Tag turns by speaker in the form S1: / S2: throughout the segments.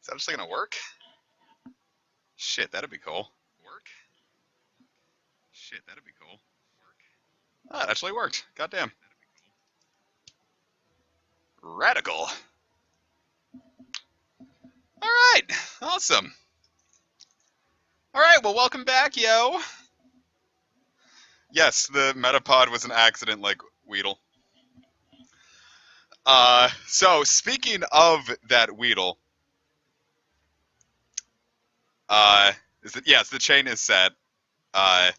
S1: Is that actually gonna work? Shit, that'd be cool. Work? Shit, that'd be cool. Work? Ah, it actually worked. Goddamn. Radical. Alright, awesome. Alright, well, welcome back, yo. Yes, the Metapod was an accident like Weedle. So, speaking of that Weedle, yes, the chain is set. I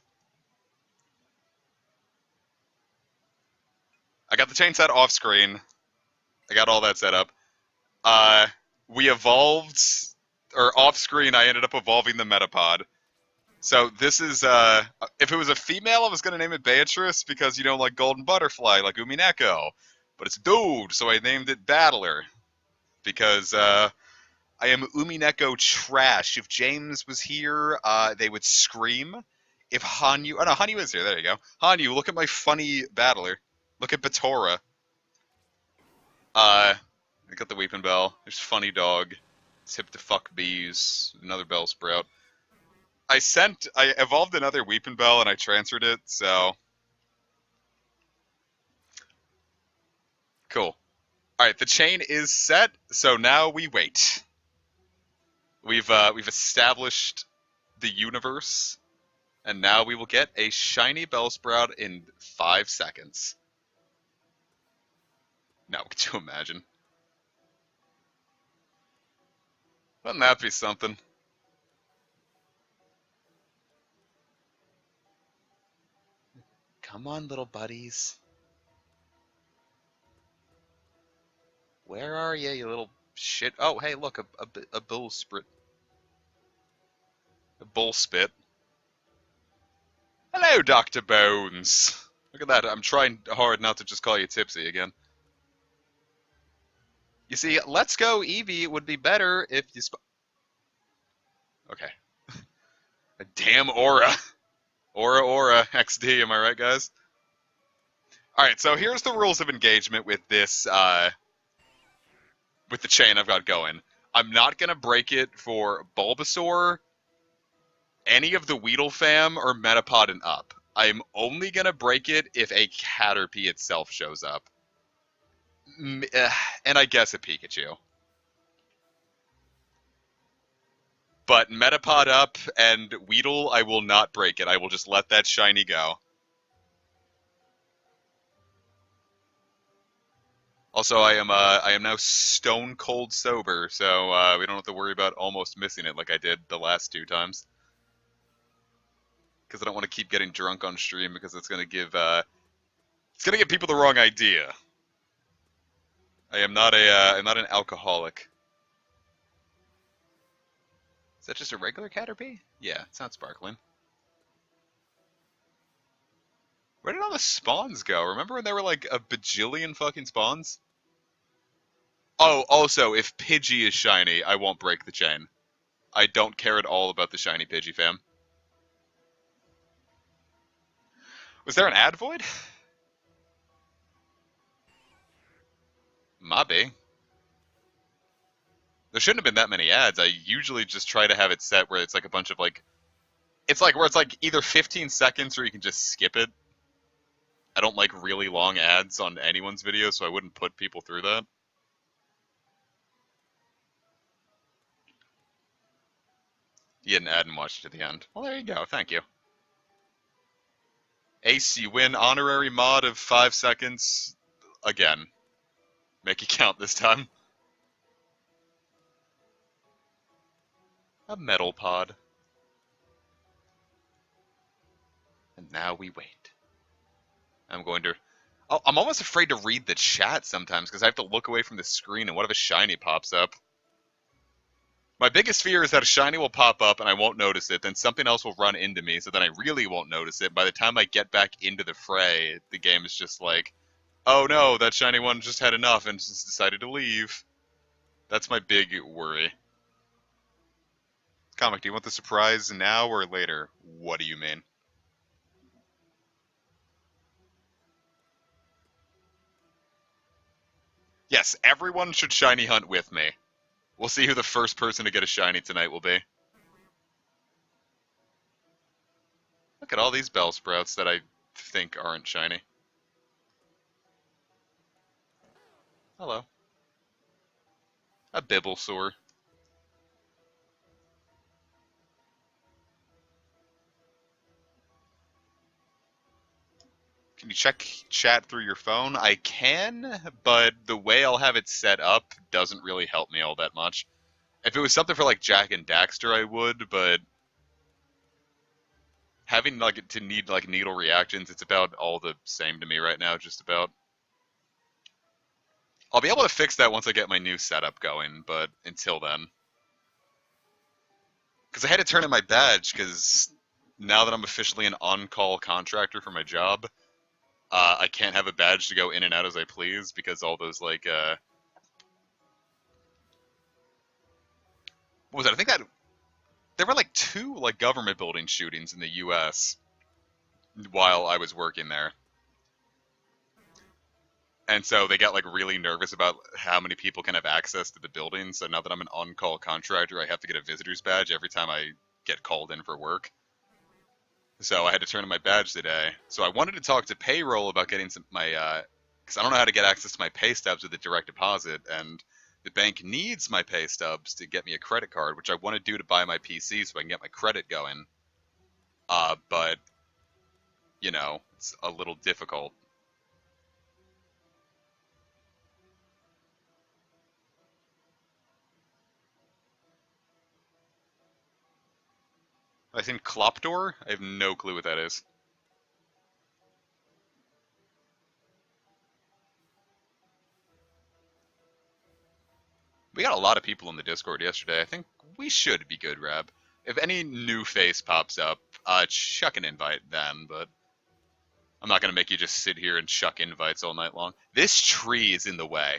S1: got the chain set off screen. I got all that set up. We evolved, or off screen, I ended up evolving the Metapod. So this is, if it was a female, I was going to name it Beatrice because, you know, like Golden Butterfly, like Umineko. But it's a dude, so I named it Battler. Because, I am Umineko trash. If James was here, they would scream. If Hanyu... Oh, no, Hanyu is here. There you go. Hanyu, look at my funny Battler. Look at Batora. I got the Weeping Bell. There's Funny Dog. Tip to Fuck Bees. Another Bellsprout. I evolved another Weeping Bell and I transferred it, so... Cool. Alright, the chain is set, so now we wait. We've established the universe, and now we will get a shiny Bellsprout in 5 seconds. Now, could you imagine? Wouldn't that be something? Come on, little buddies. Where are you, you little shit? Oh, hey, look, a Bellsprit. A Bullspit. Hello, Dr. Bones. Look at that, I'm trying hard not to just call you Tipsy again. You see, Let's Go Eevee would be better if you Okay. A damn aura. Aura XD, am I right, guys? Alright, so here's the rules of engagement with this, with the chain I've got going. I'm not gonna break it for Bulbasaur, any of the Weedle fam, or Metapod and up. I'm only gonna break it if a Caterpie itself shows up. And I guess a Pikachu. But Metapod up and Weedle, I will not break it. I will just let that shiny go. Also, I am now stone cold sober, so we don't have to worry about almost missing it like I did the last 2 times. Because I don't want to keep getting drunk on stream because it's gonna give people the wrong idea. I'm not an alcoholic. Is that just a regular Caterpie? Yeah, it's not sparkling. Where did all the spawns go? Remember when there were like a bajillion fucking spawns? Oh, also, if Pidgey is shiny, I won't break the chain. I don't care at all about the shiny Pidgey fam. Was there an ad void? Maybe. There shouldn't have been that many ads. I usually just try to have it set where it's like a bunch of like... It's like where it's like either 15 seconds or you can just skip it. I don't like really long ads on anyone's video, so I wouldn't put people through that. You didn't add and watch it to the end. Well, there you go. Thank you. Ace, you win honorary mod of 5 seconds. Again. Make it count this time. A metal pod. And now we wait. I'm going to... Oh, I'm almost afraid to read the chat sometimes because I have to look away from the screen and what if a shiny pops up? My biggest fear is that a shiny will pop up and I won't notice it, then something else will run into me, so then I really won't notice it. By the time I get back into the fray, the game is just like, oh no, that shiny one just had enough and just decided to leave. That's my big worry. Comic, do you want the surprise now or later? What do you mean? Yes, everyone should shiny hunt with me. We'll see who the first person to get a shiny tonight will be. Look at all these Bellsprouts that I think aren't shiny. Hello. A Bibblesore. Can you check chat through your phone? I can, but the way I'll have it set up doesn't really help me all that much. If it was something for like Jack and Daxter, I would, but having like to need like needle reactions, it's about all the same to me right now, just about. I'll be able to fix that once I get my new setup going, but until then. Because I had to turn in my badge, because now that I'm officially an on-call contractor for my job, I can't have a badge to go in and out as I please, because all those, like, what was it? I think that there were, like, 2, like, government building shootings in the U.S. while I was working there. And so they got, like, really nervous about how many people can have access to the building. So now that I'm an on-call contractor, I have to get a visitor's badge every time I get called in for work. So I had to turn in my badge today. So I wanted to talk to payroll about getting my, because I don't know how to get access to my pay stubs with a direct deposit, and the bank needs my pay stubs to get me a credit card, which I want to do to buy my PC so I can get my credit going. But, you know, it's a little difficult. I think Klopdor? I have no clue what that is. We got a lot of people in the Discord yesterday. I think we should be good, Rab. If any new face pops up, chuck an invite then, but I'm not going to make you just sit here and chuck invites all night long. This tree is in the way.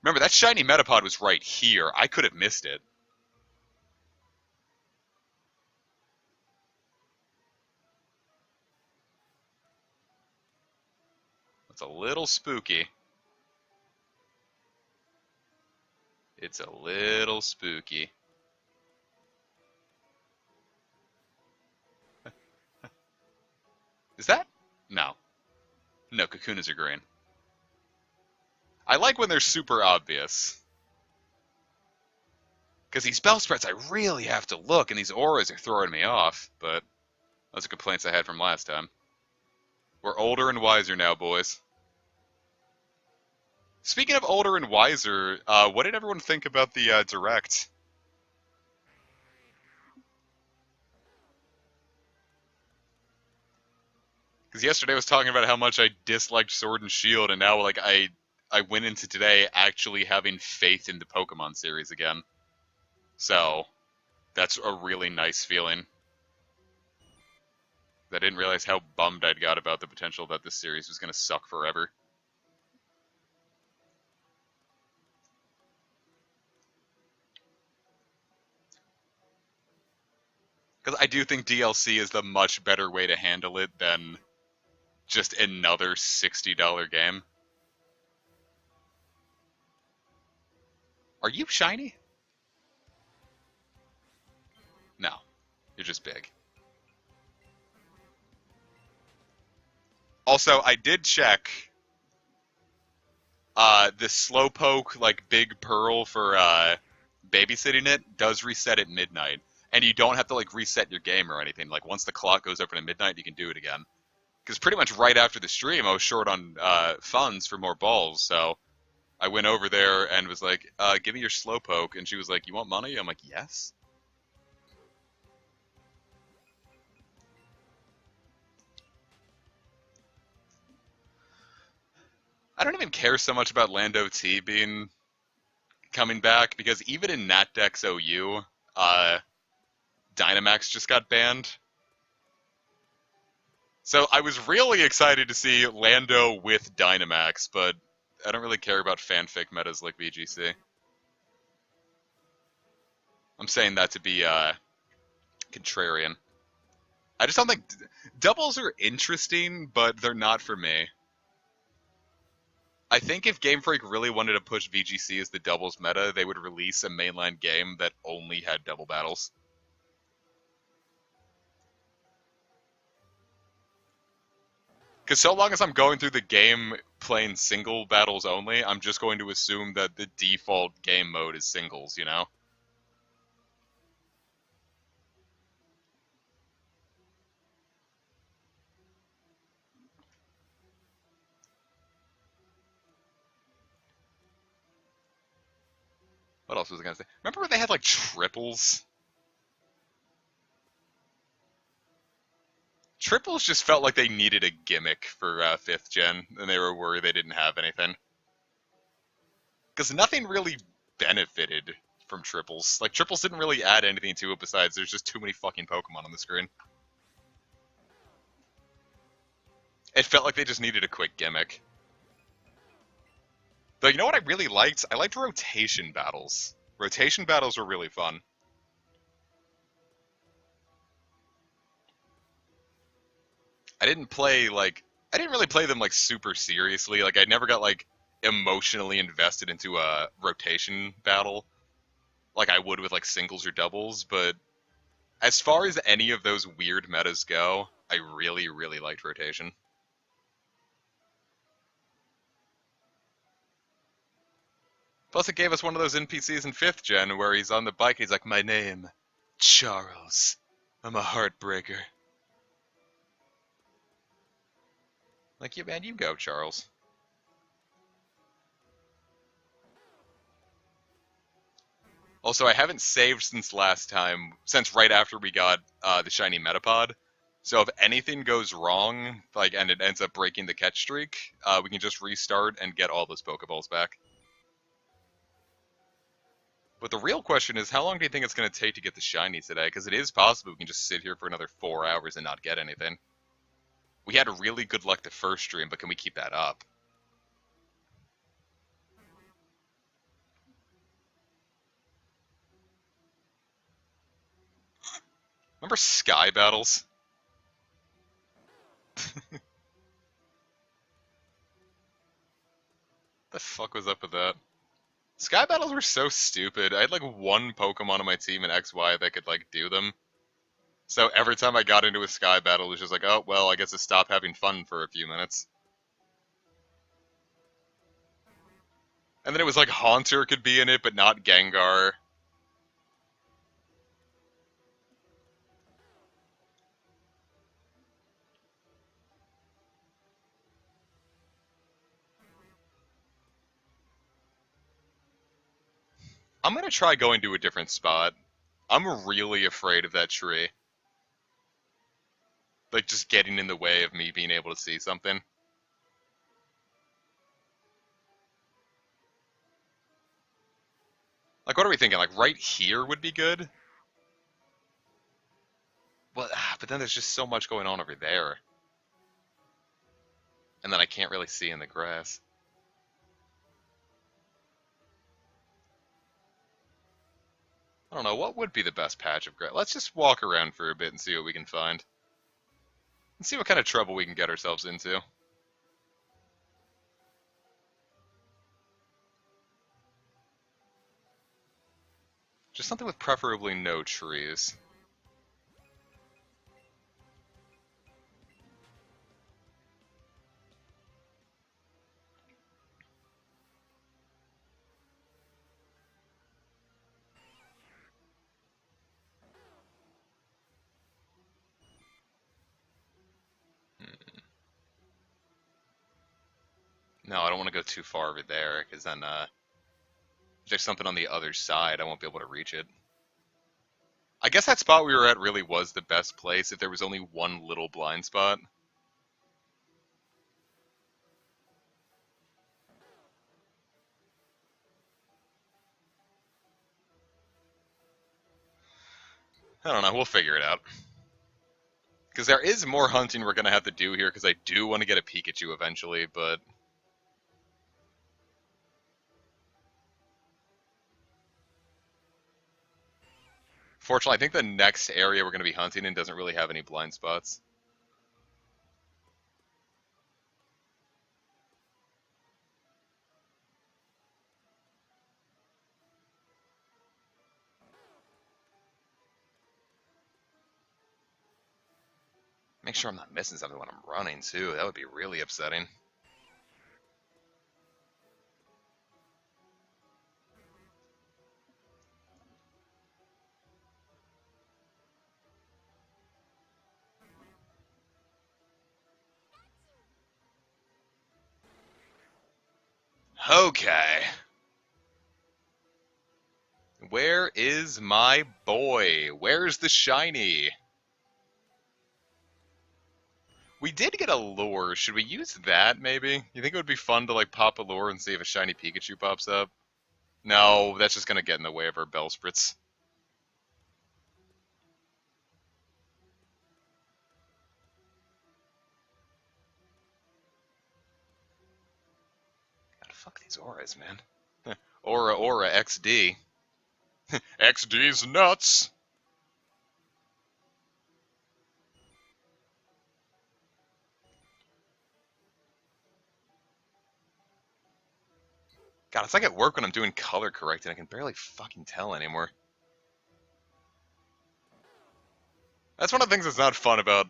S1: Remember, that shiny Metapod was right here. I could have missed it. It's a little spooky. It's a little spooky. Is that? No. No, Kakunas are green. I like when they're super obvious. Because these Bellsprouts, I really have to look, and these auras are throwing me off. But those are complaints I had from last time. We're older and wiser now, boys. Speaking of older and wiser, what did everyone think about the Direct? Because yesterday I was talking about how much I disliked Sword and Shield, and now like I went into today actually having faith in the Pokemon series again. So that's a really nice feeling. I didn't realize how bummed I'd got about the potential that this series was going to suck forever. Because I do think DLC is the much better way to handle it than just another $60 game. Are you shiny? No. You're just big. Also, I did check the Slowpoke, like, Big Pearl for babysitting it does reset at midnight. And you don't have to, like, reset your game or anything. Like, once the clock goes open at midnight, you can do it again. Because pretty much right after the stream, I was short on funds for more balls, so I went over there and was like, give me your Slowpoke, and she was like, you want money? I'm like, yes. I don't even care so much about Lando T being coming back, because even in NatDex OU, Dynamax just got banned. So I was really excited to see Lando with Dynamax, but I don't really care about fanfic metas like VGC. I'm saying that to be contrarian. I just don't think doubles are interesting, but they're not for me. I think if Game Freak really wanted to push VGC as the doubles meta, they would release a mainline game that only had double battles. Because so long as I'm going through the game playing single battles only, I'm just going to assume that the default game mode is singles, you know? What else was I gonna say? Remember when they had like triples? Triples just felt like they needed a gimmick for 5th gen, and they were worried they didn't have anything. Because nothing really benefited from triples. Like, triples didn't really add anything to it besides there's just too many fucking Pokemon on the screen. It felt like they just needed a quick gimmick. Though, you know what I really liked? I liked rotation battles. Rotation battles were really fun. I didn't really play them, like, super seriously. Like, I never got, like, emotionally invested into a rotation battle like I would with, like, singles or doubles, but as far as any of those weird metas go, I really, really liked rotation. Plus, it gave us one of those NPCs in 5th gen where he's on the bike, he's like, my name, Charles. I'm a heartbreaker. Like, yeah, man, you go, Charles. Also, I haven't saved since last time, since right after we got the shiny Metapod. So if anything goes wrong, like, and it ends up breaking the catch streak, we can just restart and get all those Pokeballs back. But the real question is, how long do you think it's going to take to get the shiny today? Because it is possible we can just sit here for another 4 hours and not get anything. We had really good luck the first stream, but can we keep that up? Remember Sky Battles? The fuck was up with that? Sky Battles were so stupid. I had like one Pokemon on my team in XY that could like do them. So every time I got into a Sky Battle, it was just like, oh, well, I guess to stop having fun for a few minutes. And then it was like Haunter could be in it, but not Gengar. I'm gonna try going to a different spot. I'm really afraid of that tree. Like, just getting in the way of me being able to see something. Like, what are we thinking? Like, right here would be good? Well, but then there's just so much going on over there. And then I can't really see in the grass. I don't know, what would be the best patch of grass? Let's just walk around for a bit and see what we can find. And see what kind of trouble we can get ourselves into. Just something with preferably no trees. No, I don't want to go too far over there, because then, if there's something on the other side, I won't be able to reach it. I guess that spot we were at really was the best place if there was only one little blind spot. I don't know, we'll figure it out. Because there is more hunting we're going to have to do here, because I do want to get a Pikachu eventually, but... Fortunately, I think the next area we're going to be hunting in doesn't really have any blind spots.
S2: Make sure I'm not missing something when I'm running, too. That would be really upsetting. Okay. Where is my boy? Where's the shiny? We did get a lure. Should we use that, maybe? You think it would be fun to, like, pop a lure and see if a shiny Pikachu pops up? No, that's just gonna get in the way of our Bellsprits. God, fuck these auras, man. Aura, XD. XD's nuts! God, it's like at work when I'm doing color correcting, I can barely fucking tell anymore. That's one of the things that's not fun about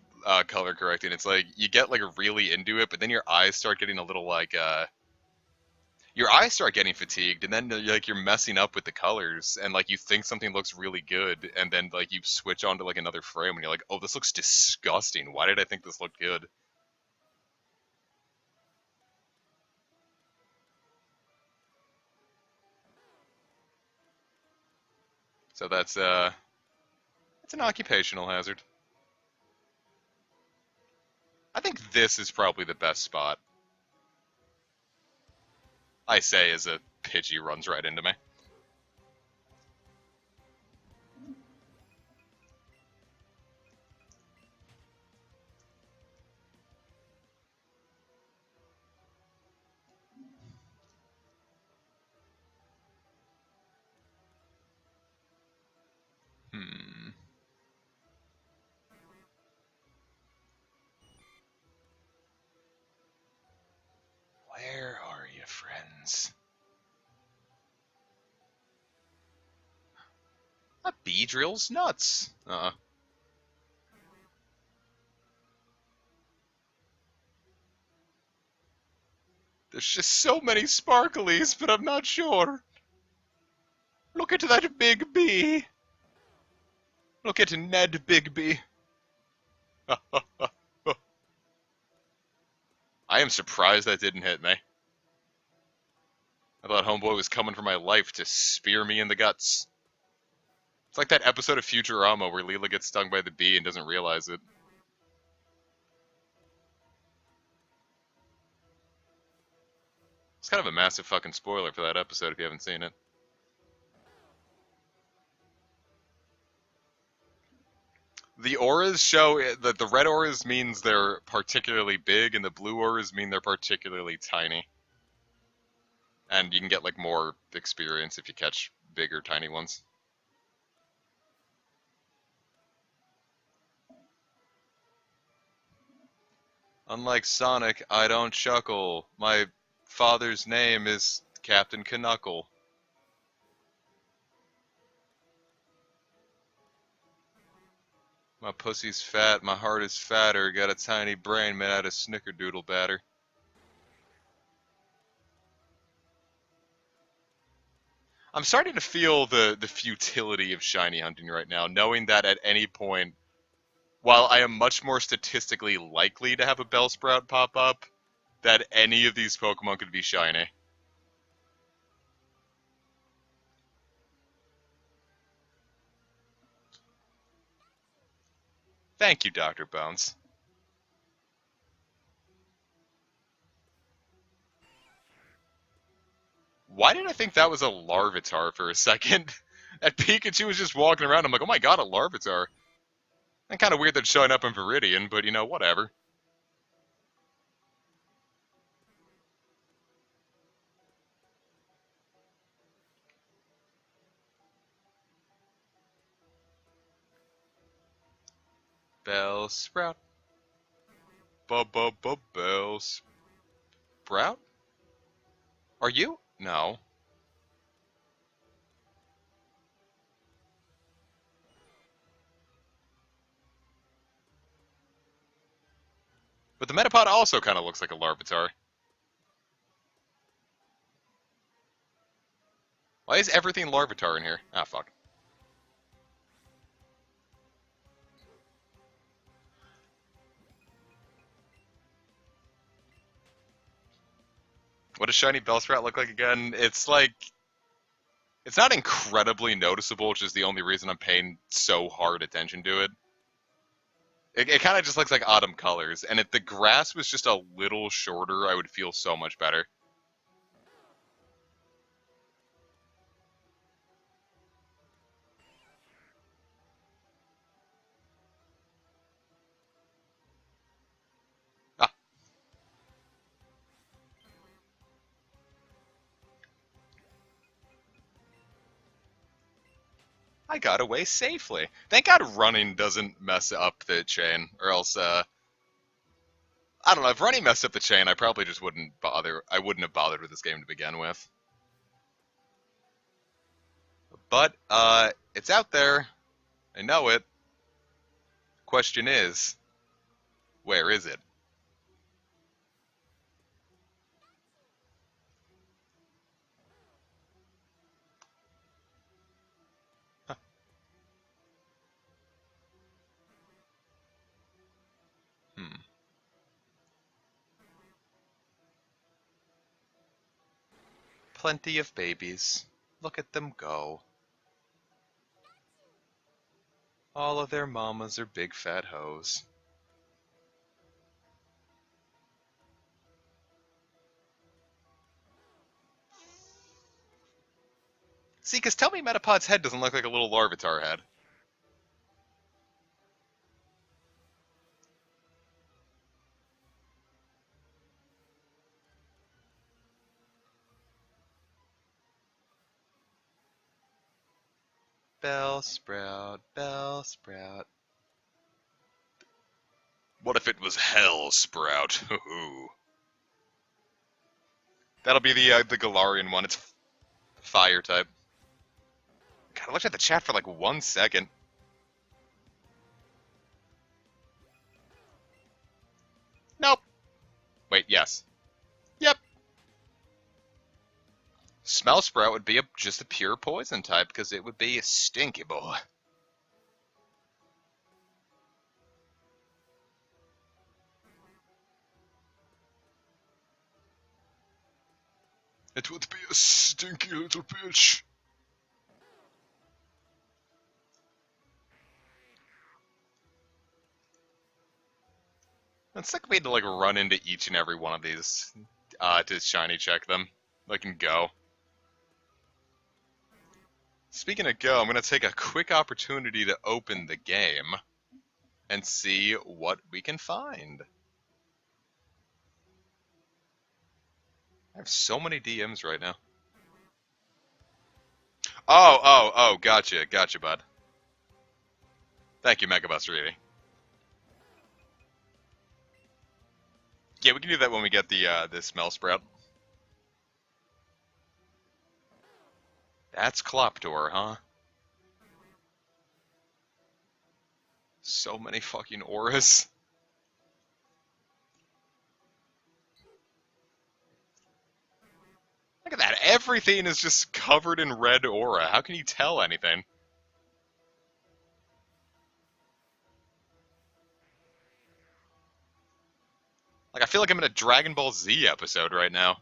S2: color correcting. It's like, you get, like, really into it, but then your eyes start getting a little, like, your eyes start getting fatigued, and then like you're messing up with the colors, and like you think something looks really good, and then like you switch on to like another frame, and you're like, oh, this looks disgusting. Why did I think this looked good? So that's it's an occupational hazard. I think this is probably the best spot. I say as a Pidgey runs right into me. Hmm. Where are you, friends? A Beedrill's nuts. There's just so many sparklies, but I'm not sure. Look at that big bee. Look at Ned Bigby. I am surprised that didn't hit me. I thought Homeboy was coming for my life to spear me in the guts. It's like that episode of Futurama where Leela gets stung by the bee and doesn't realize it. It's kind of a massive fucking spoiler for that episode if you haven't seen it. The auras show that the red auras means they're particularly big, and the blue auras mean they're particularly tiny. And you can get like more experience if you catch bigger tiny ones. Unlike Sonic, I don't chuckle. My father's name is Captain Knuckle. My pussy's fat, my heart is fatter, got a tiny brain made out of snickerdoodle batter. I'm starting to feel the futility of shiny hunting right now, knowing that at any point, while I am much more statistically likely to have a Bellsprout pop up, that any of these Pokemon could be shiny. Thank you, Dr. Bones. Why did I think that was a Larvitar for a second? That Pikachu was just walking around, I'm like, oh my god, a Larvitar. And kind of weird that it's showing up in Viridian, but you know, whatever. Bellsprout. Bellsprout? Are you? No. But the Metapod also kind of looks like a Larvitar. Why is everything Larvitar in here? Ah, fuck. What does shiny Bellsprout look like again? It's like... It's not incredibly noticeable, which is the only reason I'm paying so hard attention to it. It kind of just looks like autumn colors, and if the grass was just a little shorter, I would feel so much better. Ah. I got away safely. Thank God running doesn't mess up the chain, or else, I don't know, if running messed up the chain, I probably just wouldn't bother. I wouldn't have bothered with this game to begin with. But, it's out there. I know it. Question is, where is it? Huh. Hmm. Plenty of babies. Look at them go. All of their mamas are big fat hoes. See, because tell me Metapod's head doesn't look like a little Larvitar head. Bellsprout, Bellsprout. What if it was Hellsprout? That'll be the Galarian one. It's fire type. God, I looked at the chat for like 1 second. Nope. Wait, yes. Yep. Smellsprout would be just a pure poison type because it would be a stinky boy. It would be a stinky little bitch. It's like we had to like run into each and every one of these to shiny check them. Like and go. Speaking of go, I'm gonna take a quick opportunity to open the game and see what we can find. I have so many DMs right now. Oh, gotcha, bud. Thank you, Megabuster 80. Yeah, we can do that when we get the smell sprout. That's Cloptor, huh? So many fucking auras. Look at that, everything is just covered in red aura. How can you tell anything? Like, I feel like I'm in a Dragon Ball Z episode right now.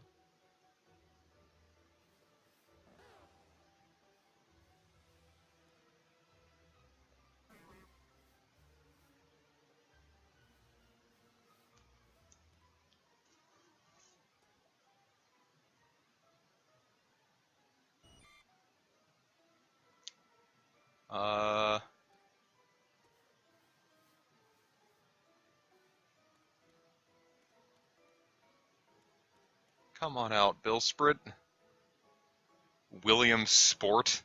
S2: Come on out, Bellsprout. William Sport.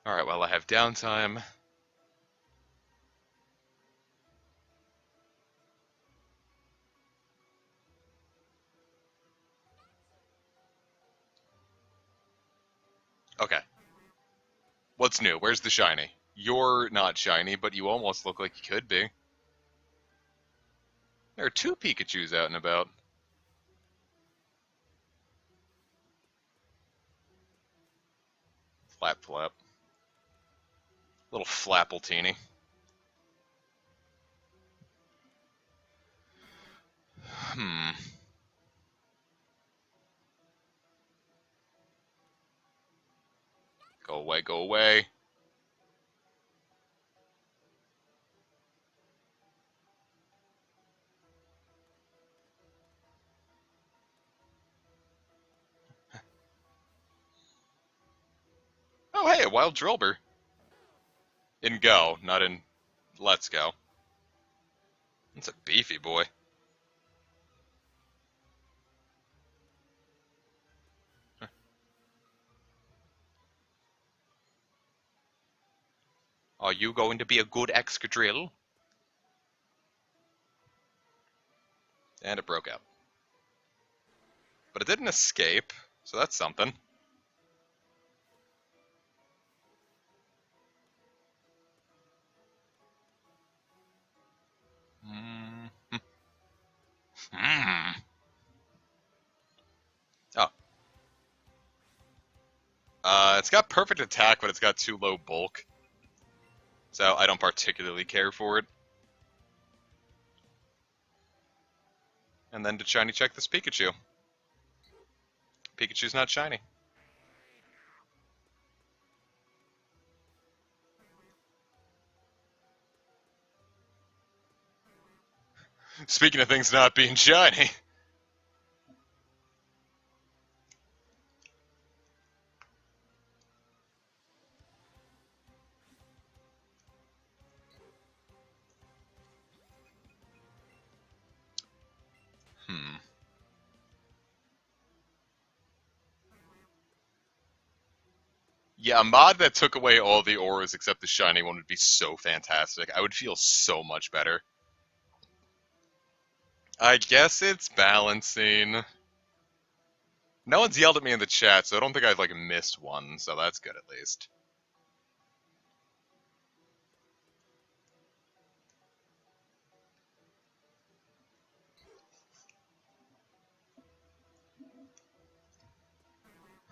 S2: Alright, well, I have downtime. Okay. What's new? Where's the shiny? You're not shiny, but you almost look like you could be. There are 2 Pikachus out and about. Flap flap. Little Flappletini. Hmm. Go away, go away. Oh, hey, a wild Drillbur. In Go, not in Let's Go. That's a beefy boy. Are you going to be a good Excadrill? And it broke out. But it didn't escape, so that's something. Mm. Mm. Oh. It's got perfect attack, but it's got too low bulk. So I don't particularly care for it. And then to shiny check this Pikachu. Pikachu's not shiny. Speaking of things not being shiny. Hmm. Yeah, a mod that took away all the auras except the shiny one would be so fantastic. I would feel so much better. I guess it's balancing. No one's yelled at me in the chat, so I don't think I've like missed one, so that's good at least.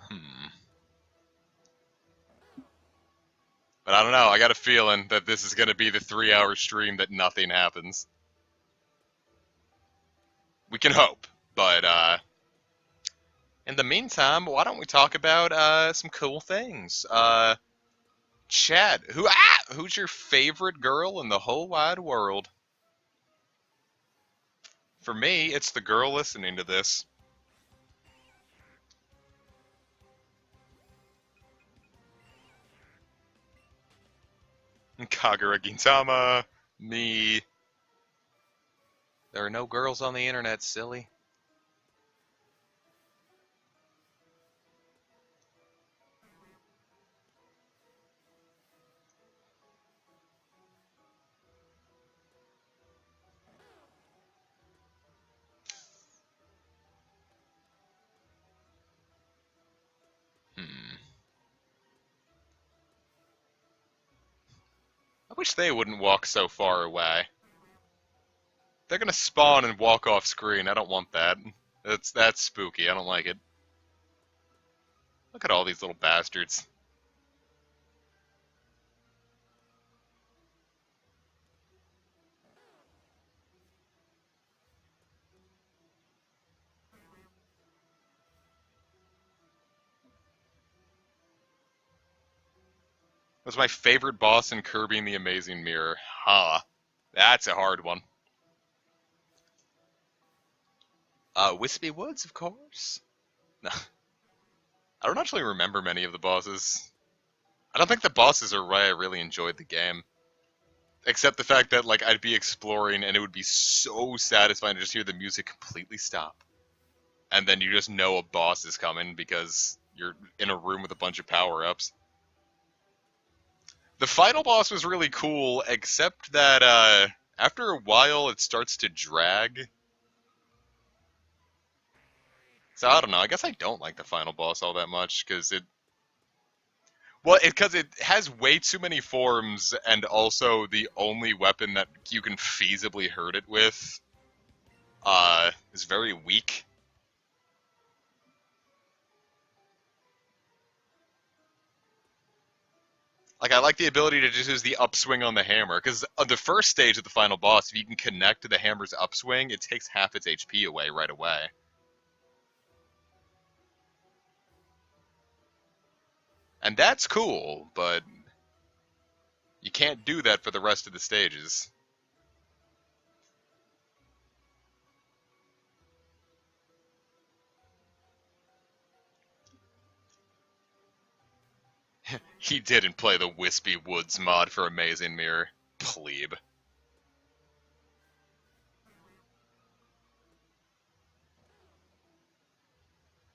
S2: Hmm. But I don't know, I got a feeling that this is gonna be the 3-hour stream that nothing happens. We can hope, but in the meantime, why don't we talk about some cool things? Chad, who's your favorite girl in the whole wide world? For me, it's the girl listening to this. Kagura Gintama, me. There are no girls on the internet, silly. Hmm. I wish they wouldn't walk so far away. They're gonna spawn and walk off screen. I don't want that. That's spooky. I don't like it. Look at all these little bastards. Was my favorite boss in Kirby and the Amazing Mirror. Huh. That's a hard one. Wispy Woods, of course. No. I don't actually remember many of the bosses. I don't think the bosses are why I really enjoyed the game. Except the fact that like I'd be exploring and it would be so satisfying to just hear the music completely stop. And then you just know a boss is coming because you're in a room with a bunch of power-ups. The final boss was really cool, except that after a while it starts to drag. So I don't know, I guess I don't like the final boss all that much, because it... Well, because it has way too many forms, and also the only weapon that you can feasibly hurt it with is very weak. Like, I like the ability to just use the upswing on the hammer, because on the first stage of the final boss, if you can connect to the hammer's upswing, it takes half its HP away right away. And that's cool, but you can't do that for the rest of the stages. He didn't play the Wispy Woods mod for Amazing Mirror. Plebe.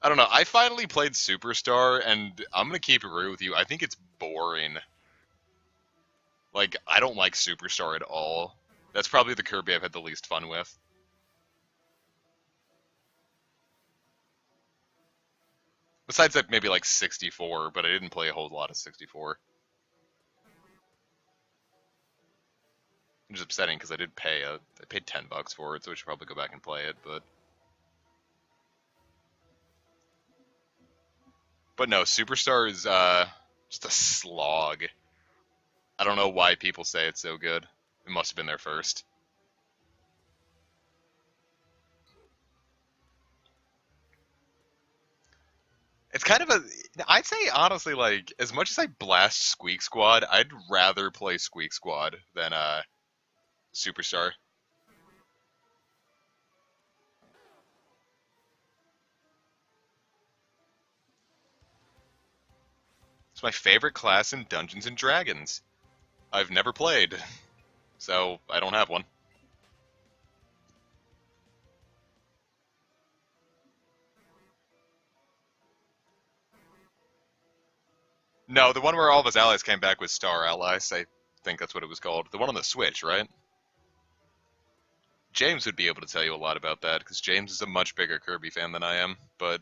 S2: I don't know. I finally played Superstar, and I'm gonna keep it real with you. I think it's boring. Like, I don't like Superstar at all. That's probably the Kirby I've had the least fun with. Besides that, maybe like 64, but I didn't play a whole lot of 64. Which is upsetting because I did pay I paid $10 for it, so I should probably go back and play it. But no, Superstar is just a slog. I don't know why people say it's so good. It must have been there first. It's kind of a. I'd say honestly, like as much as I blast Squeak Squad, I'd rather play Squeak Squad than Superstar. It's my favorite class in Dungeons and Dragons. I've never played, so I don't have one. No, the one where all of his allies came back was Star Allies. I think that's what it was called. The one on the Switch, right? James would be able to tell you a lot about that because James is a much bigger Kirby fan than I am, but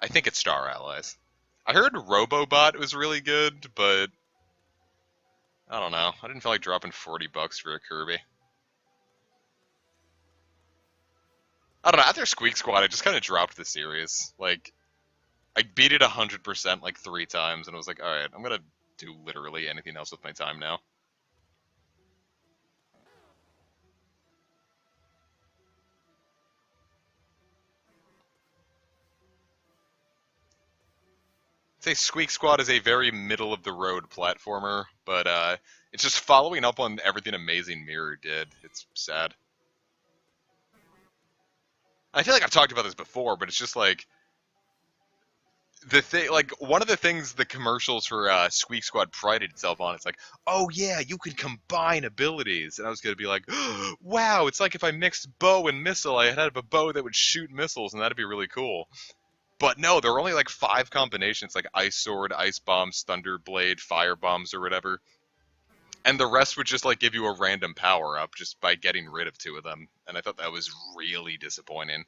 S2: I think it's Star Allies. I heard Robobot was really good, but I don't know. I didn't feel like dropping $40 for a Kirby. I don't know. After Squeak Squad, I just kind of dropped the series. Like, I beat it 100% like 3 times, and I was like, all right, I'm gonna do literally anything else with my time now. I'd say Squeak Squad is a very middle of the road platformer, but it's just following up on everything Amazing Mirror did. It's sad. I feel like I've talked about this before, but it's just like the thing. Like one of the things the commercials for Squeak Squad prided itself on. It's like, oh yeah, you can combine abilities, and I was gonna be like, wow, it's like if I mixed bow and missile, I had a bow that would shoot missiles, and that'd be really cool. But no, there are only like 5 combinations, like Ice Sword, Ice Bombs, Thunder Blade, Fire Bombs, or whatever. And the rest would just like give you a random power up just by getting rid of 2 of them. And I thought that was really disappointing.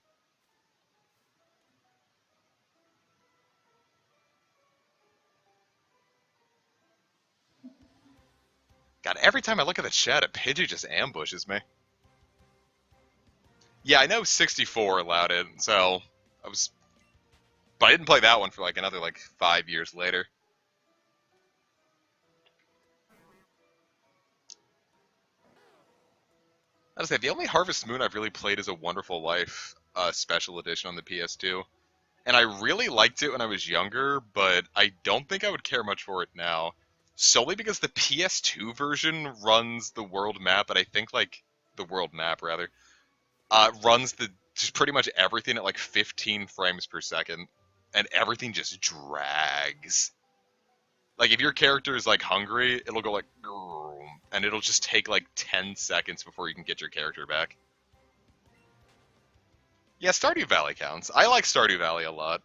S2: God, every time I look at the chat, a Pidgey just ambushes me. Yeah, I know 64 allowed it, so I was, but I didn't play that one for like another like 5 years later. I was say the only Harvest Moon I've really played is A Wonderful Life special edition on the PS2. And I really liked it when I was younger, but I don't think I would care much for it now. Solely because the PS2 version runs the world map, and I think like the world map rather runs the just pretty much everything at like 15 frames per second, and everything just drags. Like if your character is like hungry, it'll go like, and it'll just take like 10 seconds before you can get your character back. Yeah, Stardew Valley counts. I like Stardew Valley a lot.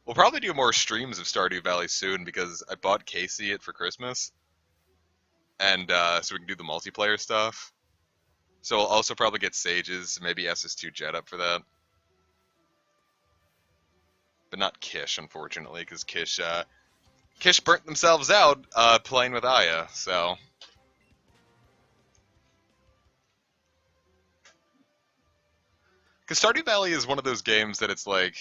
S2: We'll probably do more streams of Stardew Valley soon because I bought Casey it for Christmas, and so we can do the multiplayer stuff. So I'll also probably get Sages, maybe SS2 Jet up for that. But not Kish, unfortunately, because Kish burnt themselves out playing with Aya, so... Because Stardew Valley is one of those games that it's like...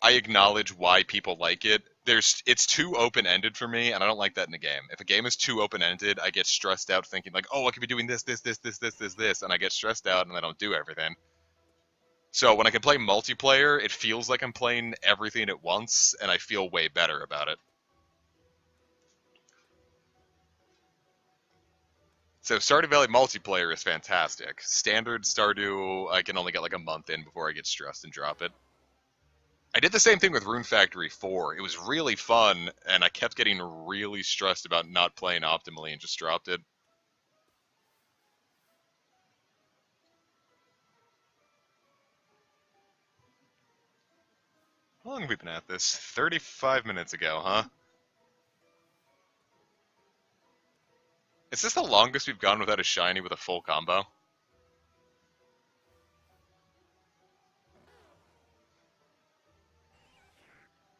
S2: I acknowledge why people like it. It's too open-ended for me, and I don't like that in a game. If a game is too open-ended, I get stressed out thinking like, oh, I could be doing this, and I get stressed out and I don't do everything. So when I can play multiplayer, it feels like I'm playing everything at once, and I feel way better about it. So Stardew Valley multiplayer is fantastic. Standard Stardew, I can only get like a month in before I get stressed and drop it. I did the same thing with Rune Factory 4. It was really fun, and I kept getting really stressed about not playing optimally and just dropped it. How long have we been at this? 35 minutes ago, huh? Is this the longest we've gone without a shiny with a full combo?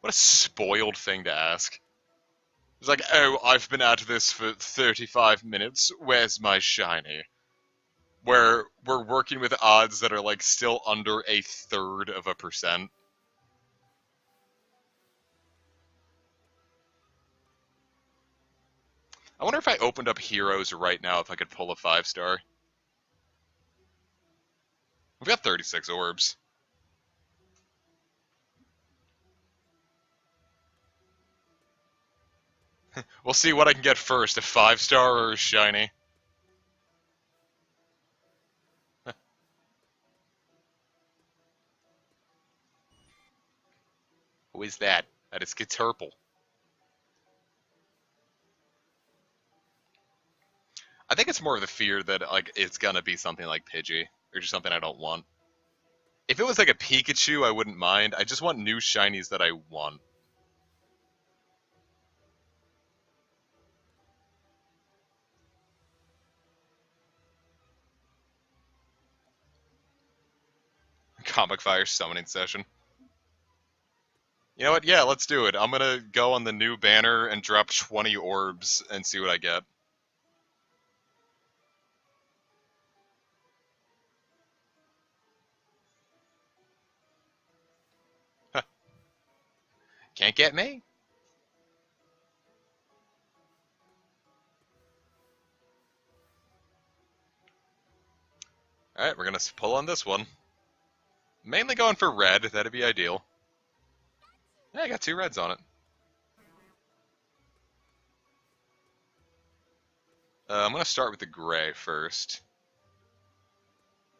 S2: What a spoiled thing to ask. It's like, oh, I've been at this for 35 minutes, where's my shiny? Where we're working with odds that are like still under 1/3%. I wonder if I opened up Heroes right now if I could pull a 5-star. We've got 36 orbs. We'll see what I can get first, a 5-star or a shiny. Who is that? That is Caterpal. I think it's more of the fear that like it's gonna be something like Pidgey, or just something I don't want. If it was like a Pikachu, I wouldn't mind. I just want new shinies that I want. Comic Fire summoning session. You know what? Yeah, let's do it. I'm gonna go on the new banner and drop 20 orbs and see what I get. Can't get me. Alright, we're gonna pull on this one. Mainly going for red, that'd be ideal. Yeah, I got 2 reds on it. I'm gonna start with the gray first.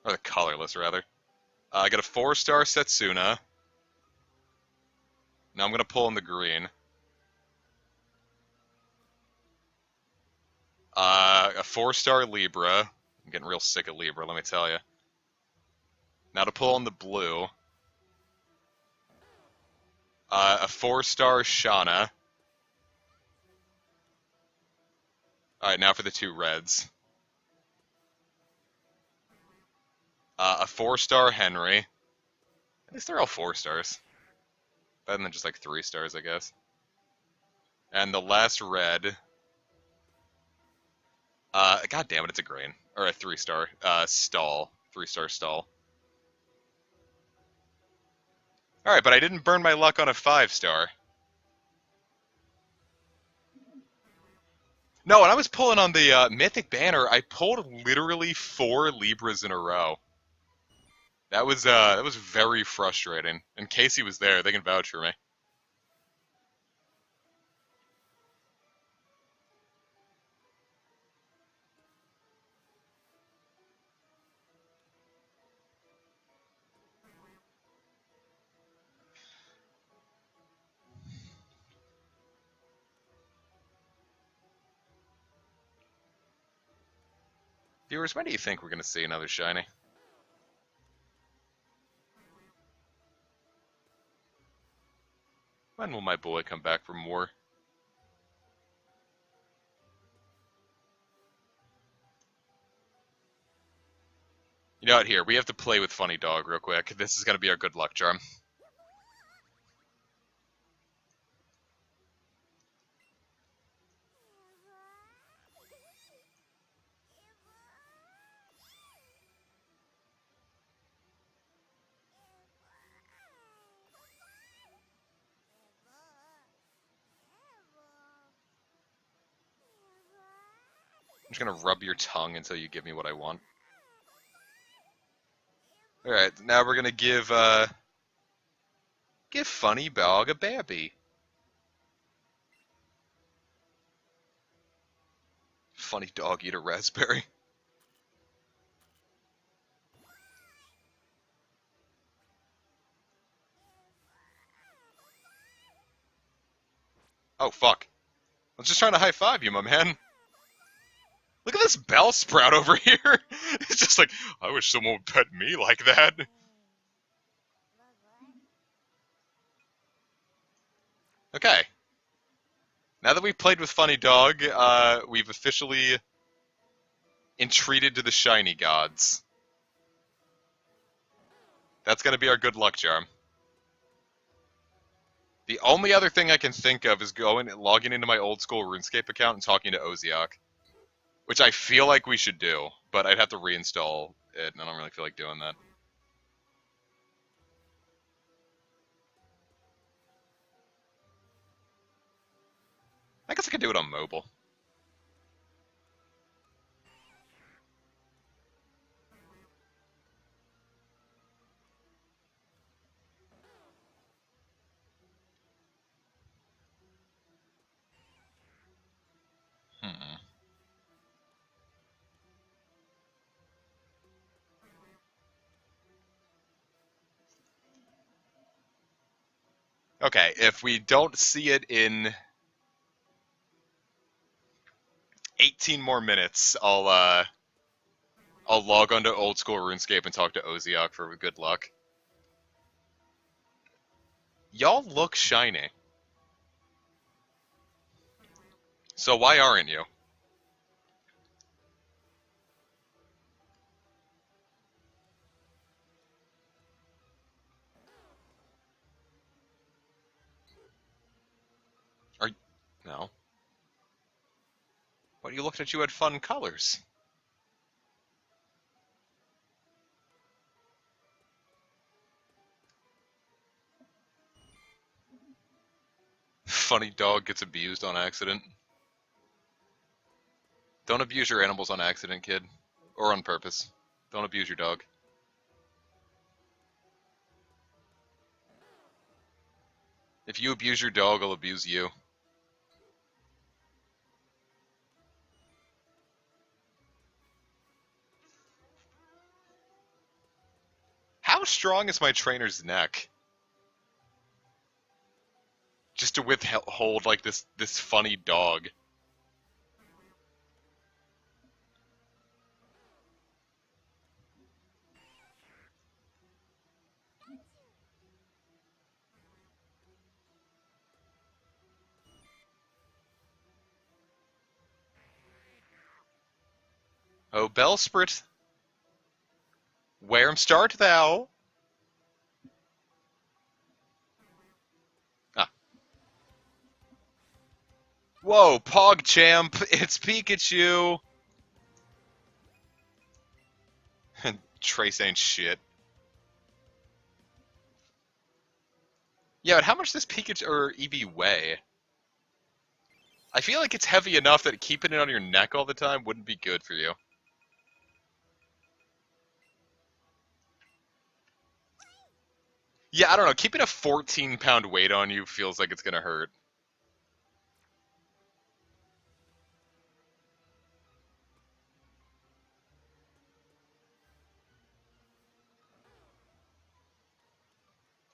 S2: Or the colorless, rather. I got a 4-star Setsuna. Now I'm gonna pull in the green. A 4-star Libra. I'm getting real sick of Libra, let me tell you. Now to pull in the blue. A 4-star Shauna. Alright, now for the 2 reds. A 4-star Henry. At least they're all 4 stars. Better than just like 3 stars, I guess. And the last red. God damn it, it's a green. Or a 3-star. Stall. 3-star Stall. Alright, but I didn't burn my luck on a 5-star. No, when I was pulling on the Mythic Banner, I pulled literally 4 Libras in a row. That was very frustrating. And Casey was there, they can vouch for me. Viewers, when do you think we're going to see another shiny? When will my boy come back for more? You know what, here, we have to play with Funny Dog real quick. This is going to be our good luck charm. just gonna rub your tongue until you give me what I want. Alright, now we're gonna give Funny Dog a babby. Funny Dog eat a raspberry. Oh, fuck. I was just trying to high-five you, my man. Look at this Bellsprout over here. It's just like, I wish someone would pet me like that. Okay. Now that we've played with Funny Dog, we've officially entreated to the shiny gods. That's gonna be our good luck charm. The only other thing I can think of is logging into my old school RuneScape account and talking to Oziak. Which I feel like we should do, but I'd have to reinstall it, and I don't really feel like doing that. I guess I could do it on mobile. Okay, if we don't see it in 18 more minutes, I'll log onto old school RuneScape and talk to Oziak for good luck. Y'all look shiny. So why aren't you? Are you... No. When you looked at you had fun colors. Funny Dog gets abused on accident. Don't abuse your animals on accident, kid. Or on purpose. Don't abuse your dog. If you abuse your dog, I'll abuse you. How strong is my trainer's neck? Just to withhold like this funny dog. Oh, Bellsprout, where start thou? Ah. Whoa, PogChamp, it's Pikachu! Trace ain't shit. Yeah, but how much does Pikachu or Eevee weigh? I feel like it's heavy enough that keeping it on your neck all the time wouldn't be good for you. Yeah, I don't know. Keeping a 14-pound weight on you feels like it's gonna hurt.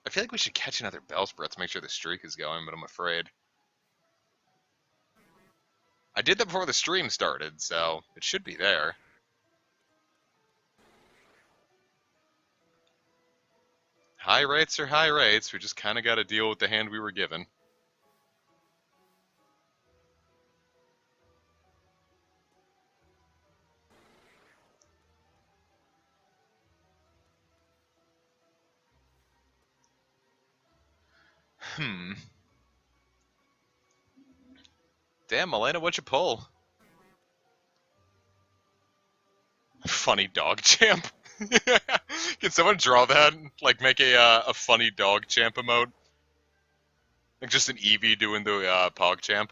S2: I feel like we should catch another Bellsprout to make sure the streak is going, but I'm afraid. I did that before the stream started, so it should be there. High rates are high rates. We just kind of got to deal with the hand we were given. Damn, Elena, what'd you pull? Funny dog champ. Can someone draw that? Like, make a funny dog champ emote? Like, just an Eevee doing the PogChamp?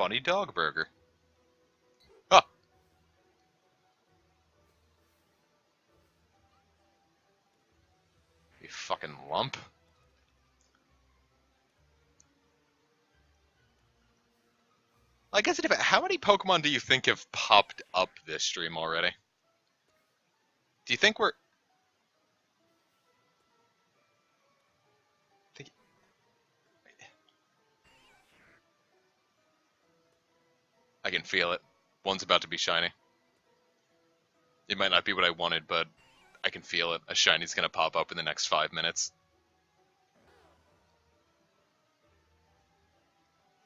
S2: funny dog burger. Oh. You fucking lump. I guess it depends. How many Pokemon do you think have popped up this stream already? Do you think we're... I can feel it. One's about to be shiny. It might not be what I wanted, but I can feel it. A shiny's gonna pop up in the next 5 minutes.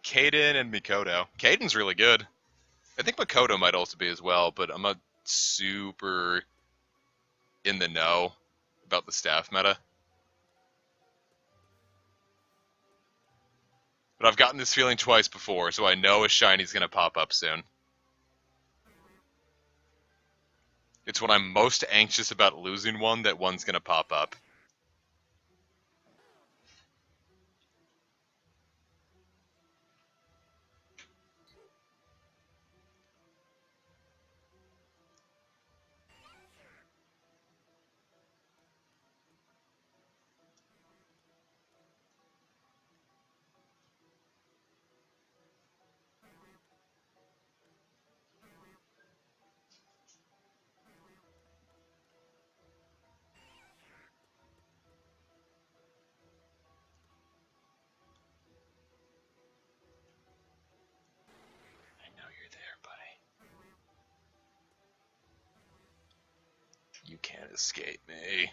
S2: Caden and Mikoto. Caden's really good. I think Makoto might also be as well, but I'm not super in the know about the staff meta. But I've gotten this feeling twice before, so I know a shiny's gonna pop up soon. It's when I'm most anxious about losing one that one's gonna pop up. You can't escape me.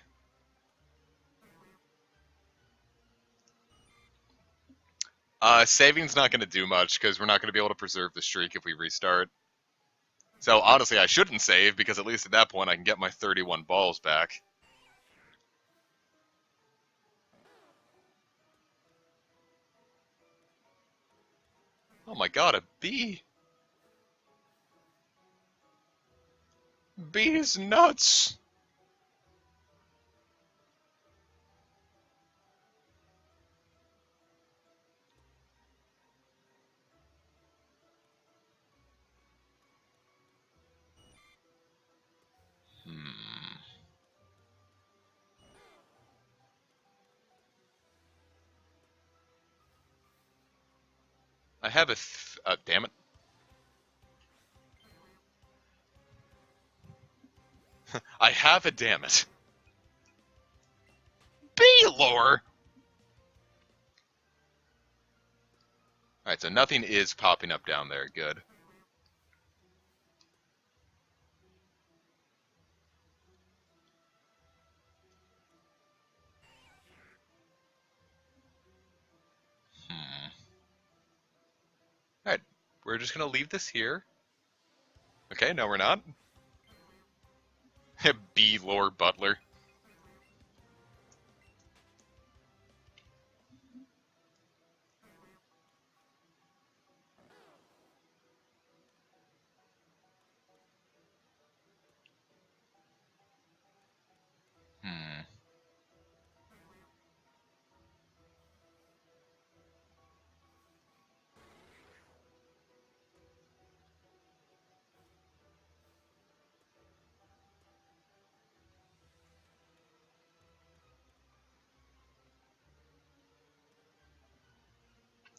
S2: Saving's not going to do much, because we're not going to be able to preserve the streak if we restart. So, honestly, I shouldn't save, because at least at that point I can get my 31 balls back. Oh my god, a bee! Bee is nuts! I have a damn it. I have a damn it. Baylor! Alright, so nothing is popping up down there. Good. Alright, we're just gonna leave this here. Okay, no we're not. B. Lord Butler.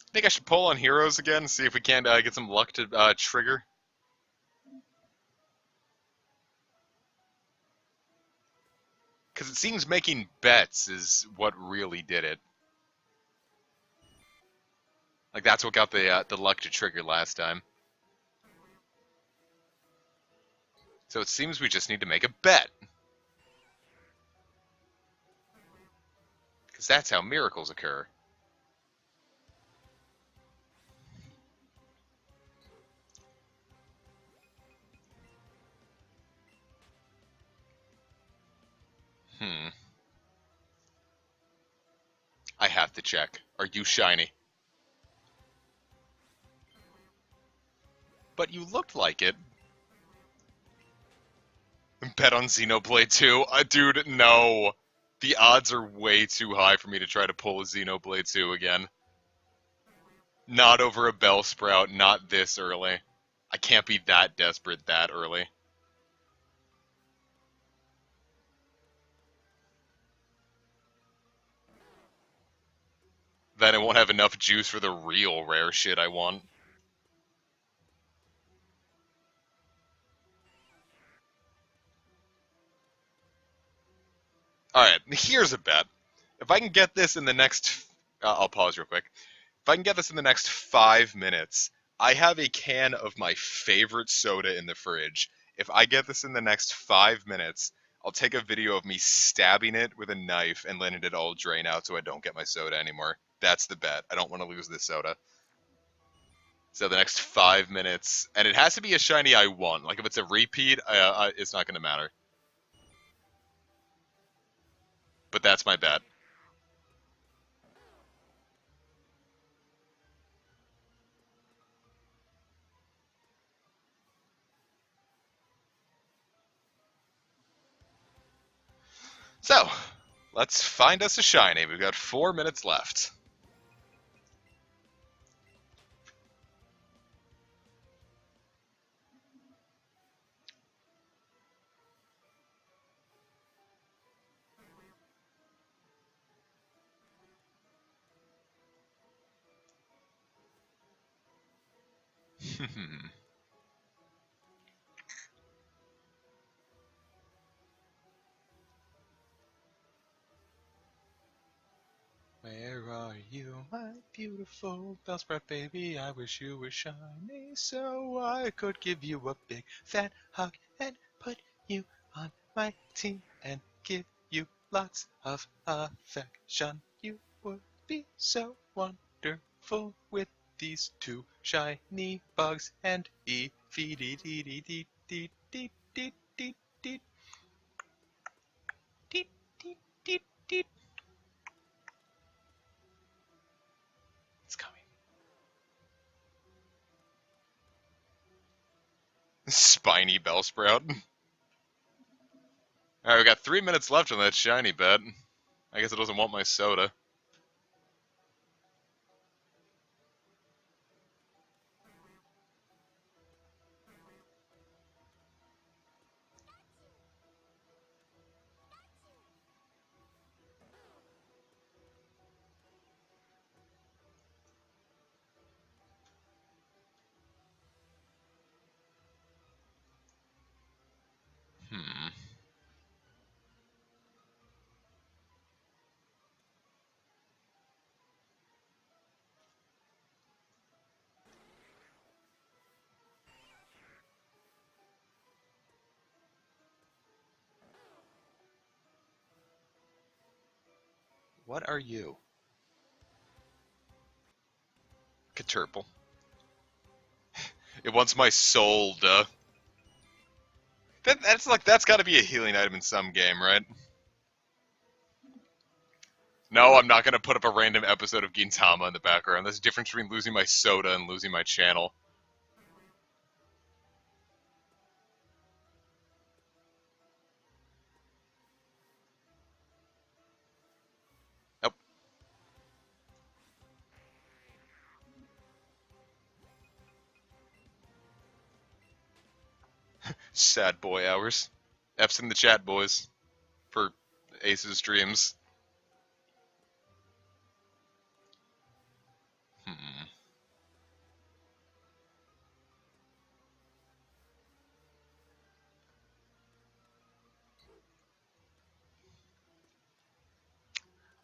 S2: I think I should pull on heroes again, see if we can get some luck to trigger. Because it seems making bets is what really did it. Like, that's what got the luck to trigger last time. So it seems we just need to make a bet. Because that's how miracles occur. I have to check. Are you shiny? But you looked like it. Bet on Xenoblade 2? Dude, no. The odds are way too high for me to try to pull a Xenoblade 2 again. Not over a Bellsprout, not this early. I can't be that desperate that early. Then I won't have enough juice for the real rare shit I want. Alright, here's a bet. If I can get this in the next... I'll pause real quick. If I can get this in the next 5 minutes, I have a can of my favorite soda in the fridge. If I get this in the next 5 minutes, I'll take a video of me stabbing it with a knife and letting it all drain out so I don't get my soda anymore. That's the bet. I don't want to lose this soda. So the next 5 minutes, and it has to be a shiny I want. Like if it's a repeat, it's not going to matter. But that's my bet. So, let's find us a shiny. We've got 4 minutes left. Where are you, my beautiful Bellsprout baby? I wish you were shiny so I could give you a big fat hug and put you on my team and give you lots of affection. You would be so wonderful with these 2 shiny bugs and Eevee. It's coming. Spiny Bellsprout. Alright, we got 3 minutes left on that shiny bet. I guess it doesn't want my soda. Hmm. What are you? Caterpie. It wants my soul, duh. That's gotta be a healing item in some game, right? No, I'm not gonna put up a random episode of Gintama in the background. There's a difference between losing my soda and losing my channel. Nope. Sad boy hours. F's in the chat, boys. For Ace's streams. Hmm.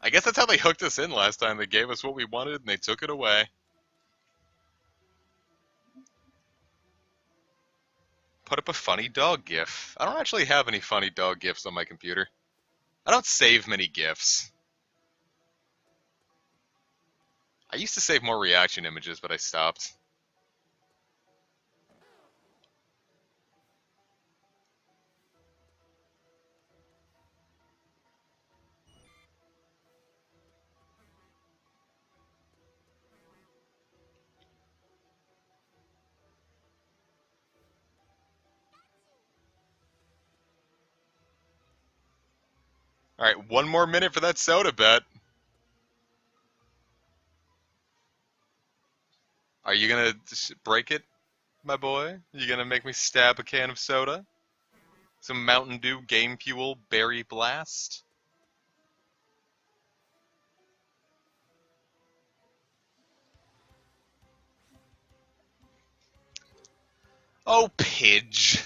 S2: I guess that's how they hooked us in last time. They gave us what we wanted and they took it away. Put up a funny dog gif. I don't actually have any funny dog gifs on my computer. I don't save many gifs. I used to save more reaction images, but I stopped. Alright, 1 more minute for that soda bet. Are you gonna break it, my boy? You gonna make me stab a can of soda? Some Mountain Dew Game Fuel Berry Blast? Oh, Pidge.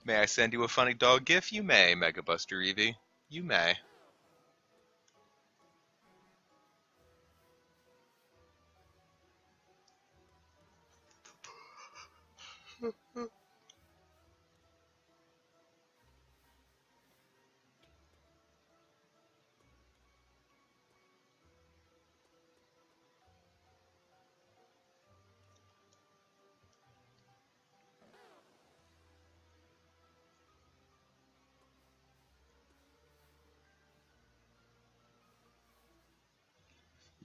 S2: May I send you a funny dog gif? You may, Mega Buster Eevee. You may.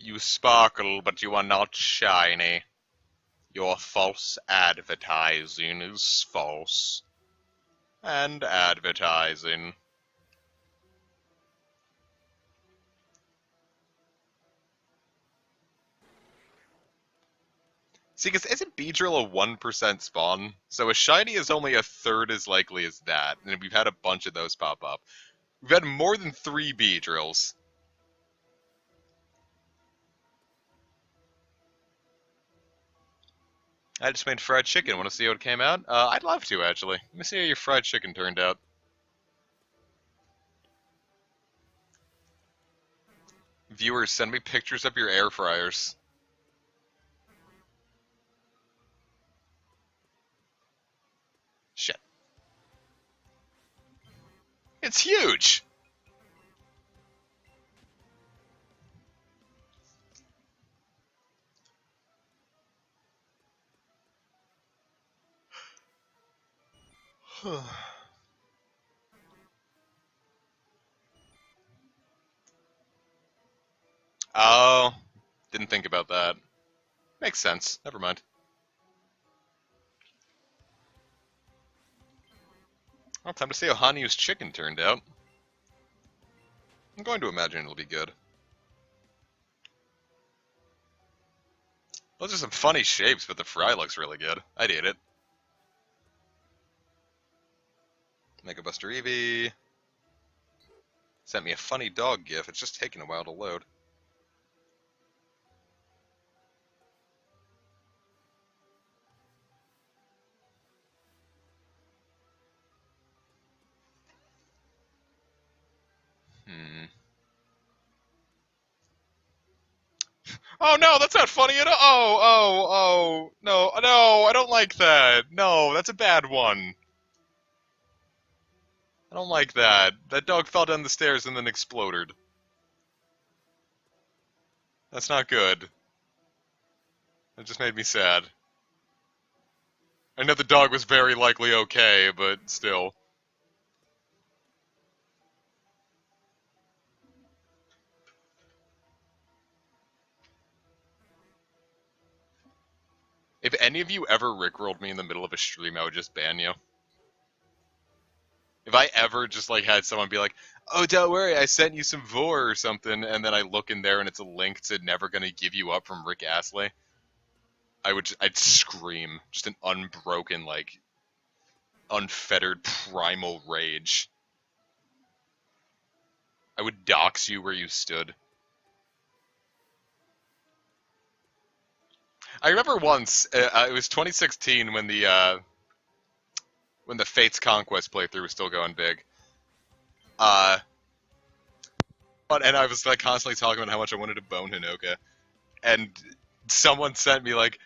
S2: You sparkle, but you are not shiny. Your false advertising is false. And advertising. See, because isn't Beedrill a 1% spawn? So a shiny is only a third as likely as that, and we've had a bunch of those pop up. We've had more than 3 Beedrills. I just made fried chicken. Want to see how it came out? I'd love to, actually. Let me see how your fried chicken turned out. Viewers, send me pictures of your air fryers. Shit. It's huge! Oh, didn't think about that. Makes sense. Never mind. Well, time to see how Hanyu's chicken turned out. I'm going to imagine it'll be good. Those are some funny shapes, but the fry looks really good. I'd eat it. Mega Buster Eevee. Sent me a funny dog gif. It's just taking a while to load. Oh no, that's not funny at all. Oh, no, I don't like that. No, that's a bad one. I don't like that. That dog fell down the stairs and then exploded. That's not good. That just made me sad. I know the dog was very likely okay, but still. If any of you ever rickrolled me in the middle of a stream, I would just ban you. If I ever just like had someone be like, "Oh, don't worry, I sent you some vor or something," and then I look in there and it's a link to "Never Gonna Give You Up" from Rick Astley, I'd scream, just an unbroken, like, unfettered primal rage. I would dox you where you stood. I remember once, it was 2016 when the Fates Conquest playthrough was still going big. And I was like constantly talking about how much I wanted to bone Hinoka, and someone sent me like,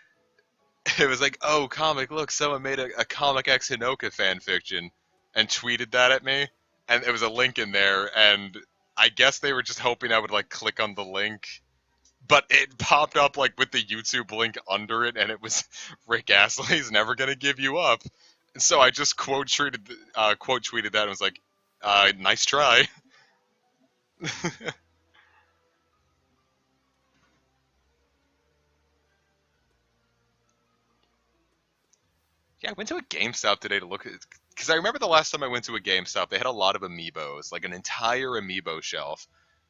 S2: it was like, "Oh, comic, look, someone made a Comic X Hinoka fanfiction," and tweeted that at me, and it was a link in there, and I guess they were just hoping I would like click on the link. But it popped up like with the YouTube link under it, and it was Rick Astley's "Never Gonna Give You Up." And so I just quote tweeted that and was like, "Nice try." Yeah, I went to a GameStop today to look at, because I remember the last time I went to a GameStop, they had a lot of amiibos, like an entire amiibo shelf,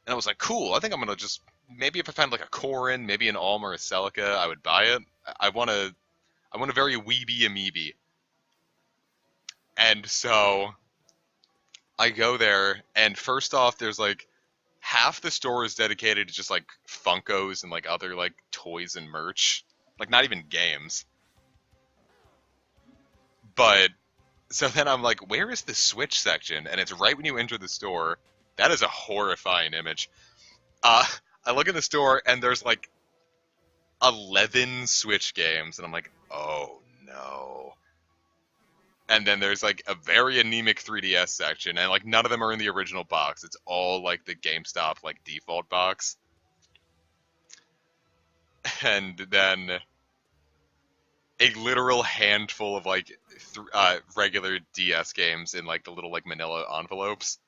S2: and I was like, "Cool, I think I'm gonna just maybe if I found like a Corrin, maybe an Alm or a Celica, I would buy it. I want a very weeby amiibi. And so I go there, and first off, there's like half the store is dedicated to just like Funkos and like other like toys and merch, like not even games. But so then I'm like, where is the Switch section? And it's right when you enter the store. That is a horrifying image. Uh, I look in the store and there's like 11 Switch games, and I'm like, oh no. And then there's like a very anemic 3DS section, and like none of them are in the original box. It's all like the GameStop like default box. And then a literal handful of like regular DS games in like the little like manila envelopes.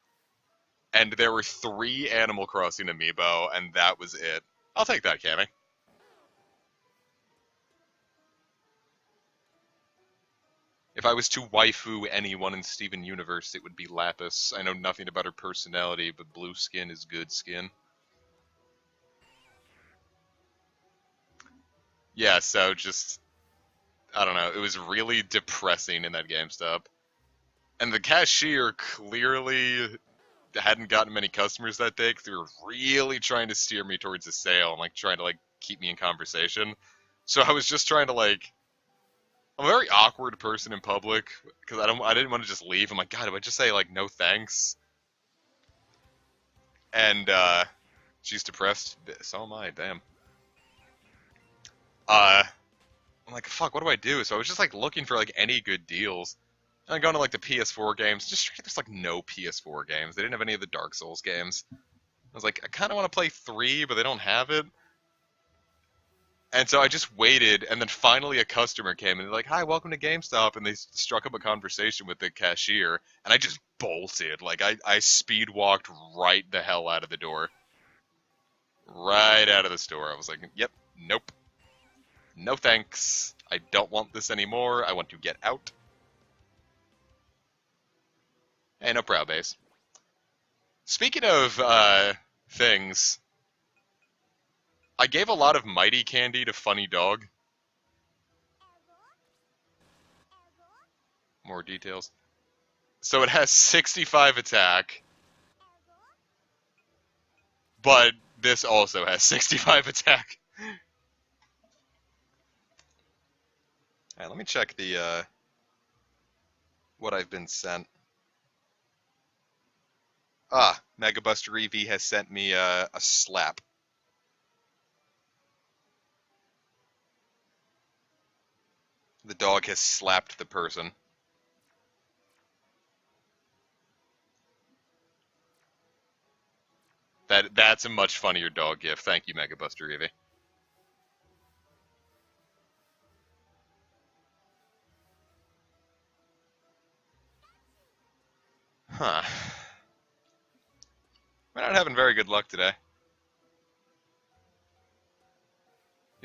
S2: And there were 3 Animal Crossing amiibo, and that was it. I'll take that, Cammy. If I was to waifu anyone in Steven Universe, it would be Lapis. I know nothing about her personality, but blue skin is good skin. Yeah, so just, I don't know, it was really depressing in that GameStop. And the cashier clearly hadn't gotten many customers that day because they were really trying to steer me towards a sale and like trying to like keep me in conversation. So I was just trying to like, I'm a very awkward person in public because I didn't want to just leave. I'm like, God, do I just say like no thanks? And she's depressed. So am I. Damn. I'm like, fuck, what do I do? So I was just like looking for like any good deals. And I'm going to like the PS4 games. Just there's like no PS4 games. They didn't have any of the Dark Souls games. I was like, I kind of want to play 3, but they don't have it. And so I just waited, and then finally a customer came, and they're like, hi, welcome to GameStop, and they struck up a conversation with the cashier, and I just bolted. Like, I speed walked right the hell out of the door. Right out of the store. I was like, yep, nope. No thanks. I don't want this anymore. I want to get out. Hey, no proud base. Speaking of, things, I gave a lot of Mighty Candy to Funny Dog. More details. So it has 65 attack, but this also has 65 attack. Alright, let me check the, what I've been sent. Ah, Mega Buster Eevee has sent me a slap. The dog has slapped the person. That's a much funnier dog gif. Thank you, Mega Buster Eevee. Huh. We're not having very good luck today.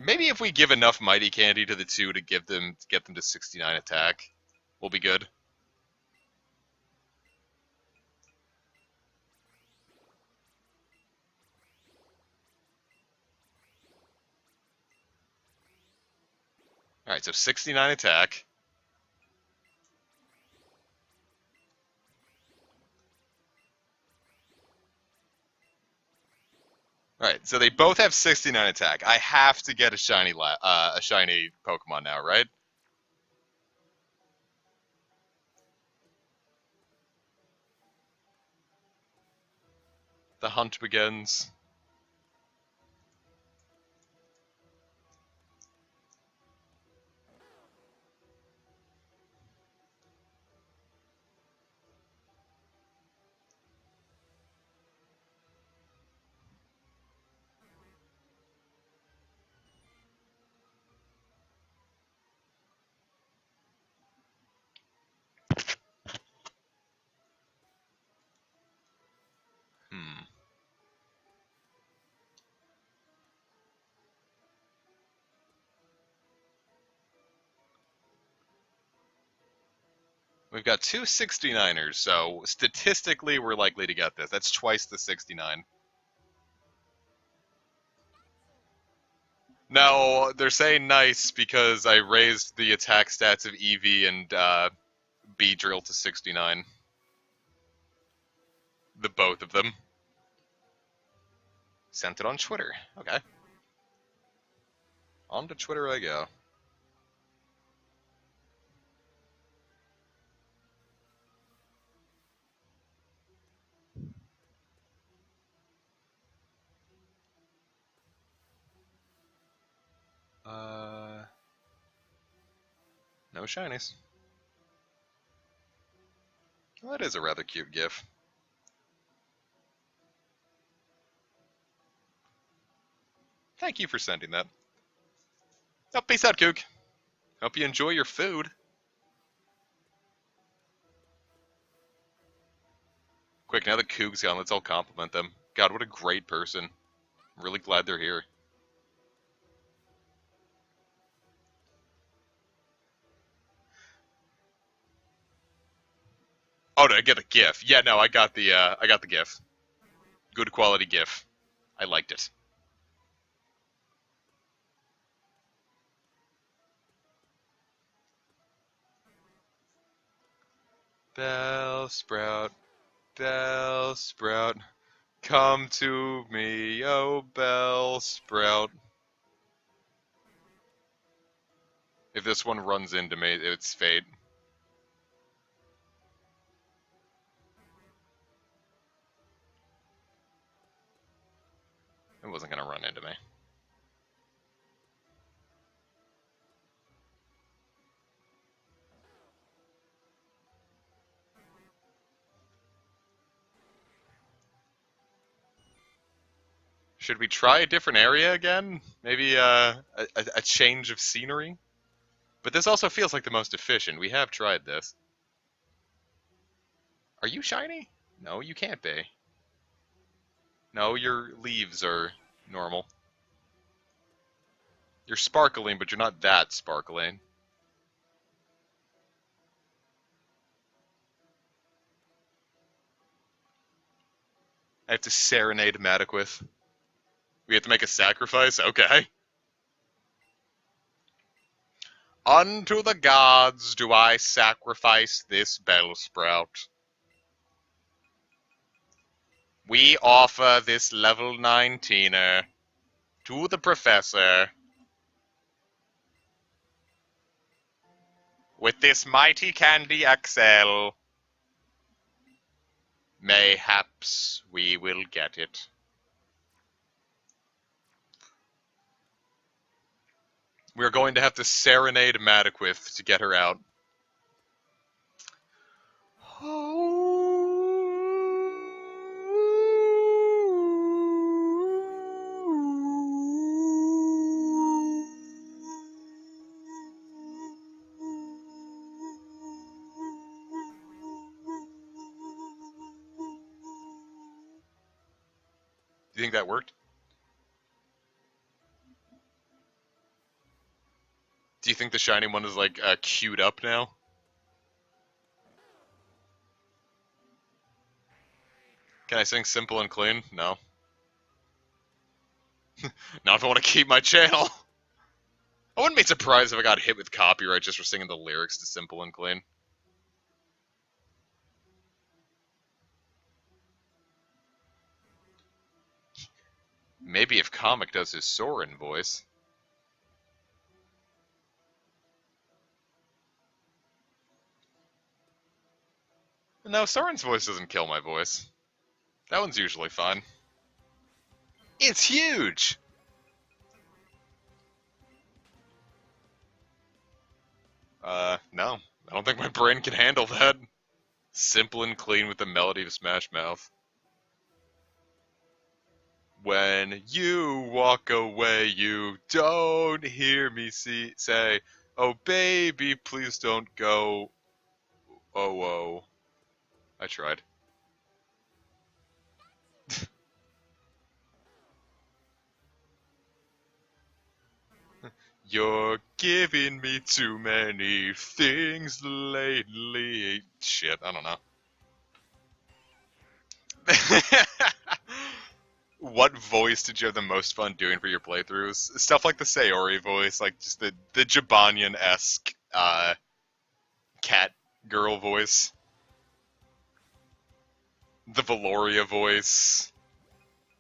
S2: Maybe if we give enough Mighty Candy to the 2 to get them to 69 attack, we'll be good. Alright, so 69 attack. Alright, so they both have 69 attack. I have to get a shiny Pokemon now, right? The hunt begins. Hmm. We've got 2 69ers, so statistically we're likely to get this. That's twice the 69. No, they're saying nice because I raised the attack stats of Eevee and B drill to 69. The both of them. Sent it on Twitter. Okay. On to Twitter I go. No shinies. Well, that is a rather cute gif. Thank you for sending that. Oh, peace out, Kook. Hope you enjoy your food. Quick, now that Kook's gone, let's all compliment them. God, what a great person. I'm really glad they're here. Oh, did I get the GIF? Yeah, no, I got the GIF. Good quality GIF. I liked it. Bellsprout, Bellsprout, come to me, oh Bellsprout. If this one runs into me, it's fate. It wasn't gonna run into me. Should we try a different area again? Maybe a change of scenery? But this also feels like the most efficient. We have tried this. Are you shiny? No, you can't be. No, your leaves are normal. You're sparkling, but you're not that sparkling. I have to serenade Maddoquith. We have to make a sacrifice? Okay. Unto the gods do I sacrifice this Bellsprout. We offer this level 19er to the professor. With this mighty candy XL, mayhaps we will get it. We're going to have to serenade Maddoquith to get her out. Do you think that worked? Do you think the shiny one is like queued up now? Can I sing Simple and Clean? No. Not if I want to keep my channel. I wouldn't be surprised if I got hit with copyright just for singing the lyrics to Simple and Clean. Maybe if Comic does his Soren voice. No, Soren's voice doesn't kill my voice. That one's usually fine. It's huge! No. I don't think my brain can handle that. Simple and clean with the melody of Smash Mouth. When you walk away, you don't hear me say, oh baby, please don't go. Oh, oh. I tried. You're giving me too many things lately. Shit, I don't know. what voice did you have the most fun doing for your playthroughs? Stuff like the Sayori voice, like just the Jabanian-esque cat girl voice, the Valoria voice,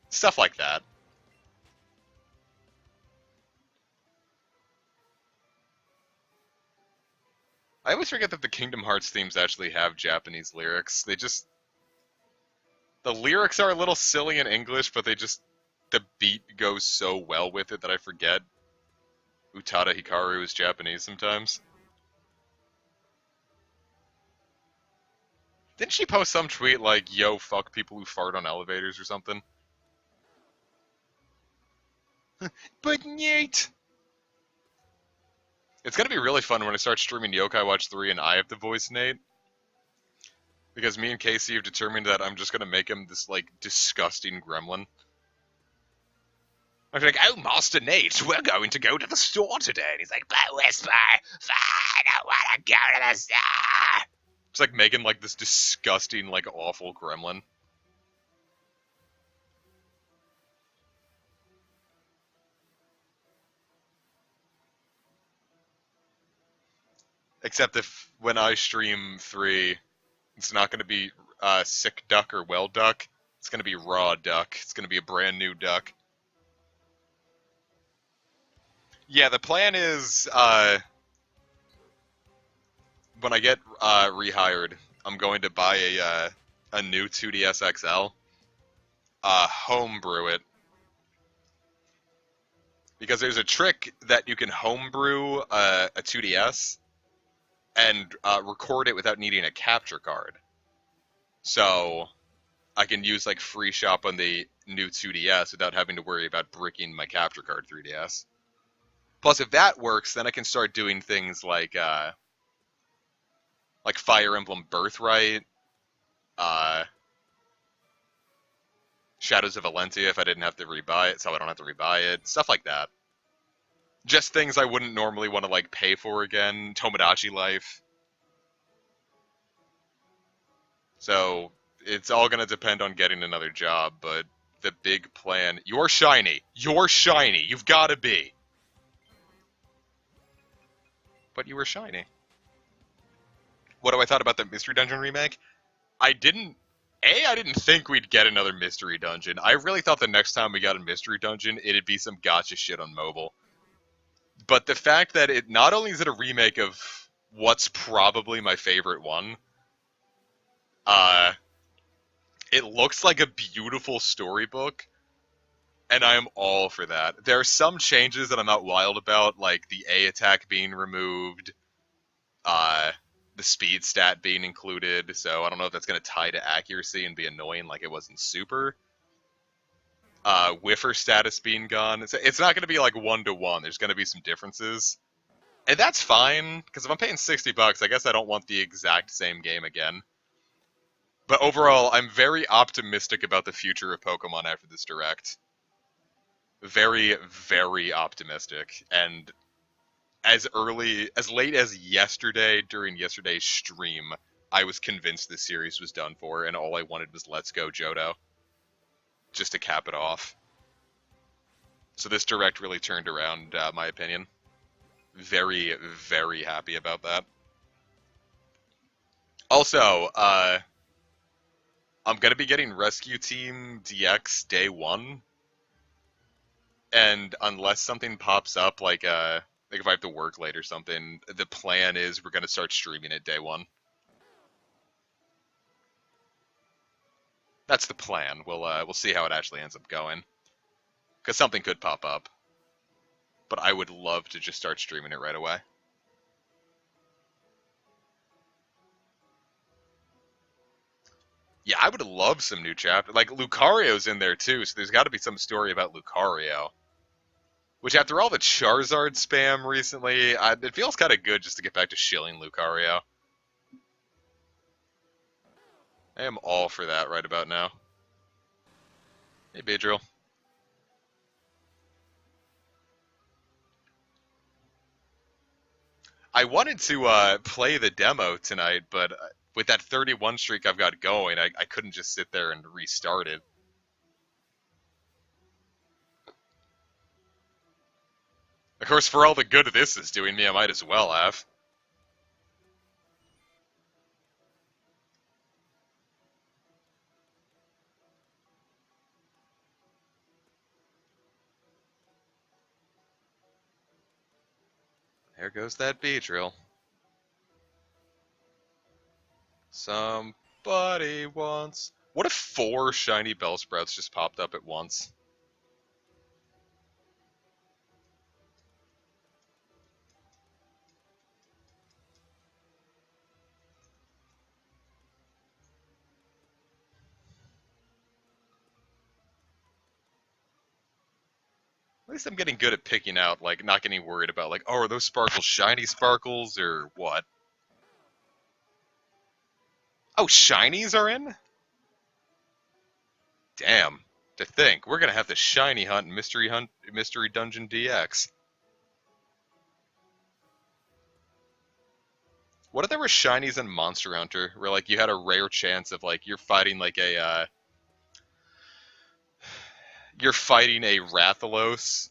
S2: stuff like that. I always forget that the Kingdom Hearts themes actually have Japanese lyrics. The lyrics are a little silly in English, but the beat goes so well with it that I forget Utada Hikaru is Japanese sometimes. Didn't she post some tweet like, yo, fuck people who fart on elevators or something? But Nate! It's gonna be really fun when I start streaming Yokai Watch 3 and I have to voice Nate. Because me and Casey have determined that I'm just gonna make him this, like, disgusting gremlin. I'm like, oh, Master Nate, we're going to go to the store today. And he's like, but Whisper, fine, I wanna go to the store. It's like making, like, this disgusting, like, awful gremlin. Except if, when I stream 3, it's not gonna be sick duck or well duck. It's gonna be raw duck. It's gonna be a brand new duck. Yeah, the plan is, when I get rehired, I'm going to buy a new 2DS XL, homebrew it, because there's a trick that you can homebrew a 2DS and record it without needing a capture card. So I can use like free shop on the new 2DS without having to worry about bricking my capture card 3DS. Plus, if that works, then I can start doing things like Fire Emblem Birthright, Shadows of Valentia if I didn't have to rebuy it, so I don't have to rebuy it, stuff like that. Just things I wouldn't normally want to like pay for again. Tomodachi Life. So it's all gonna depend on getting another job, but the big plan. You're shiny. You're shiny. You've got to be. But you were shiny. What do I thought about the Mystery Dungeon remake? I didn't think we'd get another Mystery Dungeon. I really thought the next time we got a Mystery Dungeon, it'd be some gotcha shit on mobile. But the fact that it not only is it a remake of what's probably my favorite one, it looks like a beautiful storybook, and I am all for that. There are some changes that I'm not wild about, like the A attack being removed, the speed stat being included, so I don't know if that's going to tie to accuracy and be annoying like it was in Super. Whiffer status being gone. It's not going to be like 1-to-1. There's going to be some differences. And that's fine, because if I'm paying $60, I guess I don't want the exact same game again. But overall, I'm very optimistic about the future of Pokemon after this Direct. Very, very optimistic. And as late as yesterday, during yesterday's stream, I was convinced this series was done for, and all I wanted was Let's Go Johto. Just to cap it off. So this Direct really turned around, my opinion. Very, very happy about that. Also, I'm going to be getting Rescue Team DX day 1. And unless something pops up, like if I have to work late or something, the plan is we're going to start streaming it day 1. That's the plan. We'll see how it actually ends up going. Because something could pop up. But I would love to just start streaming it right away. Yeah, I would love some new chapter. Like, Lucario's in there too, so there's got to be some story about Lucario. Which, after all the Charizard spam recently, it feels kind of good just to get back to shilling Lucario. I am all for that right about now. Hey, Beedrill. I wanted to play the demo tonight, but with that 31 streak I've got going, I couldn't just sit there and restart it. Of course, for all the good this is doing me, I might as well have. There goes that Beedrill. Somebody wants... What if 4 shiny Bellsprouts just popped up at once? At least I'm getting good at picking out, like, not getting worried about, like, oh, are those sparkles shiny sparkles, or what? Oh, shinies are in? Damn. To think, we're gonna have to shiny hunt Mystery Dungeon DX. What if there were shinies in Monster Hunter, where, like, you had a rare chance of, like, you're fighting, like, you're fighting a Rathalos,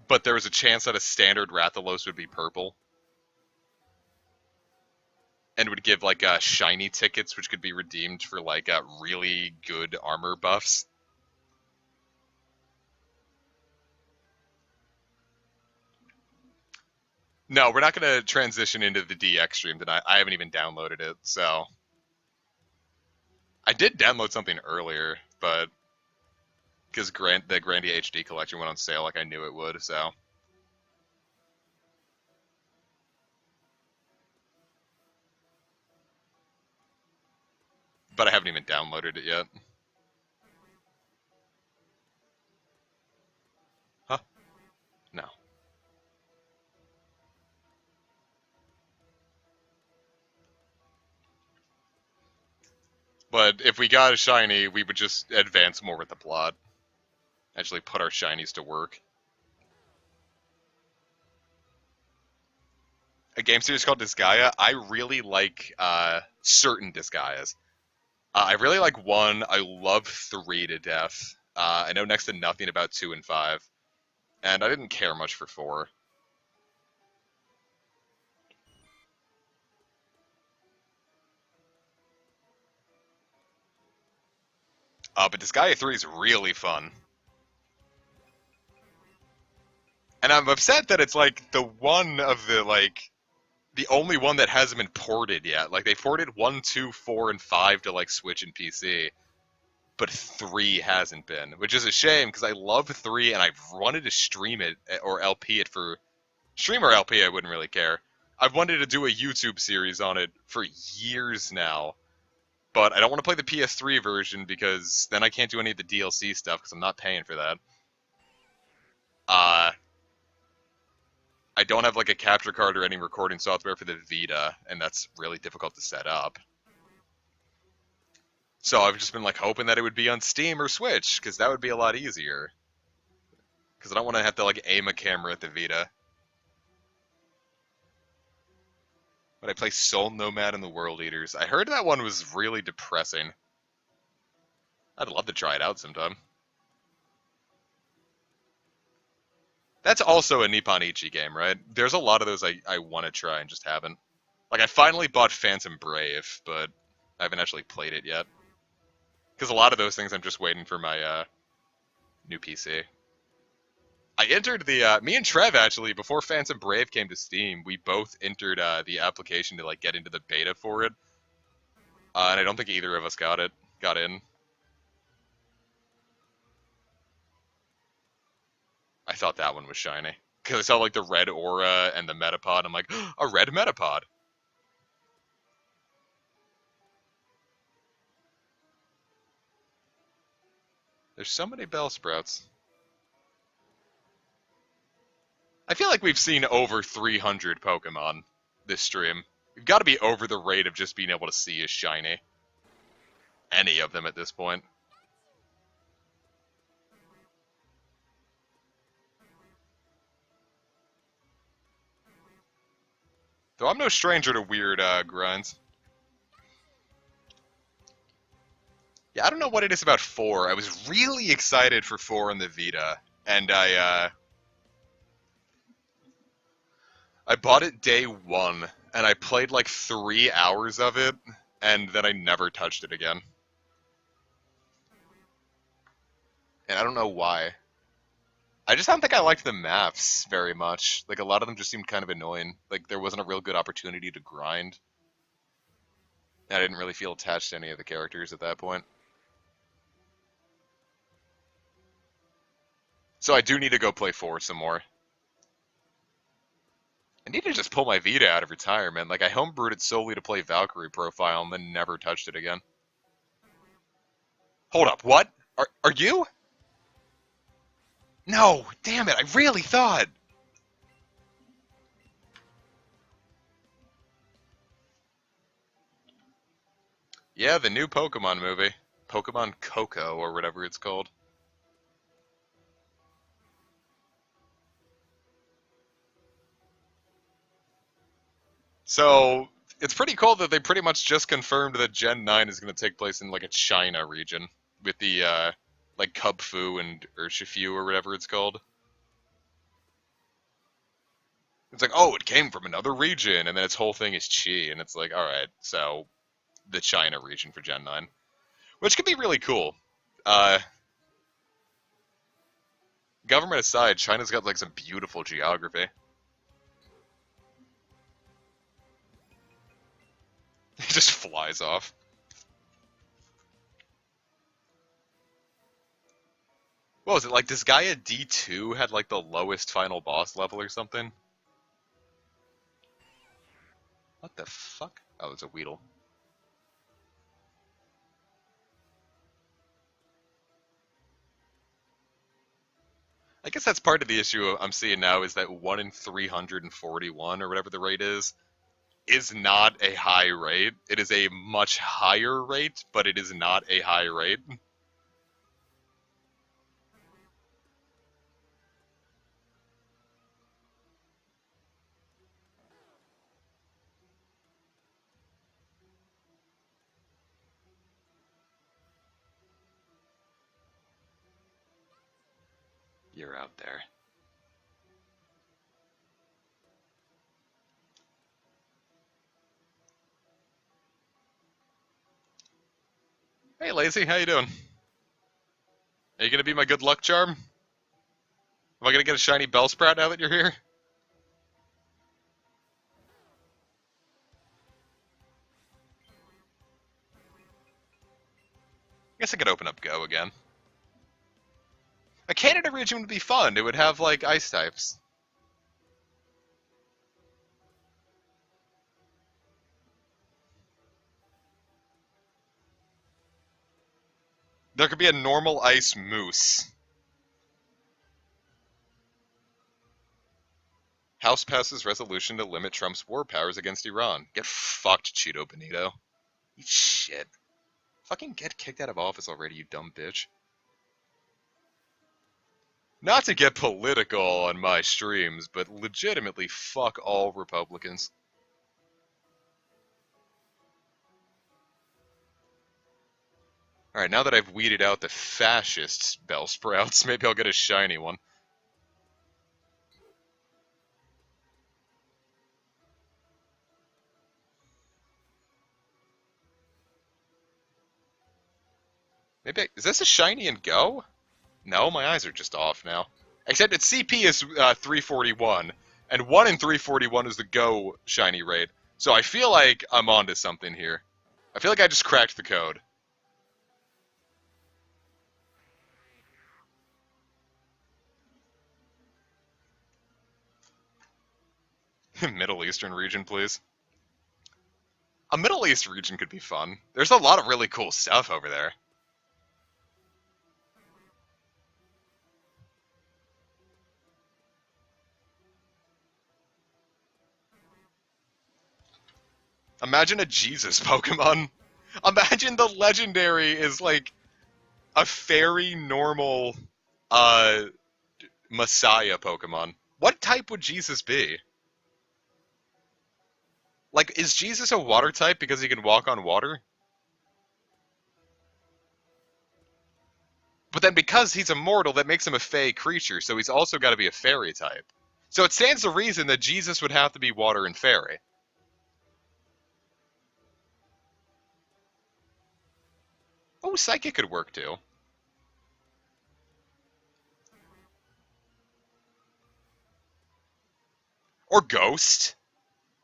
S2: but there was a chance that a standard Rathalos would be purple. And would give, like, shiny tickets, which could be redeemed for, like, really good armor buffs. No, we're not going to transition into the DX stream tonight. I haven't even downloaded it, so... I did download something earlier, but... Because the Grandia HD collection went on sale like I knew it would, so... But I haven't even downloaded it yet. Huh? No. But if we got a shiny, we would just advance more with the plot. Actually put our shinies to work. A game series called Disgaea, I really like certain Disgaeas. I really like 1. I love 3 to death. I know next to nothing about 2 and 5. And I didn't care much for 4. But Disgaea 3 is really fun. And I'm upset that it's like the one of the, like, the only one that hasn't been ported yet. Like, they ported 1, 2, 4, and 5 to, like, Switch and PC. But 3 hasn't been, which is a shame because I love 3 and I've wanted to stream it or LP it for... Stream or LP, I wouldn't really care. I've wanted to do a YouTube series on it for years now. But I don't want to play the PS3 version because then I can't do any of the DLC stuff because I'm not paying for that. I don't have like a capture card or any recording software for the Vita, and that's really difficult to set up. So I've just been like hoping that it would be on Steam or Switch, because that would be a lot easier. Because I don't want to have to like aim a camera at the Vita. But I play Soul Nomad and the World Eaters. I heard that one was really depressing. I'd love to try it out sometime. That's also a Nippon Ichi game, right? There's a lot of those I want to try and just haven't. Like, I finally bought Phantom Brave, but I haven't actually played it yet. Because a lot of those things I'm just waiting for my new PC. I entered the, me and Trev actually, before Phantom Brave came to Steam, we both entered the application to like get into the beta for it. And I don't think either of us got in. I thought that one was shiny. Because I saw like the red aura and the Metapod, I'm like, a red Metapod! There's so many Bellsprouts. I feel like we've seen over 300 Pokemon this stream. We've got to be over the rate of just being able to see a shiny. Any of them at this point. Though I'm no stranger to weird grinds. Yeah, I don't know what it is about 4. I was really excited for 4 on the Vita, and I I bought it day one, and I played like 3 hours of it, and then I never touched it again. And I don't know why. I just don't think I liked the maps very much. Like, a lot of them just seemed kind of annoying. Like, there wasn't a real good opportunity to grind. And I didn't really feel attached to any of the characters at that point. So I do need to go play 4 some more. I need to just pull my Vita out of retirement. Like, I homebrewed it solely to play Valkyrie Profile and then never touched it again. Hold up, what? Are you? No, damn it, I really thought. Yeah, the new Pokemon movie. Pokemon Coco, or whatever it's called. So, it's pretty cool that they pretty much just confirmed that Gen 9 is going to take place in, like, a China region. With the, like, Kubfu and Urshifu, or whatever it's called. It's like, oh, it came from another region, and then its whole thing is Chi, and it's like, alright, so, the China region for Gen 9. Which could be really cool. Government aside, China's got, like, some beautiful geography. He just flies off. What was it, like, Disgaea D2 had, like, the lowest final boss level or something? What the fuck? Oh, it's a Weedle. I guess that's part of the issue I'm seeing now is that 1 in 341, or whatever the rate is not a high rate. It is a much higher rate, but it is not a high rate. You're out there. Hey, Lazy, how you doing? Are you gonna be my good luck charm? Am I gonna get a shiny Bellsprout now that you're here? I guess I could open up Go again. A Canada region would be fun. It would have, like, ice types. There could be a normal ice moose. House passes resolution to limit Trump's war powers against Iran. Get fucked, Cheeto Benito. Eat shit. Fucking get kicked out of office already, you dumb bitch. Not to get political on my streams, but legitimately fuck all Republicans. Alright, now that I've weeded out the fascist Bellsprouts, maybe I'll get a shiny one. Maybe is this a shiny and Go? No, my eyes are just off now. Except its CP is 341, and 1 in 341 is the Go shiny rate. So I feel like I'm onto something here. I feel like I just cracked the code. Middle Eastern region, please. A Middle East region could be fun. There's a lot of really cool stuff over there. Imagine a Jesus Pokemon. Imagine the legendary is like a fairy normal Messiah Pokemon. What type would Jesus be? Like, is Jesus a water type because he can walk on water? But then because he's immortal, that makes him a fey creature, so he's also got to be a fairy type. So it stands to reason that Jesus would have to be water and fairy. Oh, psychic could work too. Or ghost.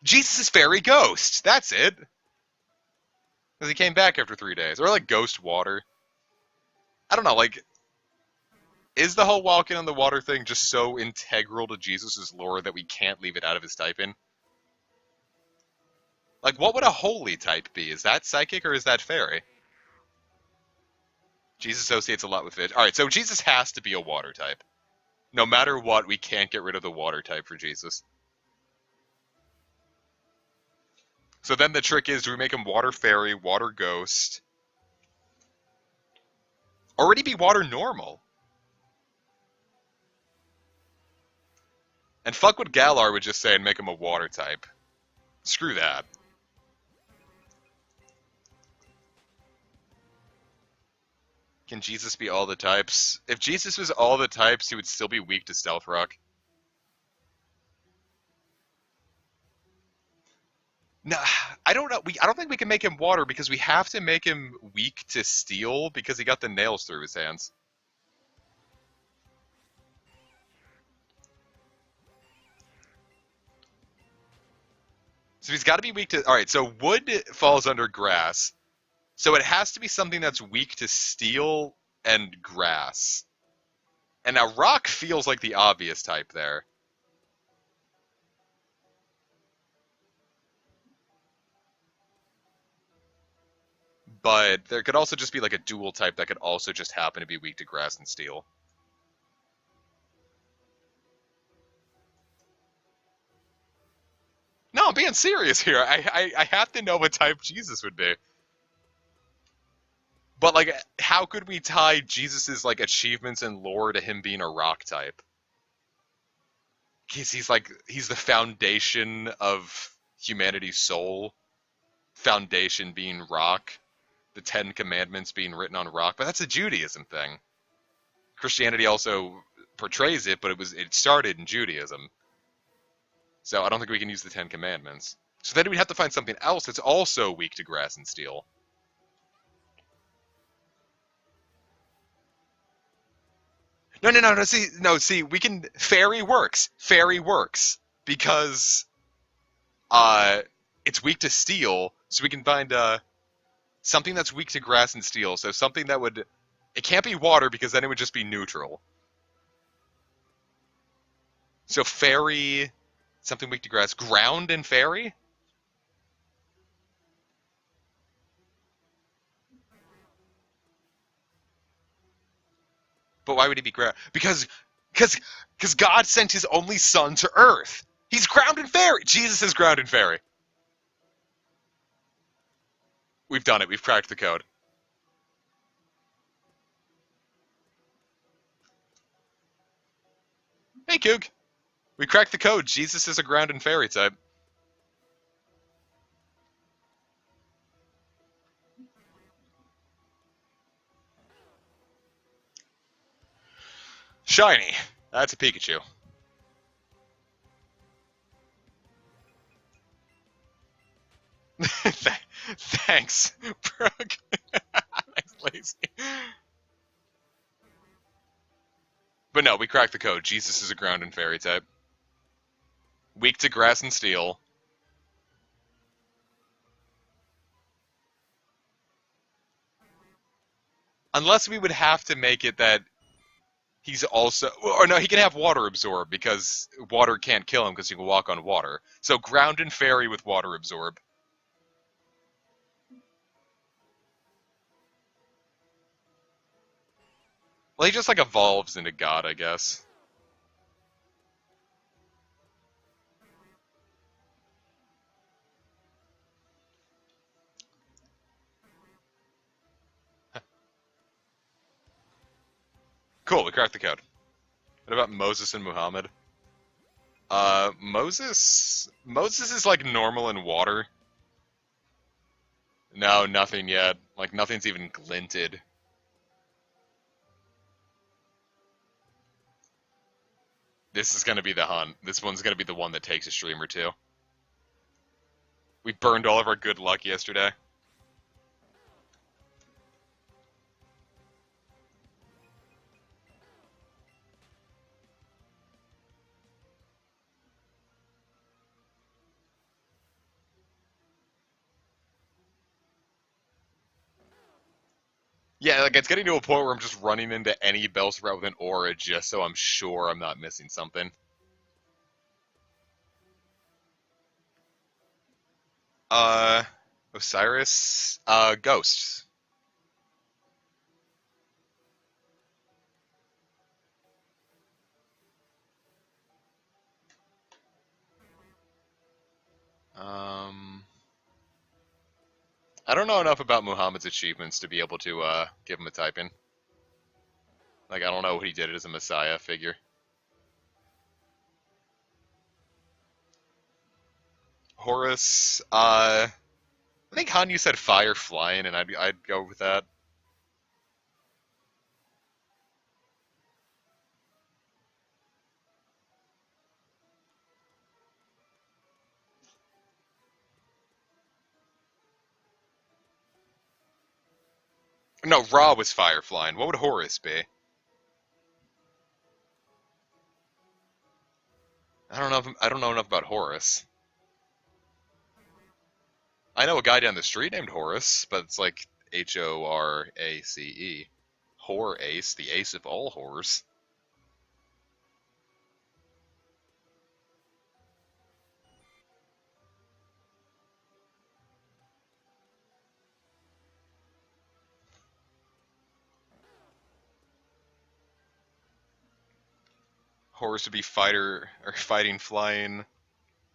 S2: Jesus is fairy ghost. That's it. Because he came back after 3 days. Or like ghost water. I don't know, like, is the whole walking on the water thing just so integral to Jesus' lore that we can't leave it out of his typing? Like, what would a holy type be? Is that psychic or is that fairy? Jesus associates a lot with fish. Alright, so Jesus has to be a water type. No matter what, we can't get rid of the water type for Jesus. So then the trick is, do we make him water fairy, water ghost? Or would he be water normal? And fuck what Galar would just say and make him a water type. Screw that. Can Jesus be all the types? If Jesus was all the types, he would still be weak to Stealth Rock. No, I don't know. I don't think we can make him water because we have to make him weak to steel because he got the nails through his hands. So he's got to be weak to... Alright, so wood falls under grass. So it has to be something that's weak to steel and grass. And now rock feels like the obvious type there. But there could also just be like a dual type that could also just happen to be weak to grass and steel. No, I'm being serious here. I have to know what type Jesus would be. But like, how could we tie Jesus's like achievements and lore to him being a rock type? He's the foundation of humanity's soul. Foundation being rock. The Ten Commandments being written on rock. But that's a Judaism thing. Christianity also portrays it, but it started in Judaism. So I don't think we can use the Ten Commandments. So then we'd have to find something else that's also weak to grass and steel. No. See, we can. Fairy works. Fairy works because it's weak to steel. So we can find something that's weak to grass and steel. So something that would. It can't be water because then it would just be neutral. So fairy, something weak to grass, ground and fairy. But why would he be ground? Because God sent his only son to Earth. He's ground and fairy. Jesus is ground and fairy. We've done it. We've cracked the code. Hey, Coog. We cracked the code. Jesus is a ground and fairy type. Shiny. That's a Pikachu. Thanks, Brooke. Thanks, Lazy. But no, we cracked the code. Jesus is a ground and fairy type. Weak to grass and steel. Unless we would have to make it that he's also... Or no, he can have water absorb because water can't kill him because he can walk on water. So ground and fairy with water absorb. Well, he just like evolves into God, I guess. Cool, we cracked the code. What about Moses and Muhammad? Moses is like normal in water. No, nothing yet. Like nothing's even glinted. This is gonna be the hunt. This one's gonna be the one that takes a stream or two. We burned all of our good luck yesterday. Yeah, like it's getting to a point where I'm just running into any Bellsprout with an aura just so I'm sure I'm not missing something. Uh, Osiris, Ghosts. Um, I don't know enough about Muhammad's achievements to be able to give him a type in. Like I don't know what he did as a Messiah figure. Horus, I think Hanyu said fire flying, and I'd go with that. No, Ra was fire flying. What would Horus be? I don't know enough about Horus. I know a guy down the street named Horus, but it's like Horace. Ace, the ace of all horrors. Horus would be fighter or fighting flying,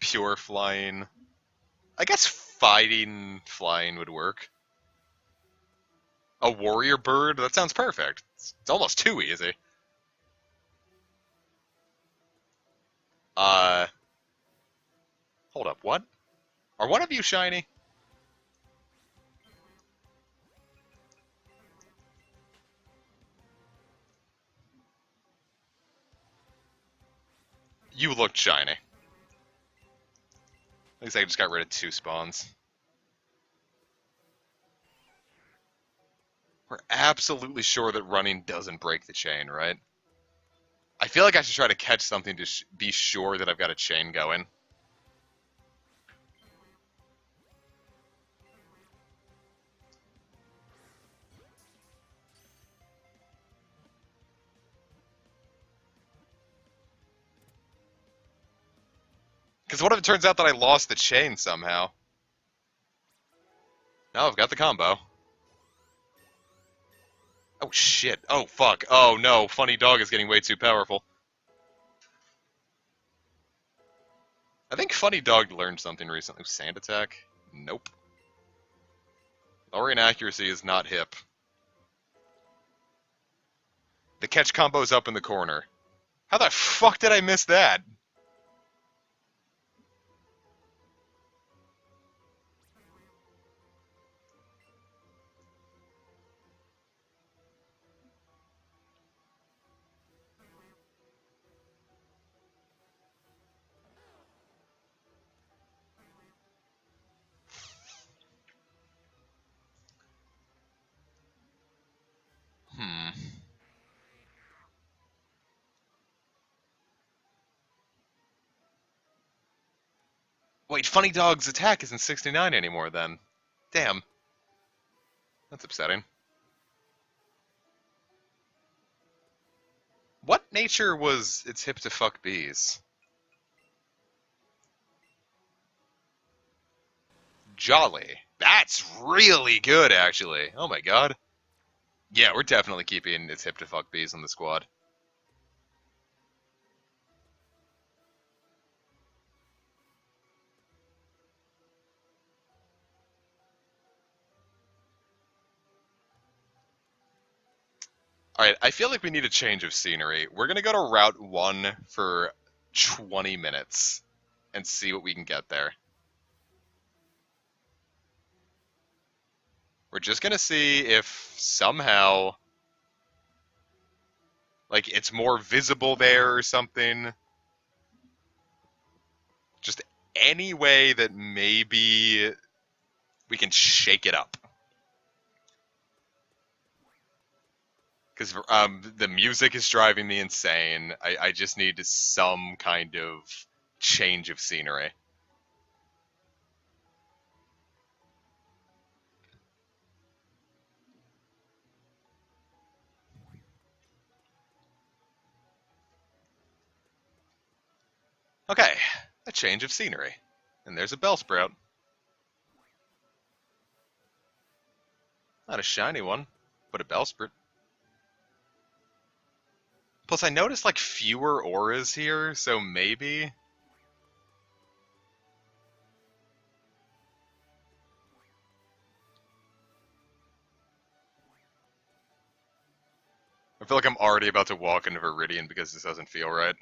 S2: pure flying. I guess fighting flying would work. A warrior bird? That sounds perfect. It's almost too easy. Uh, hold up, what? Are one of you shiny? You looked shiny. At least I just got rid of 2 spawns. We're absolutely sure that running doesn't break the chain, right? I feel like I should try to catch something to be sure that I've got a chain going. Because what if it turns out that I lost the chain somehow? Now I've got the combo. Oh shit. Oh fuck. Oh no. Funny Dog is getting way too powerful. I think Funny Dog learned something recently. Sand attack? Nope. Lowering accuracy is not hip. The catch combo's up in the corner. How the fuck did I miss that? Hmm. Wait, Funny Dog's attack isn't 69 anymore then. Damn. That's upsetting. What nature was its hip to fuck bees? Jolly. That's really good, actually. Oh my god. Yeah, we're definitely keeping its hip to fuck bees on the squad. Alright, I feel like we need a change of scenery. We're gonna go to Route 1 for 20 minutes and see what we can get there. We're just gonna see if somehow, like, it's more visible there or something. Just any way that maybe we can shake it up. Because the music is driving me insane. I just need some kind of change of scenery. Okay, a change of scenery. And there's a Bellsprout. Not a shiny one, but a Bellsprout. Plus, I noticed like fewer auras here, so maybe. I feel like I'm already about to walk into Viridian because this doesn't feel right.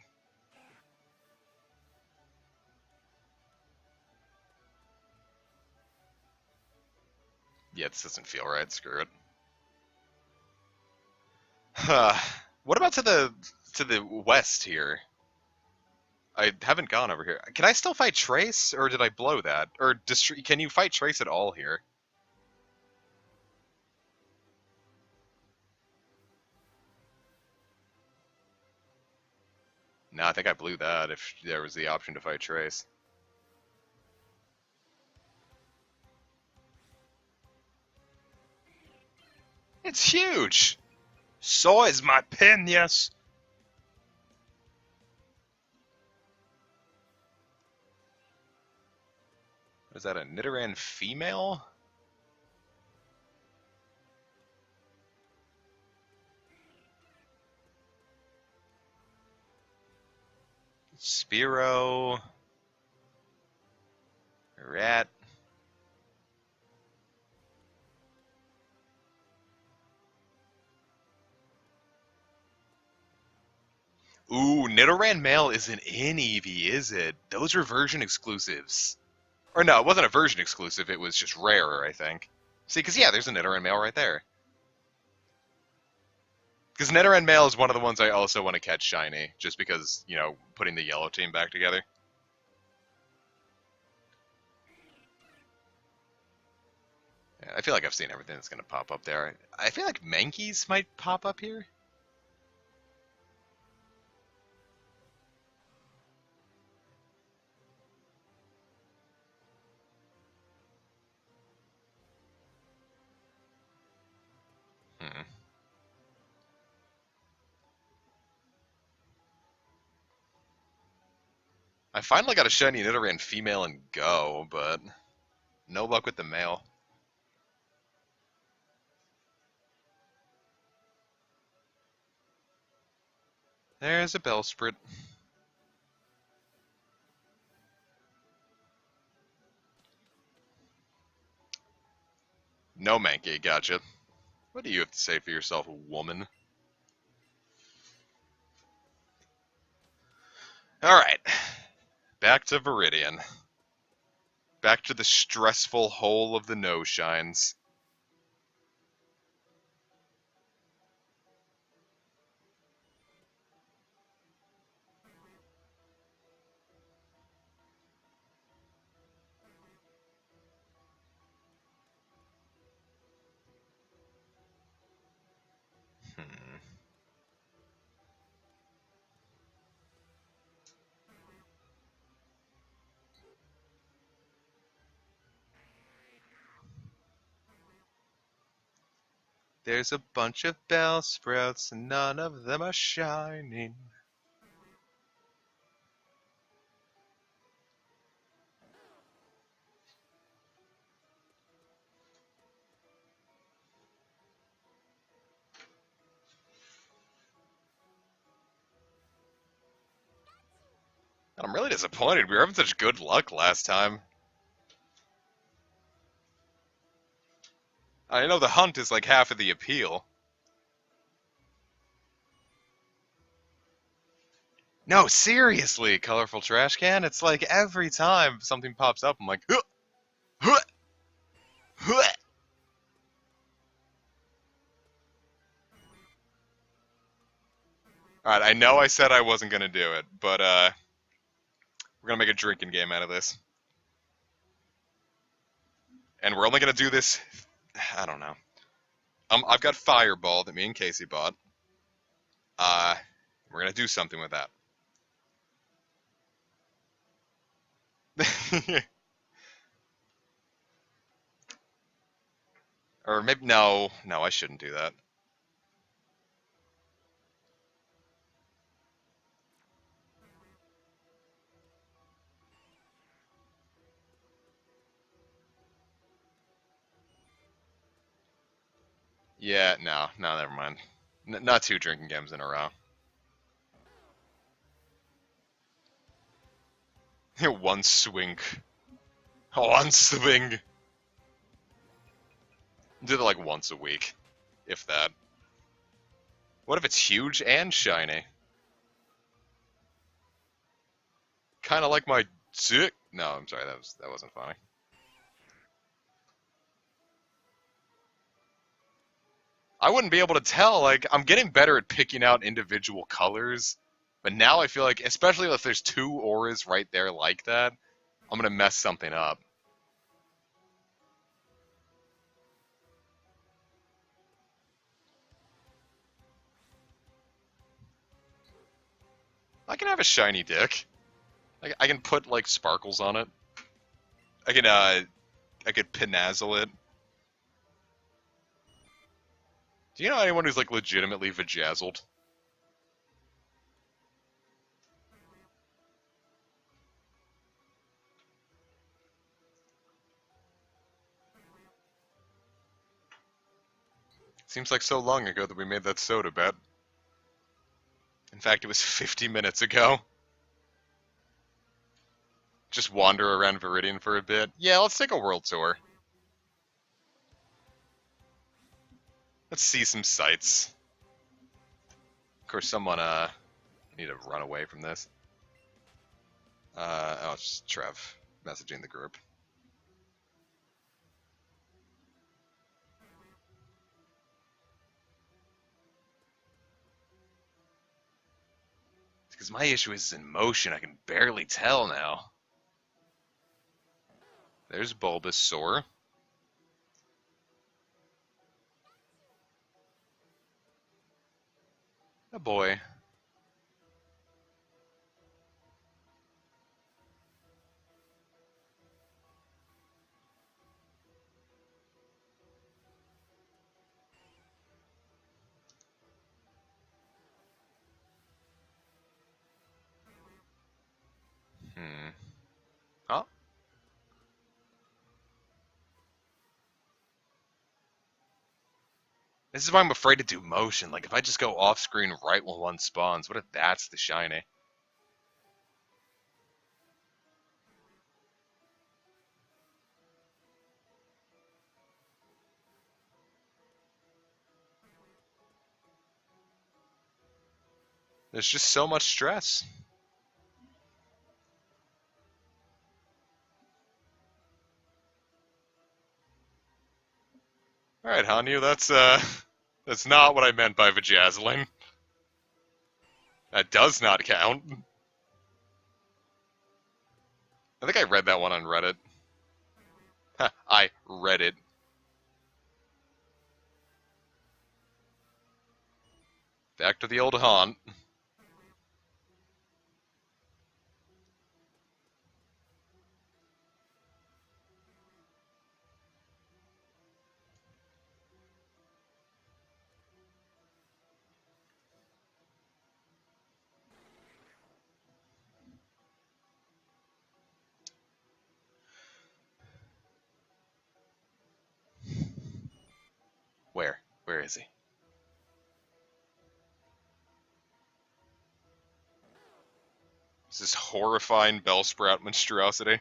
S2: Yeah, this doesn't feel right. Screw it. What about to the west here? I haven't gone over here. Can I still fight Trace, or did I blow that? Or can you fight Trace at all here? No, I think I blew that if there was the option to fight Trace. It's huge!
S3: So is my pen, yes.
S2: Is that a Nidoran female? Spearow. Rat. Ooh, Nidoran male isn't in Eevee, is it? Those were version exclusives. Or no, it wasn't a version exclusive, it was just rarer, I think. See, because yeah, there's a Nidoran male right there. Because Nidoran male is one of the ones I also want to catch shiny, just because, you know, putting the yellow team back together. Yeah, I feel like I've seen everything that's going to pop up there. I feel like Mankey's might pop up here. Hmm. I finally got a shiny Nidoran female and go, but no luck with the male. There's a Bellsprout. No Mankey, gotcha. What do you have to say for yourself, woman? Alright. Back to Viridian. Back to the stressful hole of the no-shines. Hmm. There's a bunch of Bellsprouts and none of them are shining. I'm really disappointed. We were having such good luck last time. I know the hunt is like half of the appeal. No, seriously, colorful trash can. It's like every time something pops up, I'm like, huh, huh, huh. All right, I know I said I wasn't gonna do it, but We're gonna make a drinking game out of this. And we're only gonna do this, I don't know. I've got Fireball that me and Casey bought. We're gonna do something with that. Or maybe, no, I shouldn't do that. Yeah, no, never mind. Not 2 drinking games in a row. One swing. One swing. Do that like once a week, if that. What if it's huge and shiny? Kind of like my dick. No, I'm sorry, that wasn't funny. I wouldn't be able to tell. Like, I'm getting better at picking out individual colors, but now I feel like, especially if there's 2 auras right there like that, I'm gonna mess something up. I can have a shiny dick. I can put like sparkles on it. I could pinazzle it. Do you know anyone who's like legitimately vajazzled? Seems like so long ago that we made that soda bet. In fact, it was 50 minutes ago. Just wander around Viridian for a bit. Yeah, let's take a world tour. Let's see some sights. Of course, someone, I need to run away from this. Oh, it's just Trev messaging the group. Because my issue is in motion, I can barely tell now. There's Bulbasaur. Oh boy. Huh? This is why I'm afraid to do motion. Like, if I just go off screen right when one spawns, what if that's the shiny? There's just so much stress. Alright, Hanyu, that's not what I meant by vajazzling. That does not count. I think I read that one on Reddit. I read it. Back to the old haunt. Where? Where is he? Is this horrifying Bellsprout monstrosity?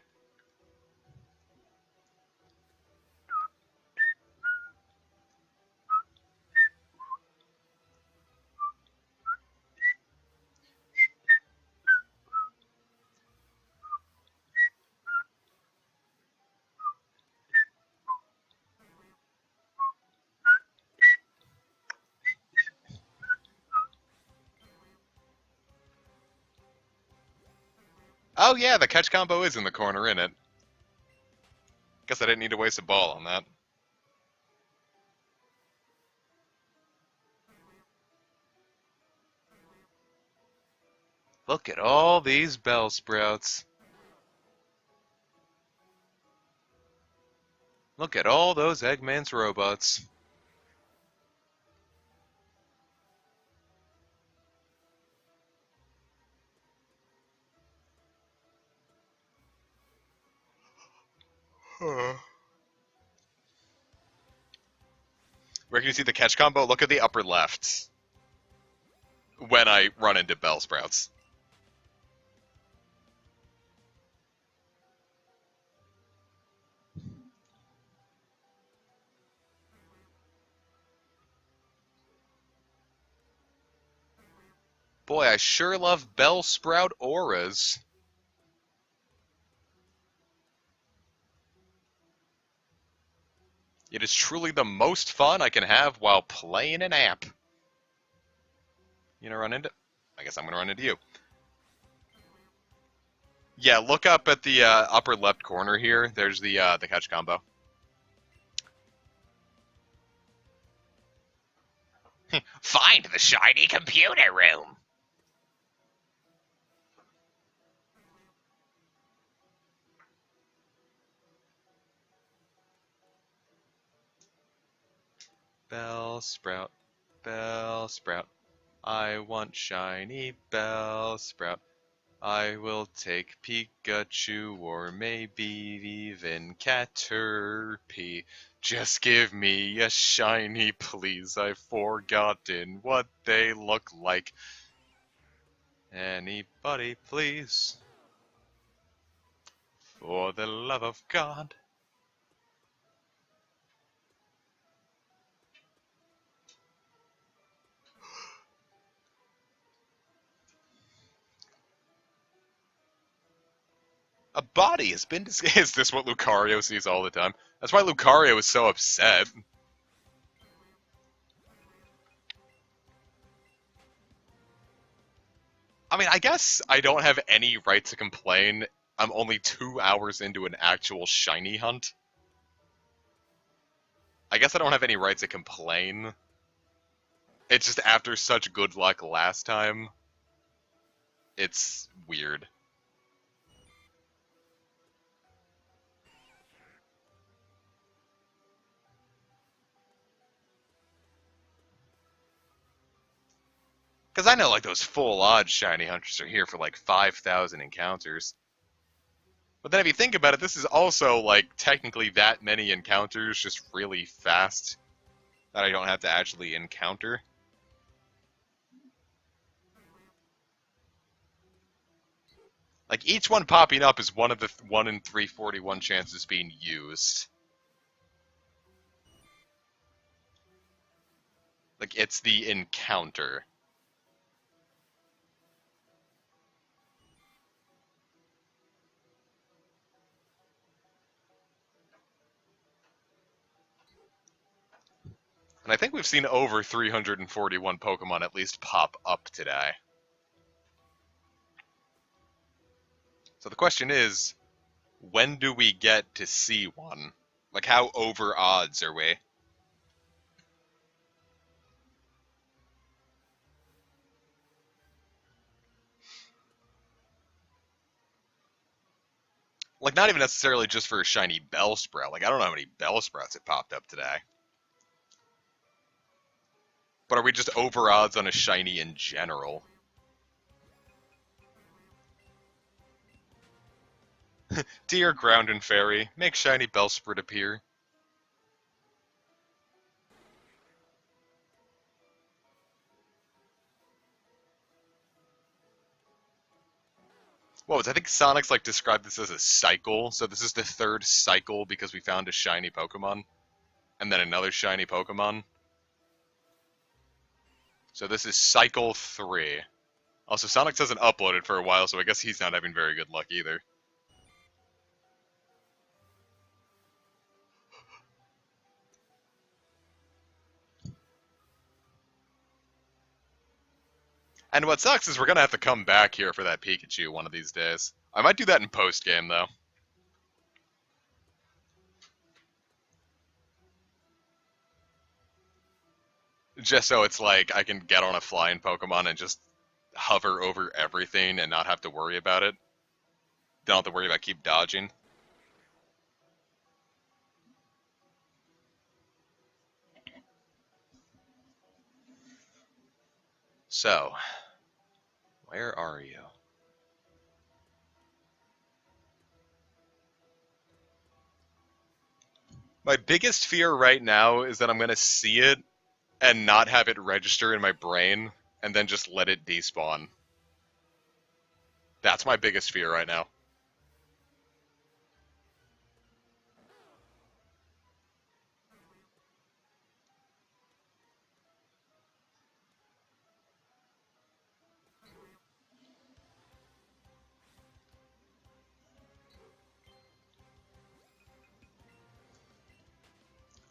S2: Oh yeah, the catch combo is in the corner, isn't it? Guess I didn't need to waste a ball on that. Look at all these Bellsprouts. Look at all those Eggman's robots. Where can you see the catch combo? Look at the upper left. When I run into Bellsprouts. Boy, I sure love Bellsprout auras. It is truly the most fun I can have while playing an app. You gonna run into? I guess I'm gonna run into you. Yeah, look up at the upper left corner here. There's the catch combo. Find the shiny computer room. Bellsprout, Bellsprout. I want shiny Bellsprout. I will take Pikachu or maybe even Caterpie. Just give me a shiny, please. I've forgotten what they look like. Anybody, please. For the love of God. A body has been disguised. Is this what Lucario sees all the time? That's why Lucario is so upset. I mean, I guess I don't have any right to complain. I'm only 2 hours into an actual shiny hunt. I guess I don't have any right to complain. It's just after such good luck last time, it's weird. Because I know, like, those full odds shiny hunters are here for, like, 5,000 encounters. But then if you think about it, this is also, like, technically that many encounters just really fast that I don't have to actually encounter. Like, each one popping up is one of the 1 in 341 chances being used. Like, it's the encounter. And I think we've seen over 341 Pokemon at least pop up today. So the question is, when do we get to see one? Like, how over odds are we? Like, not even necessarily just for a shiny Bellsprout. Like, I don't know how many Bellsprouts have popped up today. But are we just over odds on a shiny in general? Dear Ground and Fairy, make shiny Bellsprout appear. What was I think Sonic's like described this as a cycle. So this is the third cycle because we found a shiny Pokemon. And then another shiny Pokemon. So this is cycle 3. Also, Sonic hasn't uploaded for a while, so I guess he's not having very good luck either. And what sucks is we're gonna have to come back here for that Pikachu one of these days. I might do that in post-game, though. Just so it's like I can get on a flying Pokemon and just hover over everything and not have to worry about it. Don't have to worry about keep dodging. So, where are you? My biggest fear right now is that I'm going to see it and not have it register in my brain and then just let it despawn. That's my biggest fear right now.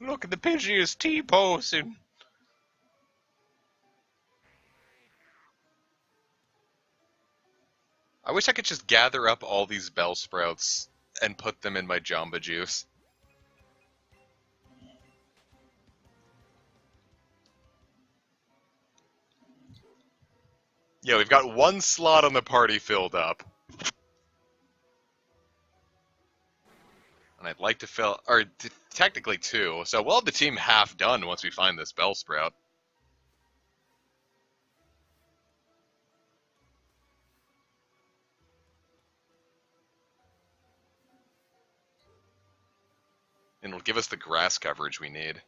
S3: Look at the Pidgeys T-posing.
S2: I wish I could just gather up all these Bellsprouts and put them in my Jamba Juice. Yeah, we've got one slot on the party filled up. And I'd like to fill, or technically two, so we'll have the team half done once we find this Bellsprout. And it'll give us the grass coverage we need.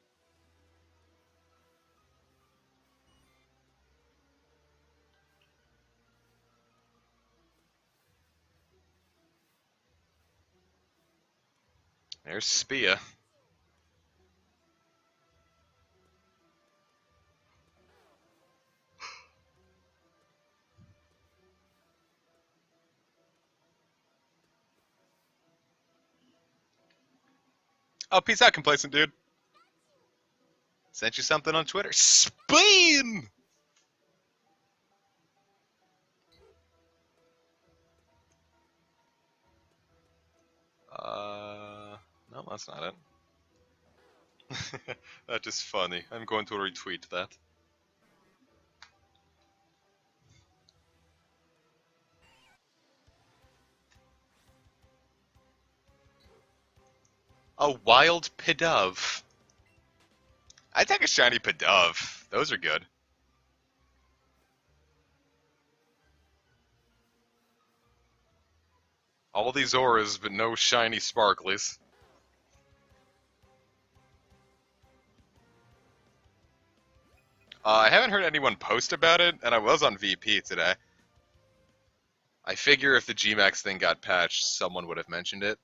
S2: There's Spia. Oh, peace out, complacent dude. Sent you something on Twitter. Spain! No, that's not it. That is funny. I'm going to retweet that. A wild Pidove. I'd take a shiny Pidove. Those are good. All these auras, but no shiny sparklies. I haven't heard anyone post about it, and I was on VP today. I figure if the Gmax thing got patched, someone would have mentioned it.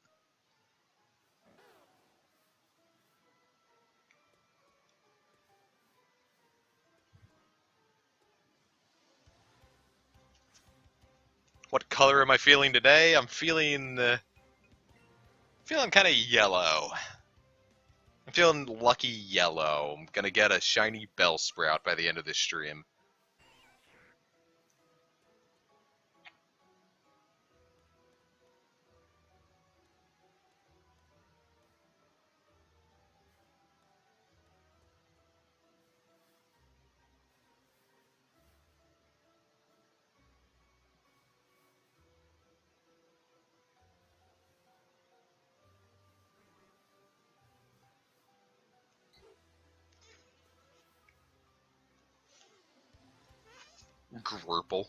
S2: What color am I feeling today? I'm feeling kind of yellow. I'm feeling lucky yellow. I'm gonna get a shiny Bellsprout by the end of this stream. Grurple.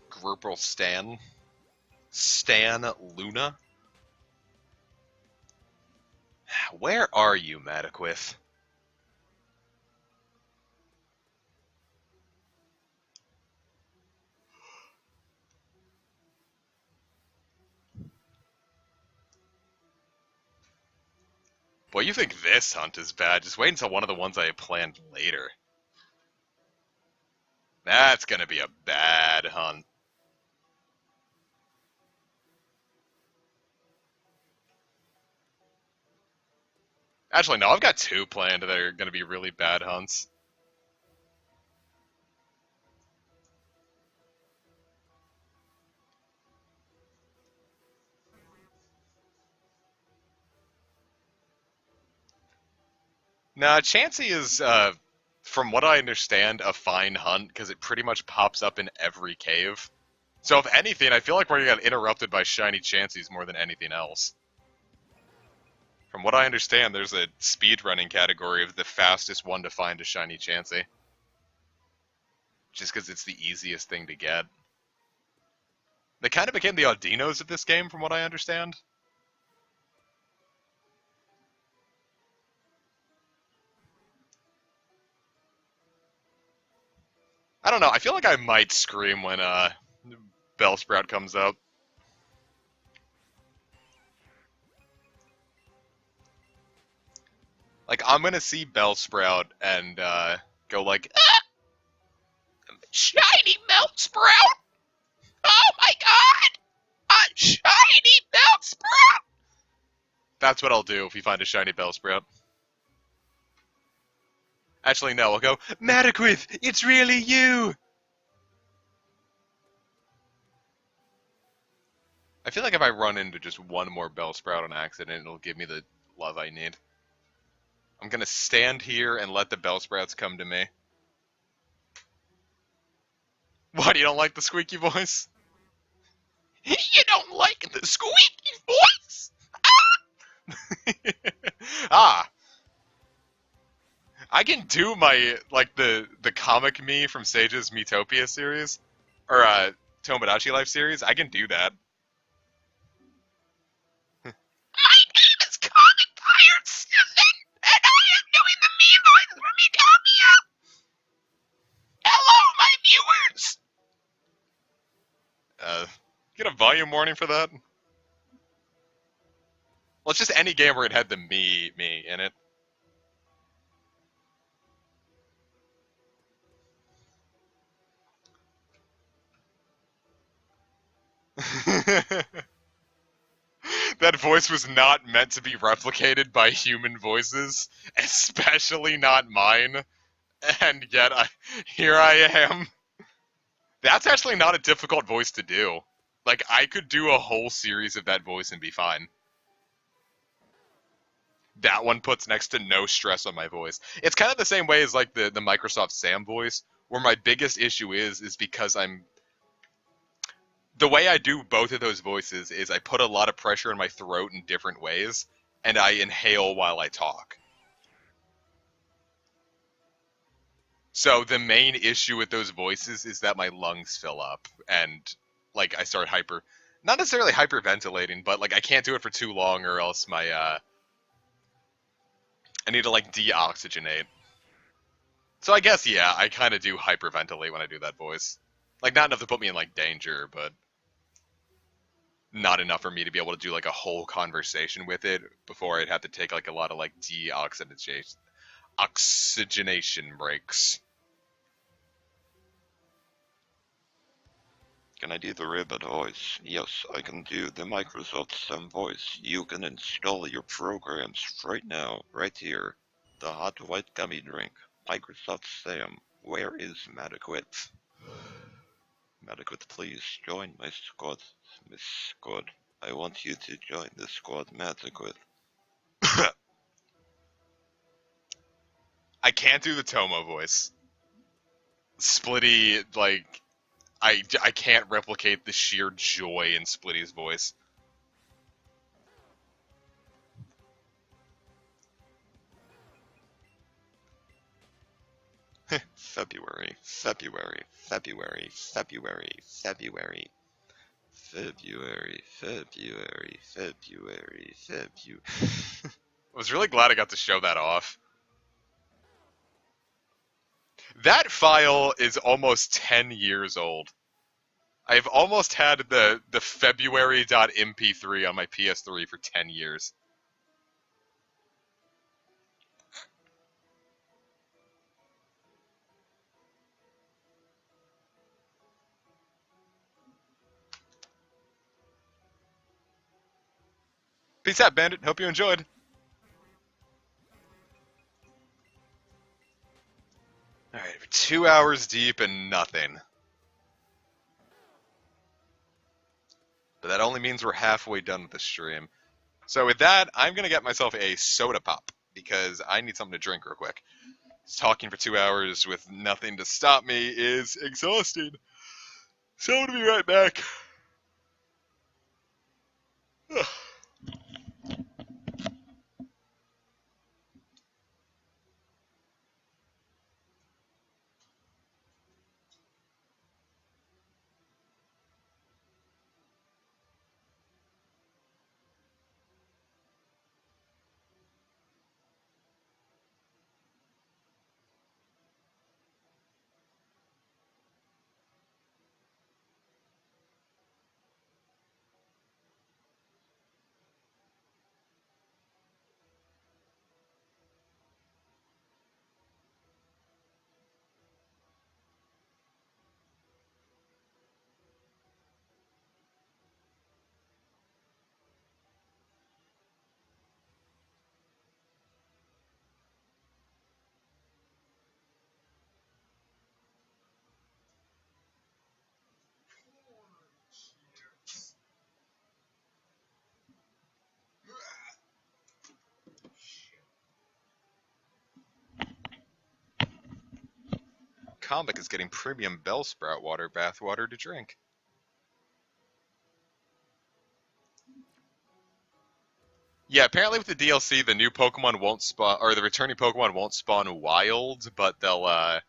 S2: Grurple Stan. Stan Luna. Where are you, Mataquith? Boy, you think this hunt is bad. Just wait until one of the ones I have planned later. That's gonna be a bad hunt. Actually, no, I've got two planned that are gonna be really bad hunts. Nah, Chansey is, from what I understand, a fine hunt because it pretty much pops up in every cave. So if anything, I feel like we're gonna get interrupted by shiny Chanseys more than anything else. From what I understand, there's a speedrunning category of the fastest one to find a shiny Chansey. Just because it's the easiest thing to get. They kind of became the Audinos of this game, from what I understand. I don't know, I feel like I might scream when, Bellsprout comes up. Like, I'm gonna see Bellsprout and, go like, ah! Shiny Bellsprout! Oh my god! A shiny Bellsprout! That's what I'll do if we find a shiny Bellsprout. Actually, no, I'll go, Mataquith, it's really you! I feel like if I run into just one more Bellsprout on accident, it'll give me the love I need. I'm gonna stand here and let the Bellsprouts come to me. What, you don't like the squeaky voice? You don't like the squeaky voice? Ah! I can do my, like, the comic me from Sage's Metopia series, or, Tomodachi Life series. I can do that. My name is Comic Pirate 7, and I am doing the me voice from Metopia! Hello, my viewers! Get a volume warning for that? Well, it's just any game where it had the me in it. That voice was not meant to be replicated by human voices, especially not mine. And yet, here I am. That's actually not a difficult voice to do. Like, I could do a whole series of that voice and be fine. That one puts next to no stress on my voice. It's kind of the same way as, like, the Microsoft Sam voice, where my biggest issue is because the way I do both of those voices is I put a lot of pressure in my throat in different ways, and I inhale while I talk. So the main issue with those voices is that my lungs fill up, and, like, I start not necessarily hyperventilating, but, like, I can't do it for too long or else I need to, like, deoxygenate. So I guess, yeah, I kind of do hyperventilate when I do that voice. Like, not enough to put me in, like, danger, but not enough for me to be able to do, like, a whole conversation with it before I'd have to take, like, a lot of, like, oxygenation breaks.
S4: Can I do the Ribbit voice? Yes, I can do the Microsoft Sam voice. You can install your programs right now, right here. The hot white gummy drink. Microsoft Sam. Where is Mataquith? Mataquith, please join my squad. Miss Squad. I want you to join the squad, Mataquith.
S2: I can't do the Tomo voice. Splitty, like, I can't replicate the sheer joy in Splitty's voice.
S4: February, February, February, February, February. February, February, February, February.
S2: I was really glad I got to show that off. That file is almost 10 years old. I've almost had the February.mp3 on my PS3 for 10 years. Peace out, Bandit. Hope you enjoyed. Alright, 2 hours deep and nothing. But that only means we're halfway done with the stream. So with that, I'm going to get myself a soda pop, because because I need something to drink real quick. Talking for 2 hours with nothing to stop me is exhausting. So I'm gonna be right back. Combic is getting premium Bellsprout water bathwater to drink. Yeah, apparently with the DLC, the new Pokemon won't spawn, or the returning Pokemon won't spawn wild, but they'll,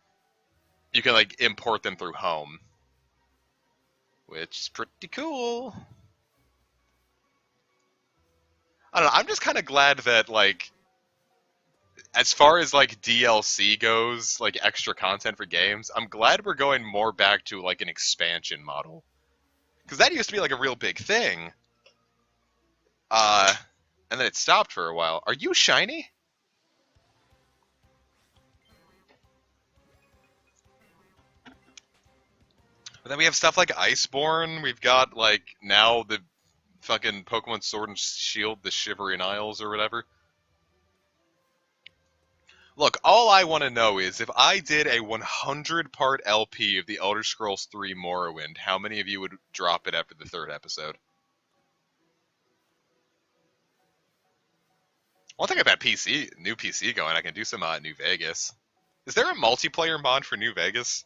S2: you can, like, import them through home. Which is pretty cool. I don't know, I'm just kind of glad that, like, as far as, like, DLC goes, like, extra content for games, I'm glad we're going more back to, like, an expansion model. Because that used to be, like, a real big thing. And then it stopped for a while. Are you shiny? But then we have stuff like Iceborne. We've got, like, now the fucking Pokemon Sword and Shield, the Shivering Isles or whatever. Look, all I want to know is if I did a 100-part LP of the Elder Scrolls 3 Morrowind, how many of you would drop it after the 3rd episode? Once I get that new PC going, I can do some New Vegas. Is there a multiplayer mod for New Vegas?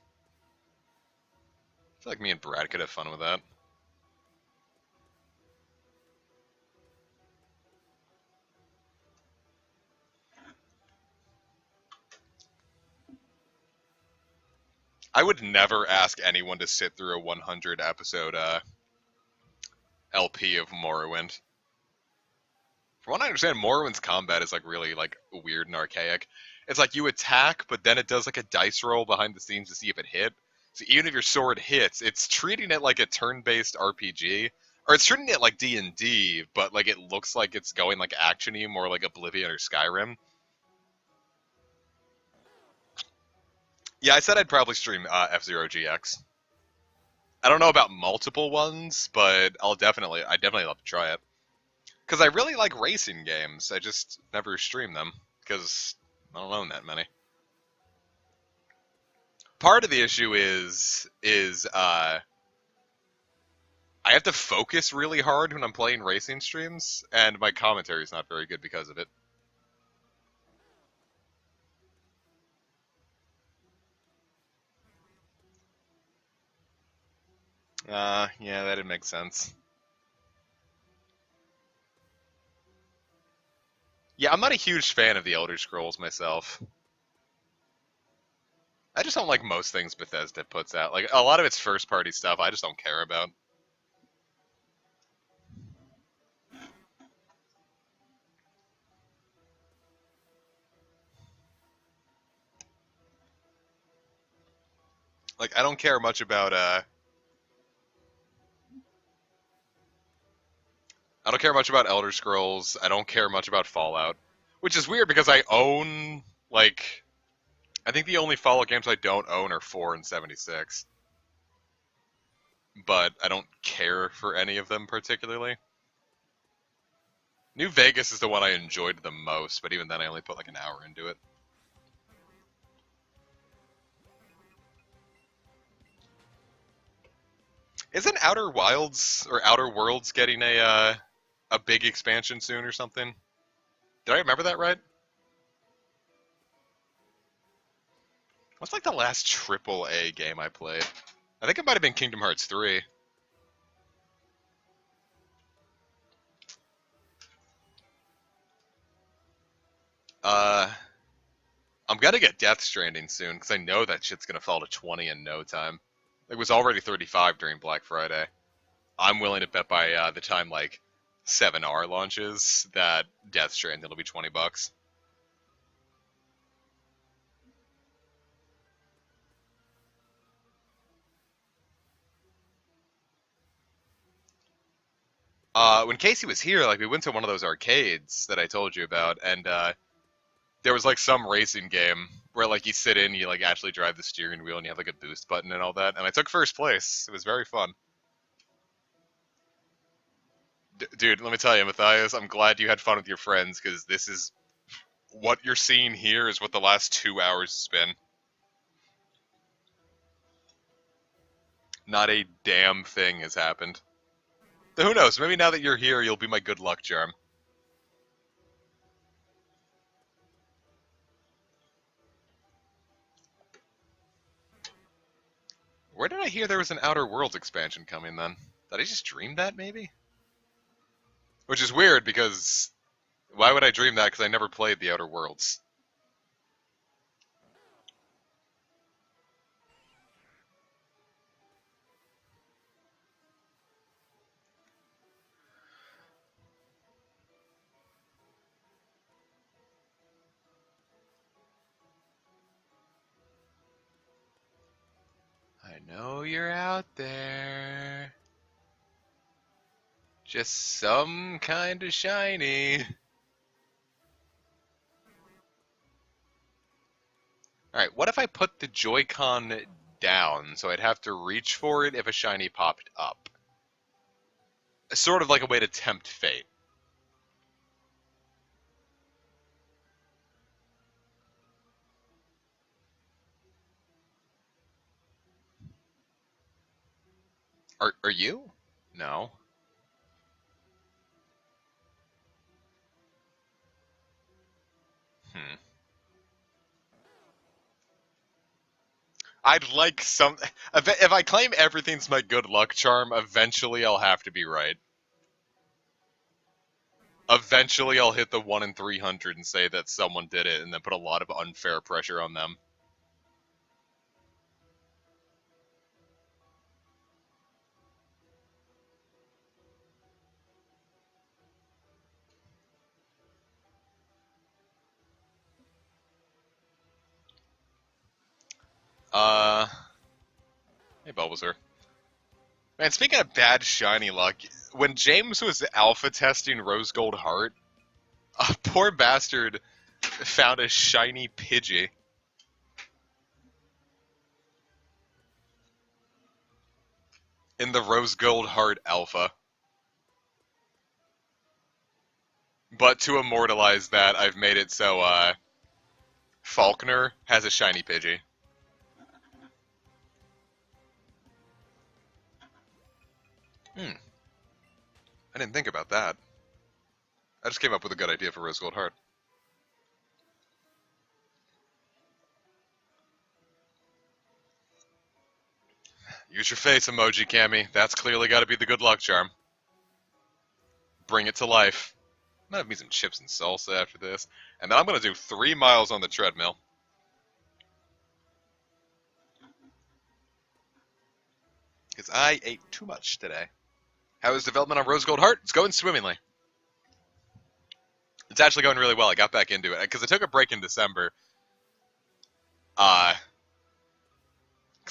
S2: I feel like me and Brad could have fun with that. I would never ask anyone to sit through a 100 episode LP of Morrowind. From what I understand, Morrowind's combat is like really like weird and archaic. It's like you attack, but then it does like a dice roll behind the scenes to see if it hit. So even if your sword hits, it's treating it like a turn-based RPG, or it's treating it like D&D, but like it looks like it's going like action-y, more like Oblivion or Skyrim. Yeah, I said I'd probably stream F-Zero GX. I don't know about multiple ones, but I'd definitely love to try it. Because I really like racing games. I just never stream them, because I don't own that many. Part of the issue is I have to focus really hard when I'm playing racing streams, and my commentary is not very good because of it. Yeah, that'd make sense. Yeah, I'm not a huge fan of the Elder Scrolls myself. I just don't like most things Bethesda puts out. Like, a lot of its first-party stuff I just don't care about. Like, I don't care much about, I don't care much about Elder Scrolls. I don't care much about Fallout. Which is weird because I own, like, I think the only Fallout games I don't own are 4 and 76. But I don't care for any of them particularly. New Vegas is the one I enjoyed the most, but even then I only put like an hour into it. Isn't Outer Wilds or Outer Worlds getting a big expansion soon or something? Did I remember that right? What's like the last AAA game I played? I think it might have been Kingdom Hearts 3. I'm gonna get Death Stranding soon because I know that shit's gonna fall to 20 in no time. It was already 35 during Black Friday. I'm willing to bet by the time like 7R launches that Death Stranding will be $20. When Casey was here, like we went to one of those arcades that I told you about, and there was like some racing game where like you sit in, you like actually drive the steering wheel, and you have like a boost button and all that. And I took first place. It was very fun. Dude, let me tell you, Matthias, I'm glad you had fun with your friends because this is what you're seeing here is what the last 2 hours has been. Not a damn thing has happened. Who knows? Maybe now that you're here, you'll be my good luck charm. Where did I hear there was an Outer Worlds expansion coming then? Did I just dream that, maybe? Which is weird, because why would I dream that? Because I never played the Outer Worlds. I know you're out there. Just some kind of shiny. Alright, what if I put the Joy-Con down, so I'd have to reach for it if a shiny popped up? Sort of like a way to tempt fate. Are you? No. Hmm. I'd like some... If I claim everything's my good luck charm, eventually I'll have to be right. Eventually I'll hit the 1 in 300 and say that someone did it, and then put a lot of unfair pressure on them. Hey Bulbasaur. Man, speaking of bad shiny luck, when James was alpha testing Rose Gold Heart, a poor bastard found a shiny Pidgey. In the Rose Gold Heart Alpha. But to immortalize that, I've made it so, Falkner has a shiny Pidgey. I didn't think about that. I just came up with a good idea for Rose Gold Heart. Use your face emoji, Cammy. That's clearly got to be the good luck charm. Bring it to life. I'm gonna have me some chips and salsa after this. And then I'm gonna do 3 miles on the treadmill. Because I ate too much today. How is development on Rose Gold Heart? It's going swimmingly. It's actually going really well. I got back into it. Because I took a break in December. Because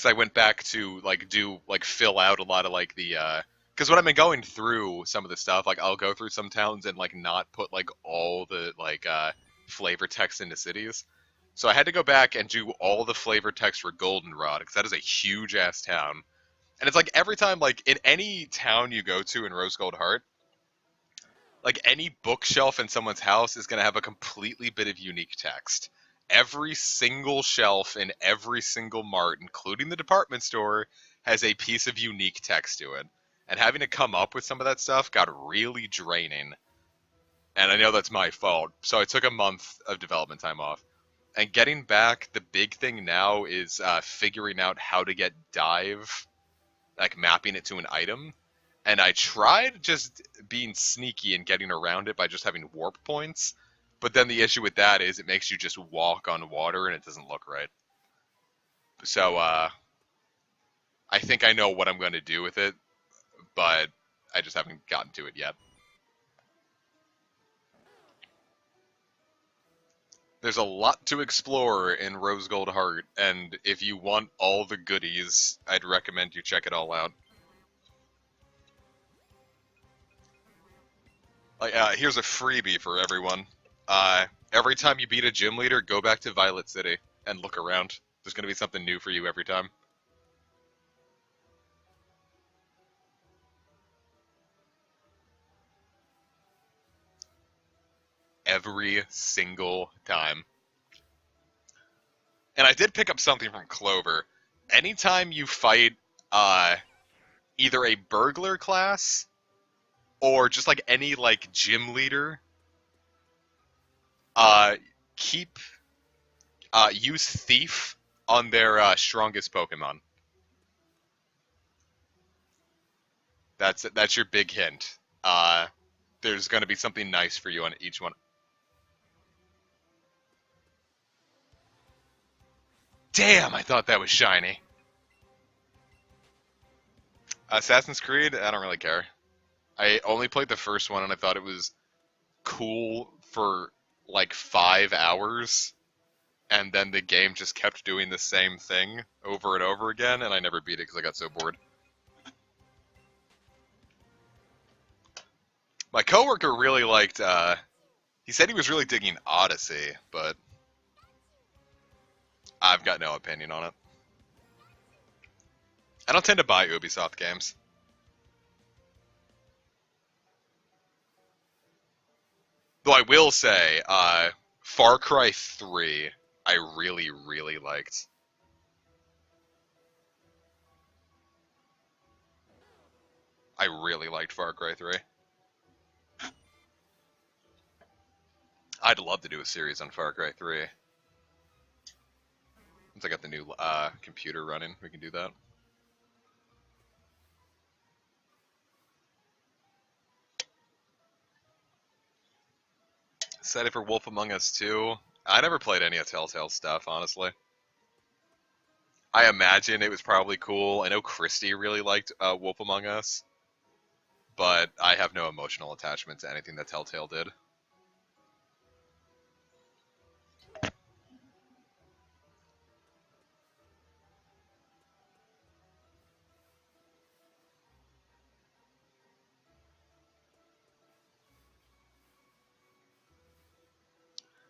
S2: I went back to, like, fill out a lot of, like, the, because when I've been going through some of the stuff, like, I'll go through some towns and, like, not put, like, all the, like, flavor text into cities. So I had to go back and do all the flavor text for Goldenrod, because that is a huge-ass town. And it's like every time, like, in any town you go to in Rose Gold Heart, like, any bookshelf in someone's house is going to have a completely bit of unique text. Every single shelf in every single mart, including the department store, has a piece of unique text to it. And having to come up with some of that stuff got really draining. And I know that's my fault, so I took a month of development time off. And getting back, the big thing now is figuring out how to get dive, like mapping it to an item. And I tried just being sneaky and getting around it by just having warp points. But then the issue with that is it makes you just walk on water and it doesn't look right. So I think I know what I'm going to do with it, but I just haven't gotten to it yet. There's a lot to explore in Rose Gold Heart, and if you want all the goodies, I'd recommend you check it all out. Here's a freebie for everyone. Every time you beat a gym leader, go back to Violet City and look around. There's going to be something new for you every time. Every single time. And I did pick up something from Clover. Anytime you fight either a burglar class or just like any like gym leader, use Thief on their strongest Pokemon. That's your big hint. There's going to be something nice for you on each one. Damn, I thought that was shiny. Assassin's Creed, I don't really care. I only played the first one and I thought it was cool for like 5 hours. And then the game just kept doing the same thing over and over again, and I never beat it because I got so bored. My coworker really liked, he said he was really digging Odyssey, but I've got no opinion on it. I don't tend to buy Ubisoft games. Though I will say, Far Cry 3, I really, really liked. I really liked Far Cry 3. I'd love to do a series on Far Cry 3. Once I got the new computer running, we can do that. Excited for Wolf Among Us 2. I never played any of Telltale stuff, honestly. I imagine it was probably cool. I know Christy really liked Wolf Among Us, but I have no emotional attachment to anything that Telltale did.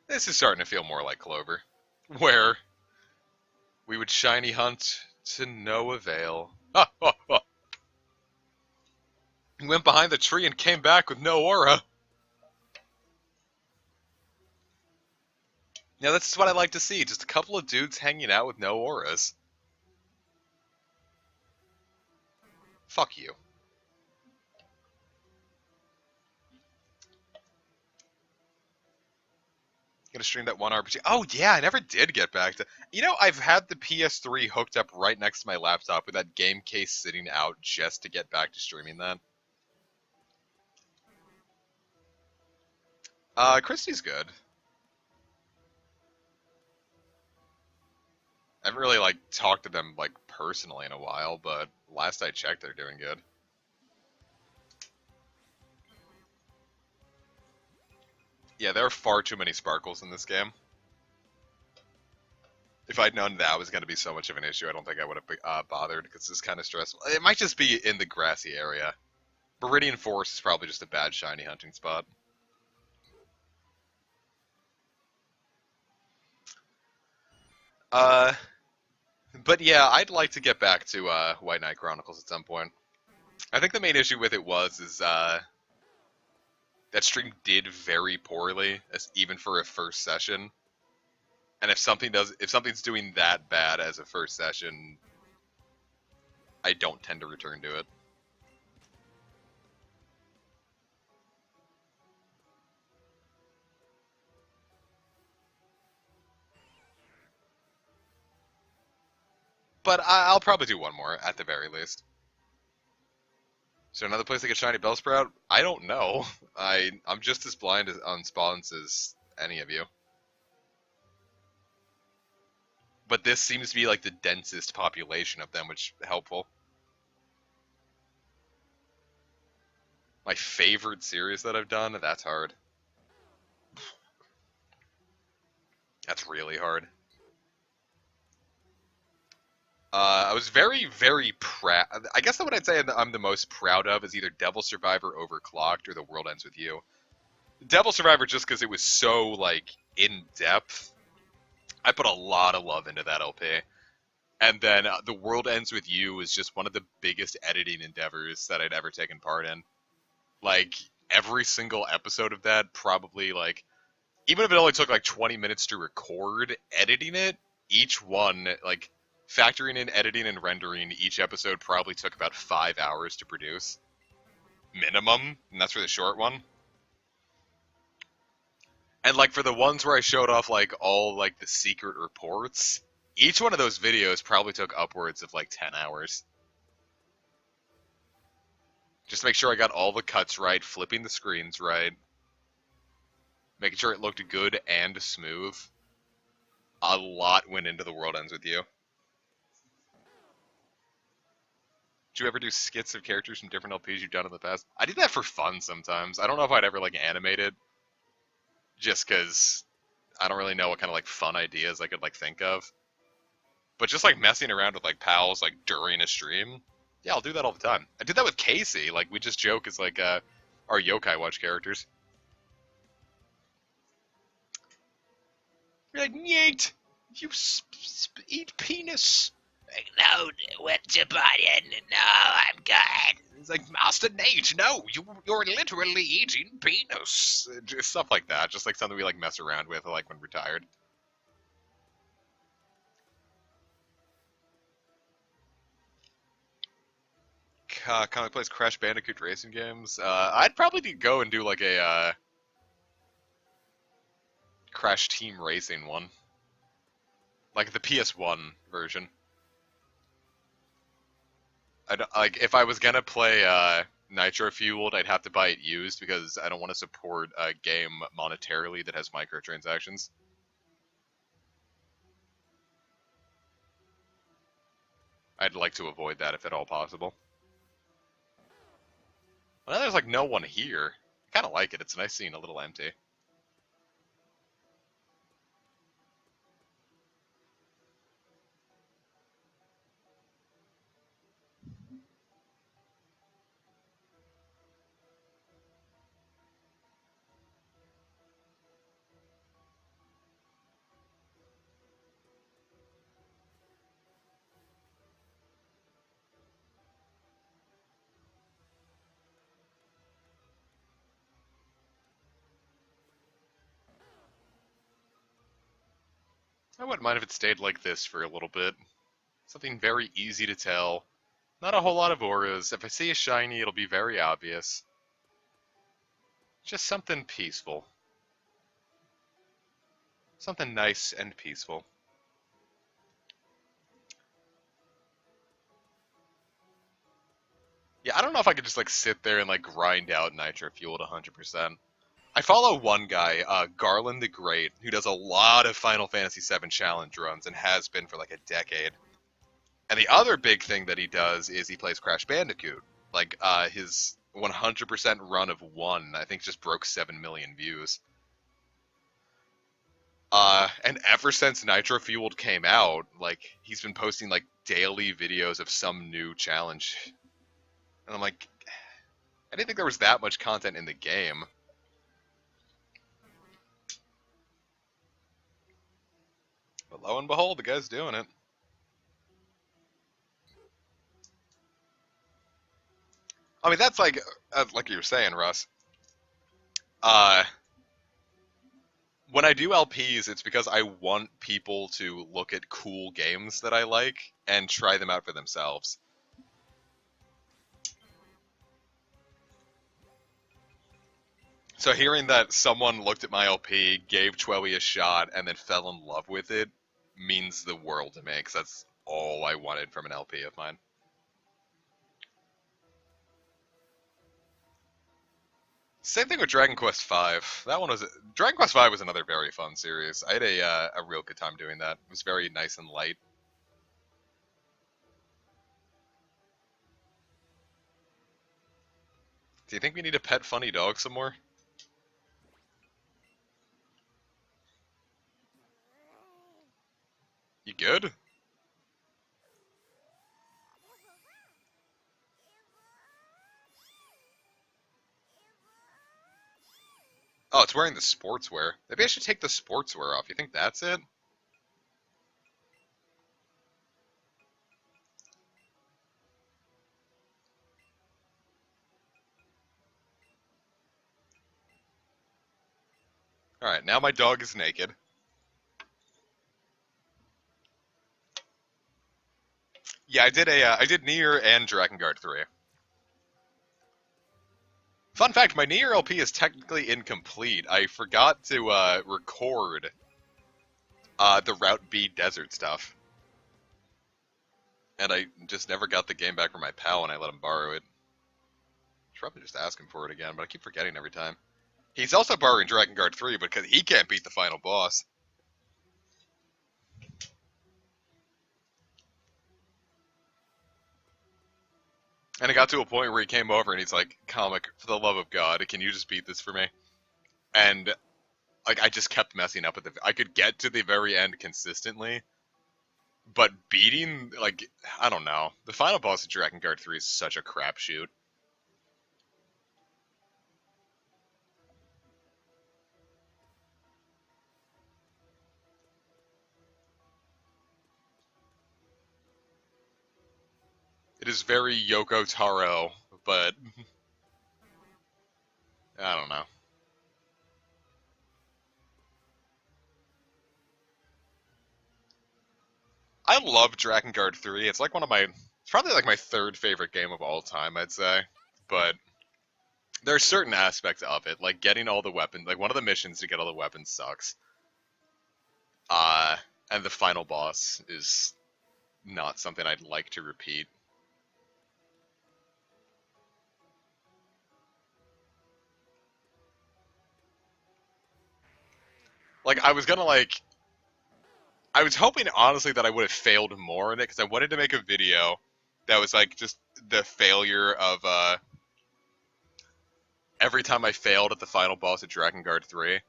S2: This is starting to feel more like Clover, where we would shiny hunt to no avail. Went behind the tree and came back with no aura. Now that's what I like to see, just a couple of dudes hanging out with no auras. Fuck you. Gonna stream that one RPG. Oh yeah, I never did get back to. You know, I've had the PS3 hooked up right next to my laptop with that game case sitting out just to get back to streaming that. Christie's good. I haven't really like talked to them like personally in a while, but last I checked, they're doing good. Yeah, there are far too many sparkles in this game. If I'd known that was going to be so much of an issue, I don't think I would have bothered, because it's kind of stressful. It might just be in the grassy area. Meridian Forest is probably just a bad shiny hunting spot. But yeah, I'd like to get back to White Knight Chronicles at some point. I think the main issue with it is that stream did very poorly, even for a first session. And if something's doing that bad as a first session, I don't tend to return to it. But I'll probably do one more at the very least. So another place to get shiny Bellsprout? I don't know. I'm just as blind on spawns as any of you. But this seems to be like the densest population of them, which is helpful. My favorite series that I've done? That's hard. That's really hard. I was very, very proud. I guess what I'd say I'm the most proud of is either Devil Survivor Overclocked or The World Ends With You. Devil Survivor just because it was so, like, in-depth. I put a lot of love into that LP. And then The World Ends With You is just one of the biggest editing endeavors that I'd ever taken part in. Like, every single episode of that probably, like, even if it only took, like, 20 minutes to record, editing it, each one, like, factoring in editing and rendering, each episode probably took about 5 hours to produce. Minimum, and that's for the short one. And, like, for the ones where I showed off, like, all, like, the secret reports, each one of those videos probably took upwards of, like, 10 hours. Just to make sure I got all the cuts right, flipping the screens right, making sure it looked good and smooth. A lot went into The World Ends With You. Did you ever do skits of characters from different LPs you've done in the past? I did that for fun sometimes. I don't know if I'd ever, like, animate it. Just because I don't really know what kind of, like, fun ideas I could, like, think of. But just, like, messing around with, like, pals, like, during a stream, yeah, I'll do that all the time. I did that with Casey. Like, we just joke as, like, our Yokai Watch characters. You're like, Nate, you eat penis. Like, no, what's your button? No, I'm good. It's like, Master Nate, no, you're literally eating penis. Just stuff like that, just like something we like mess around with, like when we're tired. Comic plays Crash Bandicoot racing games. I'd probably go and do like a Crash Team Racing one, like the PS1 version. Like, if I was gonna play Nitro Fueled, I'd have to buy it used because I don't want to support a game monetarily that has microtransactions. I'd like to avoid that if at all possible. Well, now there's like no one here. I kind of like it. It's nice seeing a little empty. I wouldn't mind if it stayed like this for a little bit. Something very easy to tell. Not a whole lot of auras. If I see a shiny, it'll be very obvious. Just something peaceful. Something nice and peaceful. Yeah, I don't know if I could just like sit there and like grind out Nitro Fueled 100%. I follow one guy, Garland the Great, who does a lot of Final Fantasy VII challenge runs and has been for like a decade. And the other big thing that he does is he plays Crash Bandicoot. Like, his 100% run of 1, I think, just broke 7 million views. And ever since Nitro Fueled came out, like, he's been posting, like, daily videos of some new challenge. And I'm like, I didn't think there was that much content in the game. But lo and behold, the guy's doing it. I mean, that's like you were saying, Russ. When I do LPs, it's because I want people to look at cool games that I like and try them out for themselves. So hearing that someone looked at my LP, gave Chloe a shot, and then fell in love with it means the world to me, because that's all I wanted from an LP of mine. Same thing with Dragon Quest V. Dragon Quest V was another very fun series. I had a real good time doing that. It was very nice and light. Do you think we need to pet funny dog some more? You good? Oh, it's wearing the sportswear. Maybe I should take the sportswear off. You think that's it? Alright, now my dog is naked. Yeah, I did Nier and Drakengard 3. Fun fact, my Nier LP is technically incomplete. I forgot to record the Route B desert stuff. And I just never got the game back from my pal when I let him borrow it. Should probably just ask him for it again, but I keep forgetting every time. He's also borrowing Drakengard 3 because he can't beat the final boss. And it got to a point where he came over and he's like, "Comic, for the love of God, can you just beat this for me?" And like I just kept messing up at I could get to the very end consistently, but beating, like, I don't know. The final boss of Drakengard 3 is such a crapshoot. It is very Yoko Taro, but I don't know. I love Drakengard 3. It's like it's probably like my third favorite game of all time, I'd say. But there are certain aspects of it, like getting all the weapons, like one of the missions to get all the weapons sucks. And the final boss is not something I'd like to repeat. Like, I was hoping, honestly, that I would have failed more in it, because I wanted to make a video that was, like, just the failure of, every time I failed at the final boss of Drakengard 3,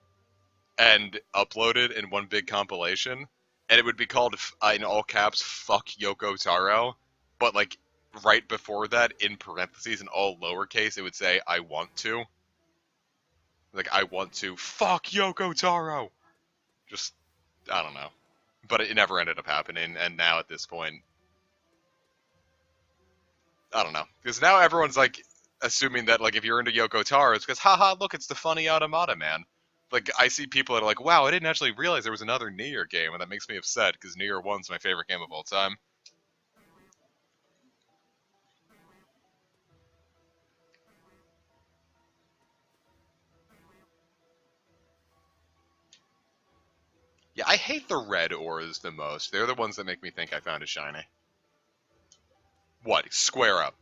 S2: and upload it in one big compilation, and it would be called, in all caps, Fuck Yoko Taro, but, like, right before that, in parentheses, in all lowercase, it would say, I want to. Like, I want to fuck Yoko Taro! Just, I don't know. But it never ended up happening, and now at this point, I don't know. Because now everyone's, like, assuming that, like, if you're into Yoko Taro, it's because, haha, look, it's the funny Automata man. Like, I see people that are like, wow, I didn't actually realize there was another Nier game, and that makes me upset, because Nier 1's my favorite game of all time. Yeah, I hate the red auras the most. They're the ones that make me think I found a shiny. What? Square up.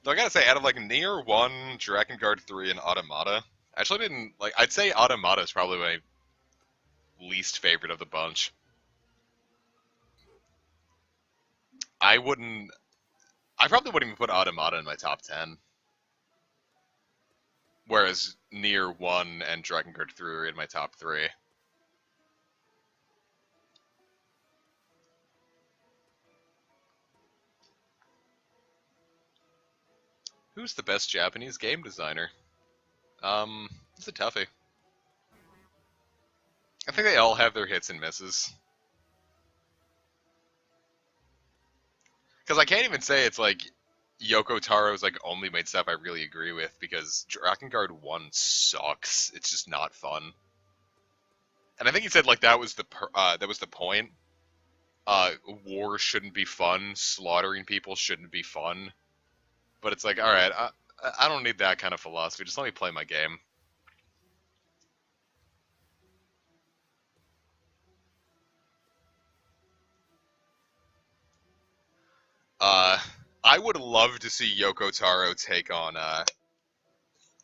S2: So I gotta say, out of, like, Nier 1, Drakengard 3, and Automata, I actually didn't, like, I'd say Automata is probably my least favorite of the bunch. I probably wouldn't even put Automata in my top 10. Whereas Nier 1 and Drakengard 3 are in my top 3. Who's the best Japanese game designer? It's a toughie. I think they all have their hits and misses. Because I can't even say it's like Yoko Taro's like only made stuff I really agree with, because Drakengard 1 sucks. It's just not fun. And I think he said like that was the point. War shouldn't be fun. Slaughtering people shouldn't be fun. But it's like, all right, I don't need that kind of philosophy. Just let me play my game. I would love to see Yoko Taro take on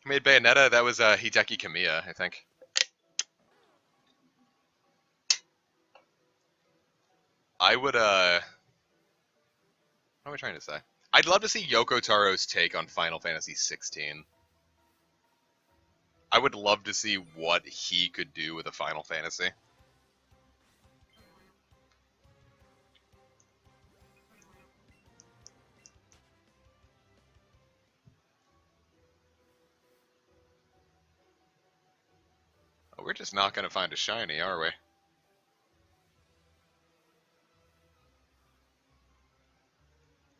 S2: who made Bayonetta. That was Hideki Kamiya, I think. I would what am I trying to say? I'd love to see Yoko Taro's take on Final Fantasy 16. I would love to see what he could do with a Final Fantasy. Oh, we're just not going to find a shiny, are we?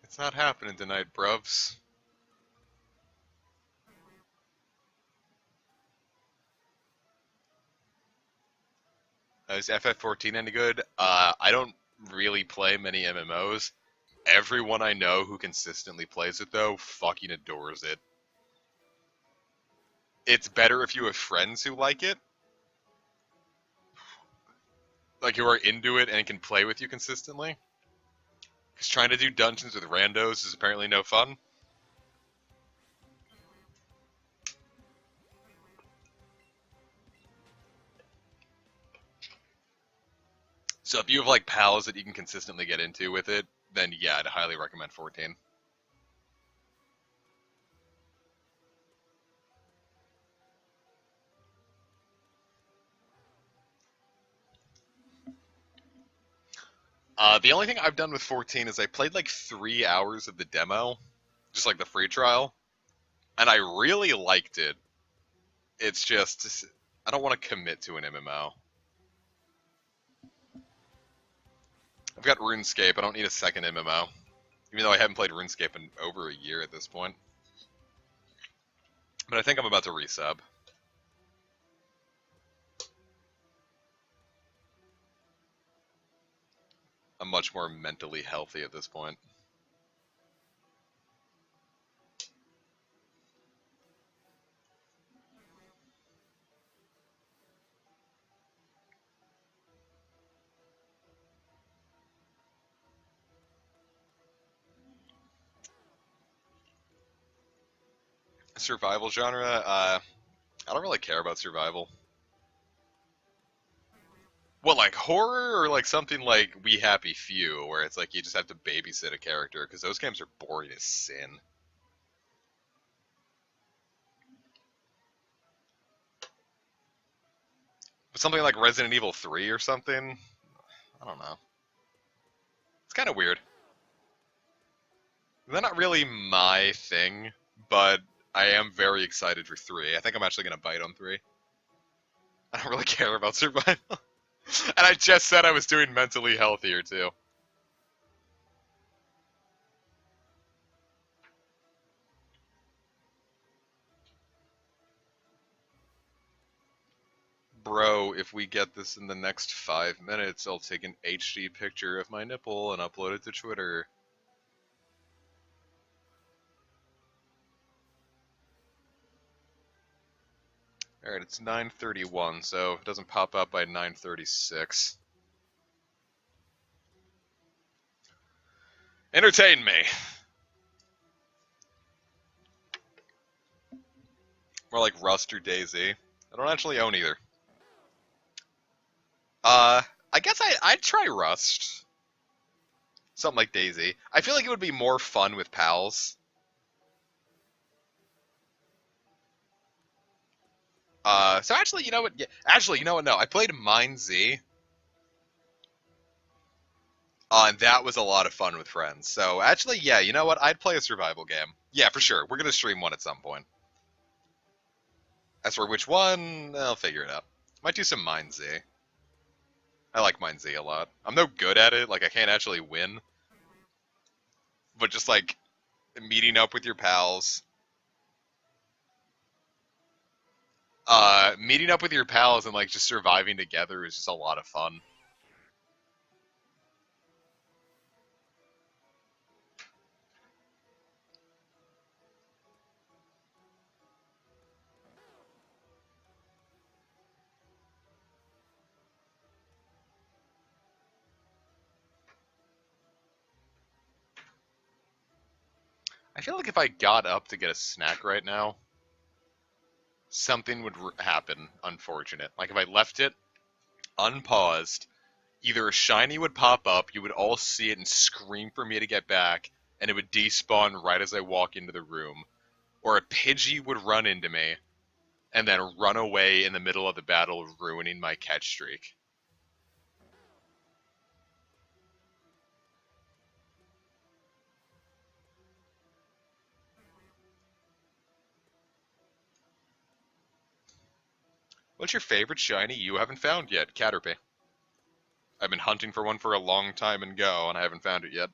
S2: It's not happening tonight, bruvs. Is FF14 any good? I don't really play many MMOs. Everyone I know who consistently plays it, though, fucking adores it. It's better if you have friends who like it. Like, who are into it and can play with you consistently. Because trying to do dungeons with randos is apparently no fun. So if you have, like, pals that you can consistently get into with it, then yeah, I'd highly recommend 14. The only thing I've done with 14 is I played like 3 hours of the demo, just like the free trial, and I really liked it. It's just, I don't want to commit to an MMO. I've got RuneScape, I don't need a second MMO. Even though I haven't played RuneScape in over a year at this point. But I think I'm about to resub. I'm much more mentally healthy at this point. Survival genre, I don't really care about survival. What, like horror or like something like We Happy Few, where it's like you just have to babysit a character, because those games are boring as sin. But something like Resident Evil 3 or something, I don't know. It's kind of weird. They're not really my thing, but I am very excited for 3. I think I'm actually going to bite on 3. I don't really care about survival. And I just said I was doing mentally healthier, too. Bro, if we get this in the next 5 minutes, I'll take an HD picture of my nipple and upload it to Twitter. Alright, it's 9:31, so if it doesn't pop up by 9:36. Entertain me! More like Rust or DayZ. I don't actually own either. I guess I'd try Rust. Something like DayZ. I feel like it would be more fun with pals. So actually, you know what? Yeah, actually, you know what? No, I played Mind Z. And that was a lot of fun with friends. So actually, yeah, you know what? I'd play a survival game. Yeah, for sure. We're gonna stream one at some point. As for which one, I'll figure it out. Might do some Mind Z. I like Mind Z a lot. I'm no good at it. Like, I can't actually win. But just like meeting up with your pals. Meeting up with your pals and like just surviving together is just a lot of fun. I feel like if I got up to get a snack right now, something would happen unfortunate. Like if I left it unpaused, either a shiny would pop up, you would all see it and scream for me to get back, and it would despawn right as I walk into the room, or a Pidgey would run into me and then run away in the middle of the battle, ruining my catch streak. What's your favorite shiny you haven't found yet, Caterpie? I've been hunting for one for a long time and go, and I haven't found it yet.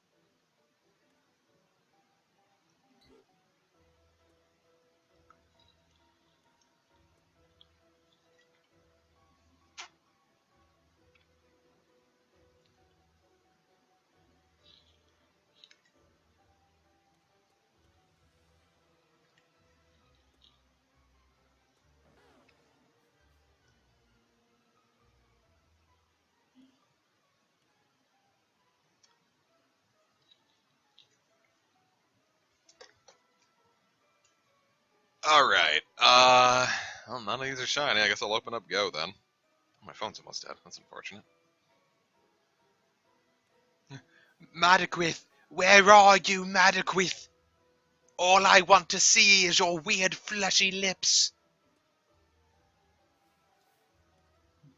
S2: Alright, well, none of these are shiny. I guess I'll open up Go then. Oh, my phone's almost dead. That's unfortunate.
S3: Madaquith, where are you, Madaquith? All I want to see is your weird fleshy lips.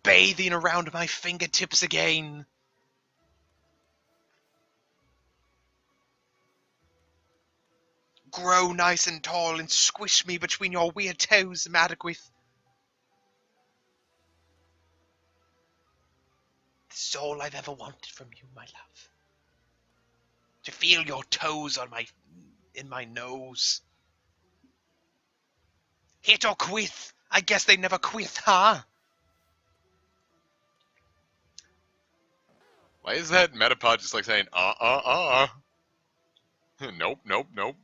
S3: Bathing around my fingertips again. Grow nice and tall and squish me between your weird toes, Madaquith. This is all I've ever wanted from you, my love. To feel your toes on in my nose. Hit or quit? I guess they never quit, huh?
S2: Why is that Metapod just like saying, Nope, nope, nope.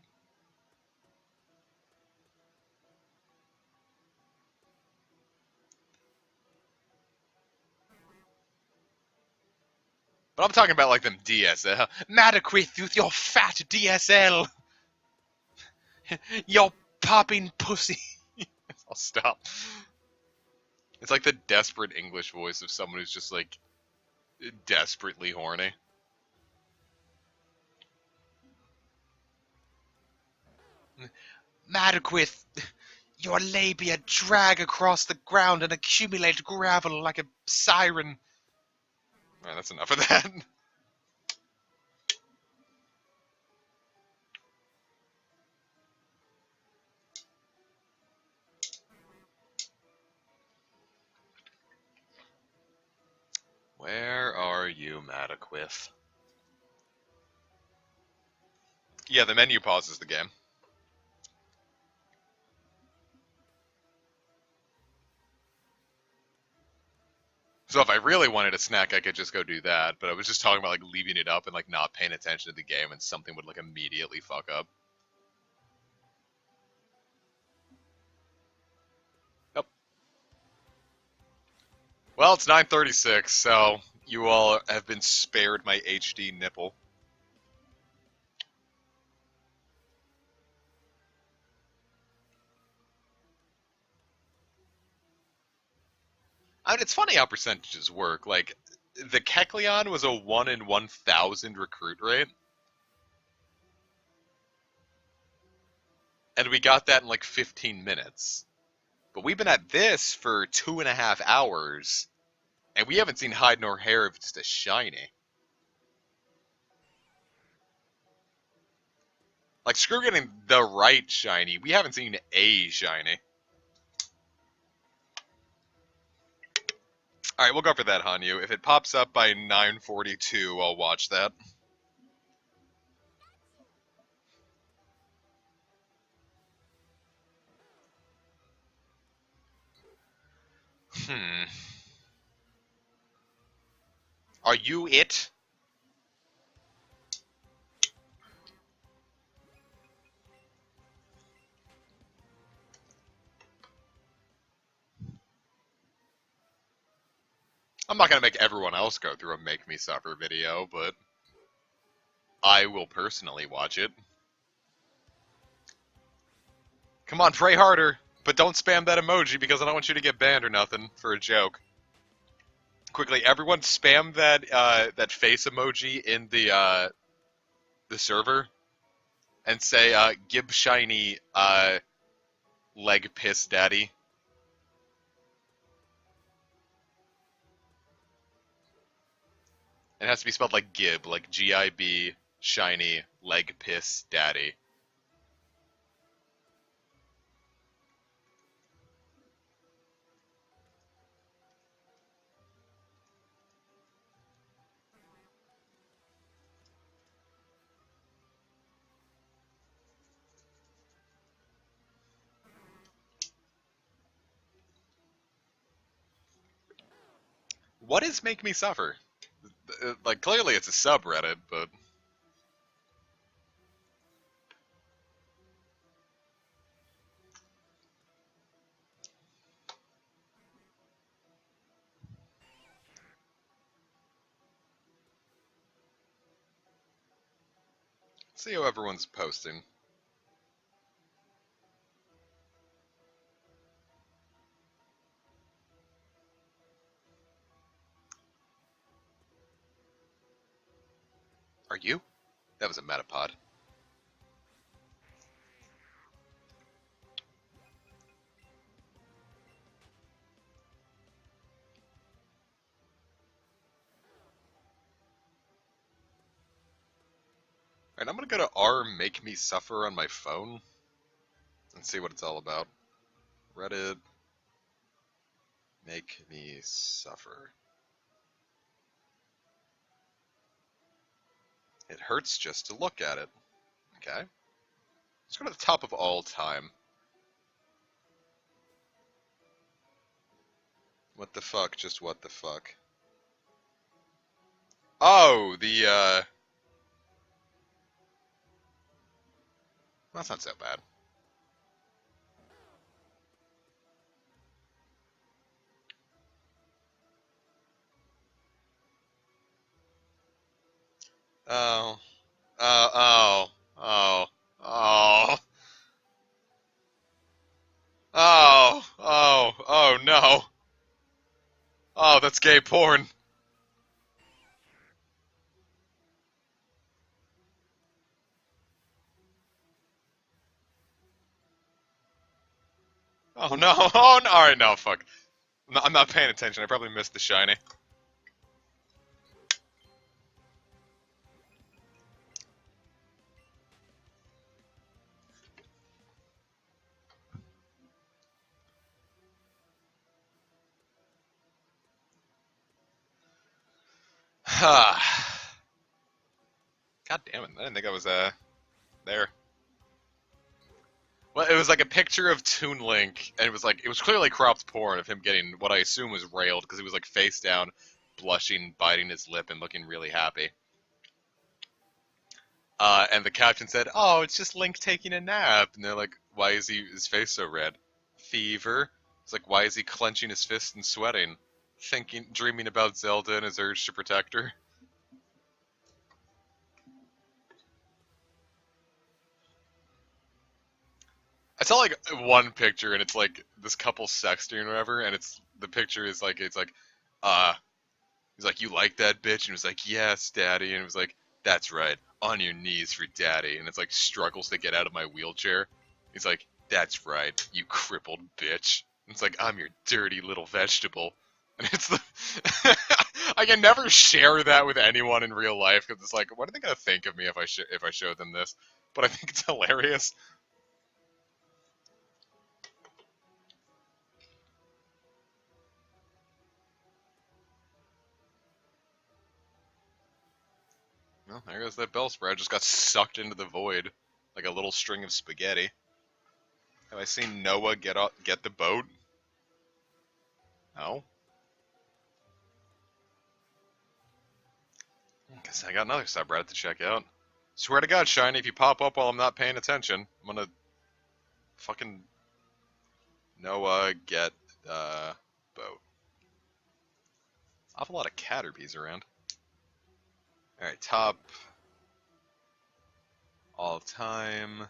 S2: But I'm talking about like them DSL.
S3: Madaquith with your fat DSL. Your popping pussy.
S2: I'll stop. It's like the desperate English voice of someone who's just like desperately horny.
S3: Madaquith, your labia drag across the ground and accumulate gravel like a siren.
S2: Alright, that's enough of that. Where are you, Madaquith? Yeah, the menu pauses the game. So if I really wanted a snack, I could just go do that. But I was just talking about like leaving it up and like not paying attention to the game, and something would like immediately fuck up. Yep. Well, it's 9:36, so you all have been spared my HD nipple. I mean, it's funny how percentages work. Like, the Kecleon was a 1 in 1,000 recruit rate. And we got that in like 15 minutes. But we've been at this for 2.5 hours, and we haven't seen hide nor hair of just a shiny. Like, screw getting the right shiny. We haven't seen a shiny. Alright, we'll go for that, Hanyu. If it pops up by 9:42, I'll watch that. Are you it? I'm not gonna make everyone else go through a Make Me Suffer video, but I will personally watch it. Come on, pray harder, but don't spam that emoji because I don't want you to get banned or nothing for a joke. Quickly, everyone spam that that face emoji in the server and say Gib Shiny leg piss daddy. It has to be spelled like Gib, like Gib Shiny leg piss daddy. What is Make Me Suffer? Like, clearly it's a subreddit, but... Let's see how everyone's posting. Are you? That was a Metapod. Alright, I'm gonna go to R Make Me Suffer on my phone and see what it's all about. Reddit. Make Me Suffer. It hurts just to look at it. Okay. Let's go to the top of all time. What the fuck? Just what the fuck? Oh, that's not so bad. Oh. Oh. Oh no. Oh, that's gay porn. Oh no. Oh no. Alright, no, fuck. I'm not paying attention. I probably missed the shiny. God damn it. I didn't think I was, there. Well, it was like a picture of Toon Link, and it was clearly cropped porn of him getting what I assume was railed, because he was like face down, blushing, biting his lip, and looking really happy. And the caption said, "Oh, it's just Link taking a nap." And they're like, "Why is his face so red?" Fever. It's like, why is he clenching his fist and sweating? Dreaming about Zelda and his urge to protect her. I saw like one picture, and it's like this couple sexting or whatever, and the picture is like, uh, he's like, "You like that bitch?" And it was like, "Yes, daddy." And it was like, "That's right, on your knees for daddy." And it's like, struggles to get out of my wheelchair. He's like, "That's right, you crippled bitch." And it's like, "I'm your dirty little vegetable." And it's the I can never share that with anyone in real life because it's like, what are they gonna think of me if I show them this? But I think it's hilarious. Well, there goes that Bellsprout. Just got sucked into the void like a little string of spaghetti. Have I seen Noah get the boat? No. Guess I got another subreddit to check out. Swear to God, Shiny, if you pop up while I'm not paying attention, I'm gonna fucking Noah get the boat. Awful lot of Caterpies around. Alright, top all time.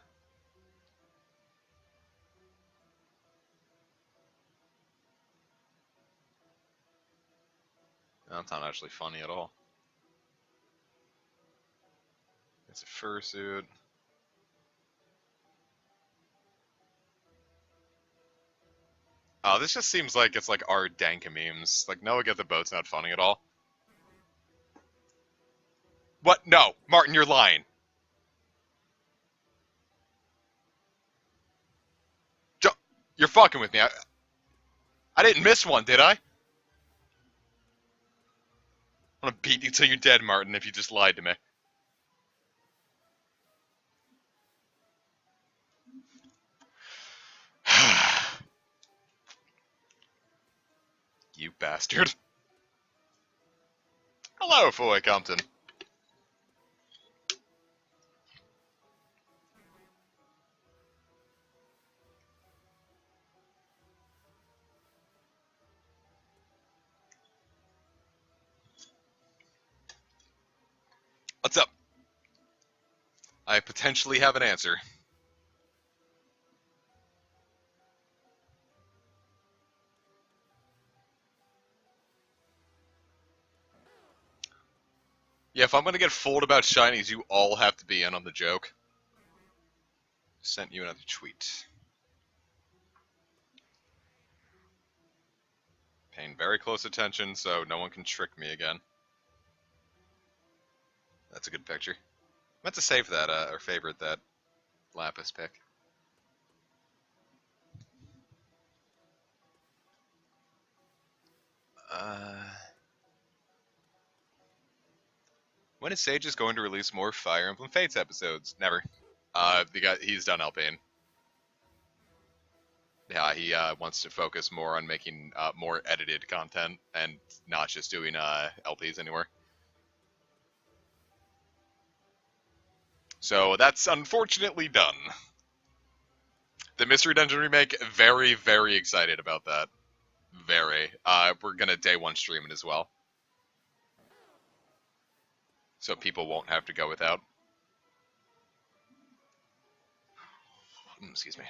S2: That's not actually funny at all. It's a fursuit. Oh, this just seems like it's like our dank memes. Like, Noah get the boat's not funny at all. What? No, Martin, you're lying. You're fucking with me. I didn't miss one, did I? I'm gonna beat you till you're dead, Martin, if you just lied to me. You bastard. Hello, Foy Compton. What's up? I potentially have an answer. Yeah, if I'm gonna get fooled about shinies, you all have to be in on the joke. Sent you another tweet. Paying very close attention so no one can trick me again. That's a good picture. I meant to save that, or favorite that Lapis pick. When is Sage going to release more Fire Emblem Fates episodes? Never. He's done LPing. Yeah, he wants to focus more on making more edited content and not just doing LPs anymore. So that's unfortunately done. The Mystery Dungeon remake, very, very excited about that. Very. We're gonna day one stream it as well. So people won't have to go without. Excuse me.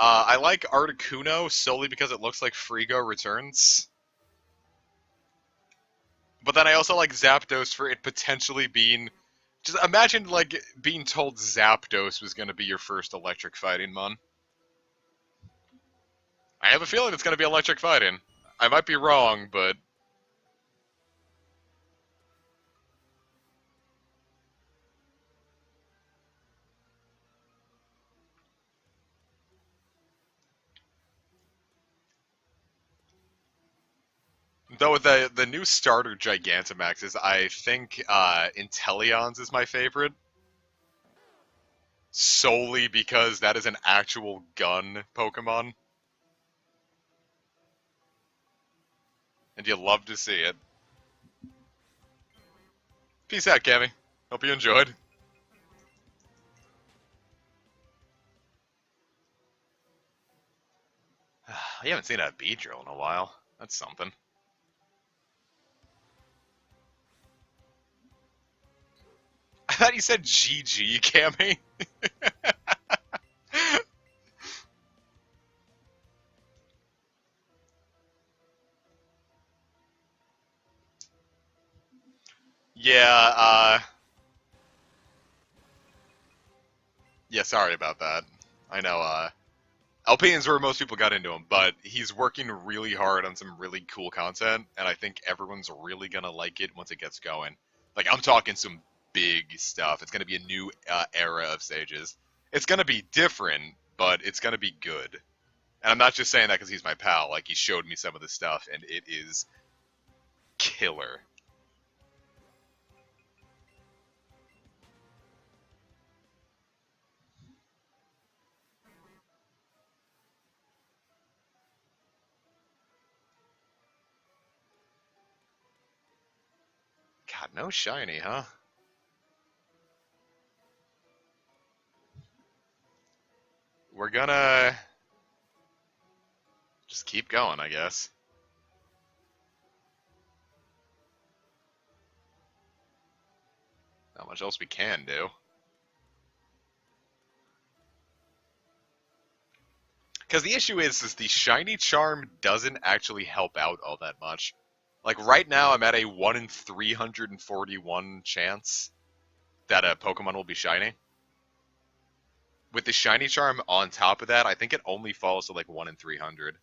S2: I like Articuno solely because it looks like Frigo returns. But then I also like Zapdos for it potentially being... Just imagine, like, being told Zapdos was going to be your first electric fighting mon. I have a feeling it's going to be electric fighting. I might be wrong, but... Though with the new starter Gigantamaxes, I think Inteleon's is my favorite. Solely because that is an actual gun Pokemon. And you love to see it. Peace out, Cammy. Hope you enjoyed. I haven't seen a Beedrill in a while. That's something. I thought you said GG, Cammy. Yeah, yeah, sorry about that. I know, Alpine's where most people got into him, but he's working really hard on some really cool content, and I think everyone's really gonna like it once it gets going. Like, I'm talking some big stuff. It's gonna be a new era of Sages. It's gonna be different, but it's gonna be good. And I'm not just saying that because he's my pal. Like, he showed me some of the stuff, and it is killer. God, no shiny, huh? We're gonna just keep going, I guess. Not much else we can do. Because the issue is the shiny charm doesn't actually help out all that much. Like right now, I'm at a 1 in 341 chance that a Pokemon will be shiny. With the shiny charm on top of that, I think it only falls to like 1 in 300.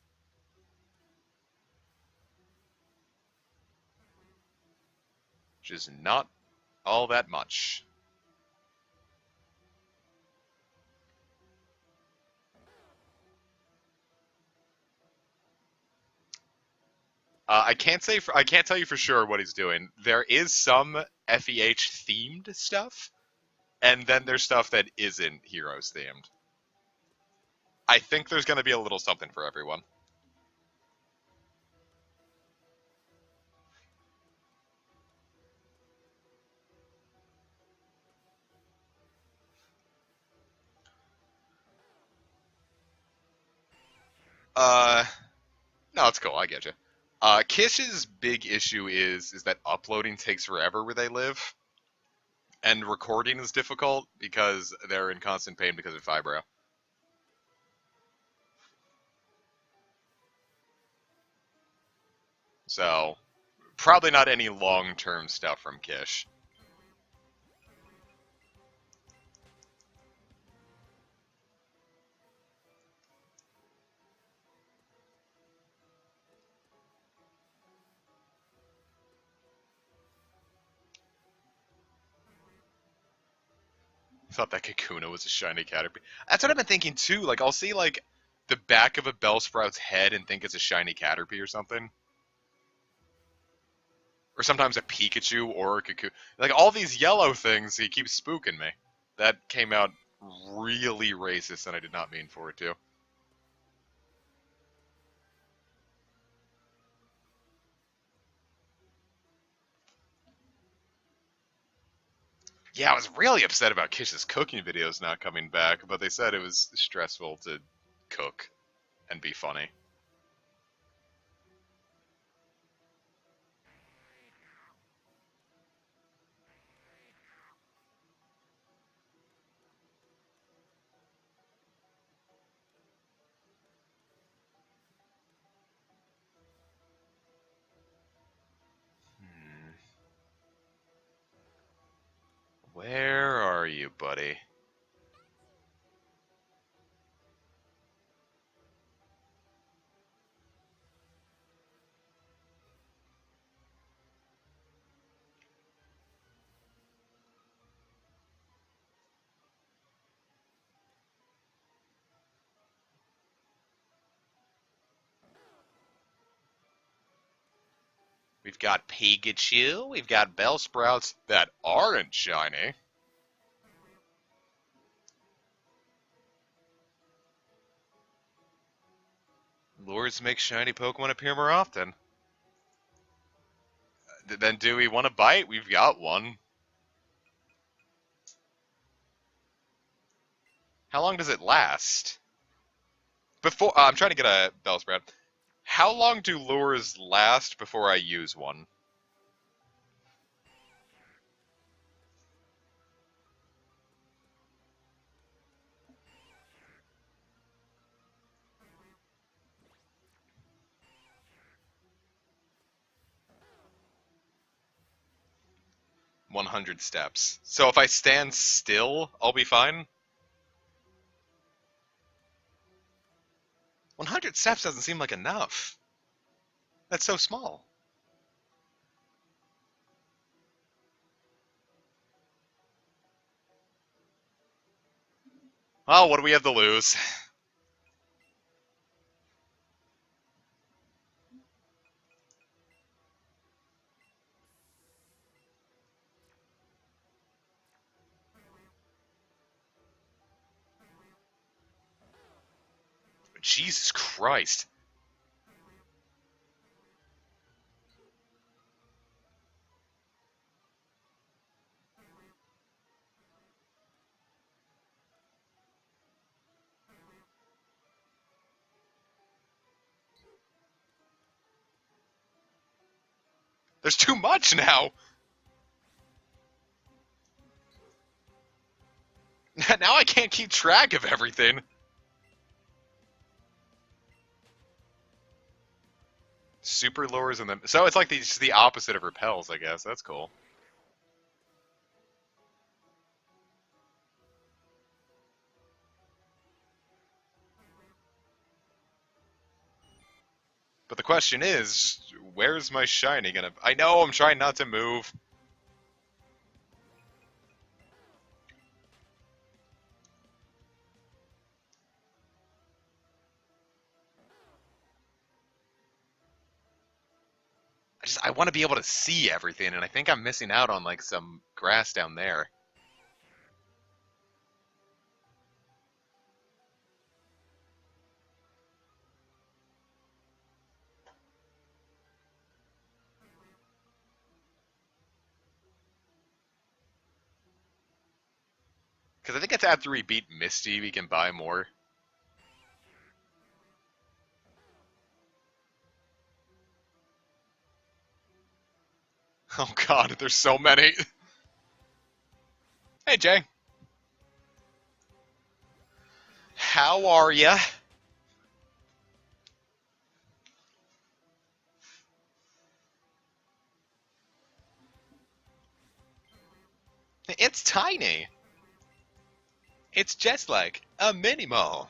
S2: Which is not all that much. I can't tell you for sure what he's doing. There is some FEH themed stuff, and then there's stuff that isn't Heroes themed. I think there's going to be a little something for everyone. No, it's cool. I get you. Kish's big issue is that uploading takes forever where they live, and recording is difficult because they're in constant pain because of fibro. So, probably not any long-term stuff from Kish. I thought that Kakuna was a shiny Caterpie. That's what I've been thinking too. Like, I'll see like the back of a Bellsprout's head and think it's a shiny Caterpie or something. Or sometimes a Pikachu or a Kakuna. Like, all these yellow things, he keeps spooking me. That came out really racist, and I did not mean for it to. Yeah, I was really upset about Kish's cooking videos not coming back, but they said it was stressful to cook and be funny. Where are you, buddy? We've got Pikachu, we've got Bellsprouts that aren't shiny. Lures make shiny Pokemon appear more often. Then do we want to bite? We've got one. How long does it last? Before I'm trying to get a Bellsprout. How long do lures last before I use one? $100 steps. So if I stand still, I'll be fine? 100 steps doesn't seem like enough. That's so small. Well, what do we have to lose? Jesus Christ. There's too much now. Now I can't keep track of everything. Super lures and then so it's like just the opposite of repels, I guess. That's cool. But the question is, where's my shiny gonna? I know I'm trying not to move. I want to be able to see everything, and I think I'm missing out on like some grass down there. Because I think it's after we beat Misty, we can buy more. Oh god, there's so many. Hey Jay. How are ya? It's tiny. It's just like a mini mall.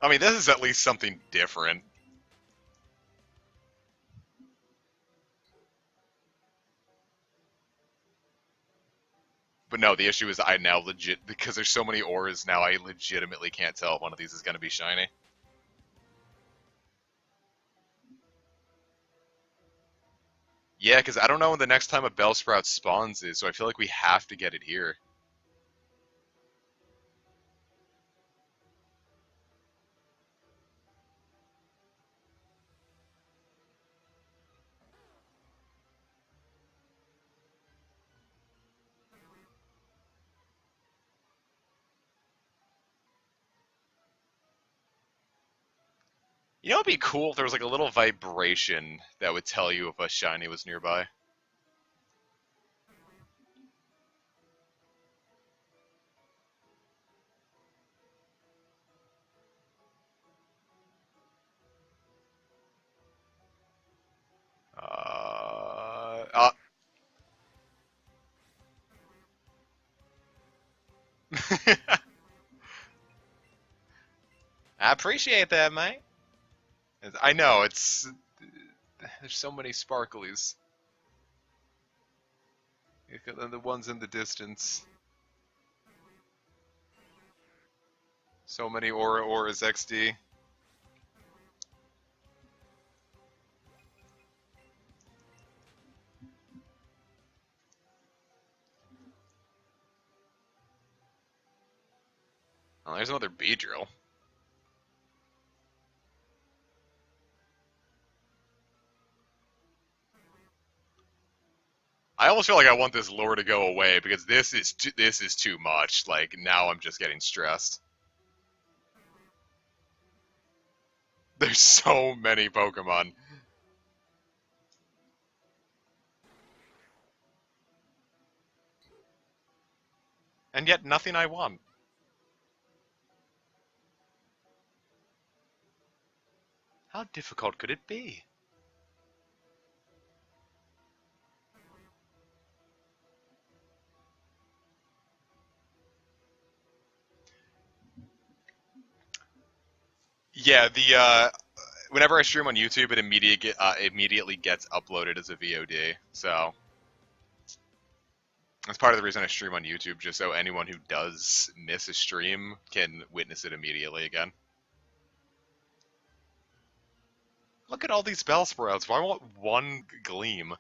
S2: I mean, this is at least something different. But no, the issue is I now legit, because there's so many auras now, I legitimately can't tell if one of these is going to be shiny. Yeah, because I don't know when the next time a Bellsprout spawns is, so I feel like we have to get it here. You know, it'd be cool if there was like a little vibration that would tell you if a shiny was nearby. Uh, uh. I appreciate that, mate. I know, it's... There's so many sparklies. And the ones in the distance. So many auras XD. Oh, there's another Beedrill. I almost feel like I want this lure to go away because this is too much. Like now I'm just getting stressed. There's so many Pokemon. And yet nothing I want. How difficult could it be? Yeah, whenever I stream on YouTube, it immediately gets uploaded as a VOD. So that's part of the reason I stream on YouTube, just so anyone who does miss a stream can witness it immediately again. Look at all these Bellsprouts. Why want one Gleam?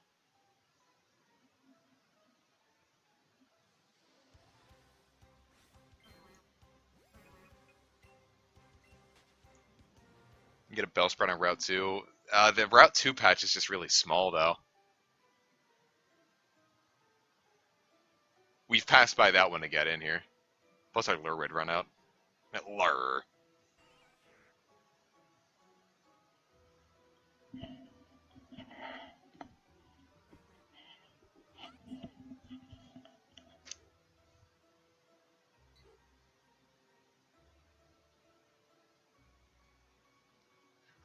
S2: You get a Bellsprout on Route 2. The Route 2 patch is just really small, though. We've passed by that one to get in here. Plus our lure would run out. Lure.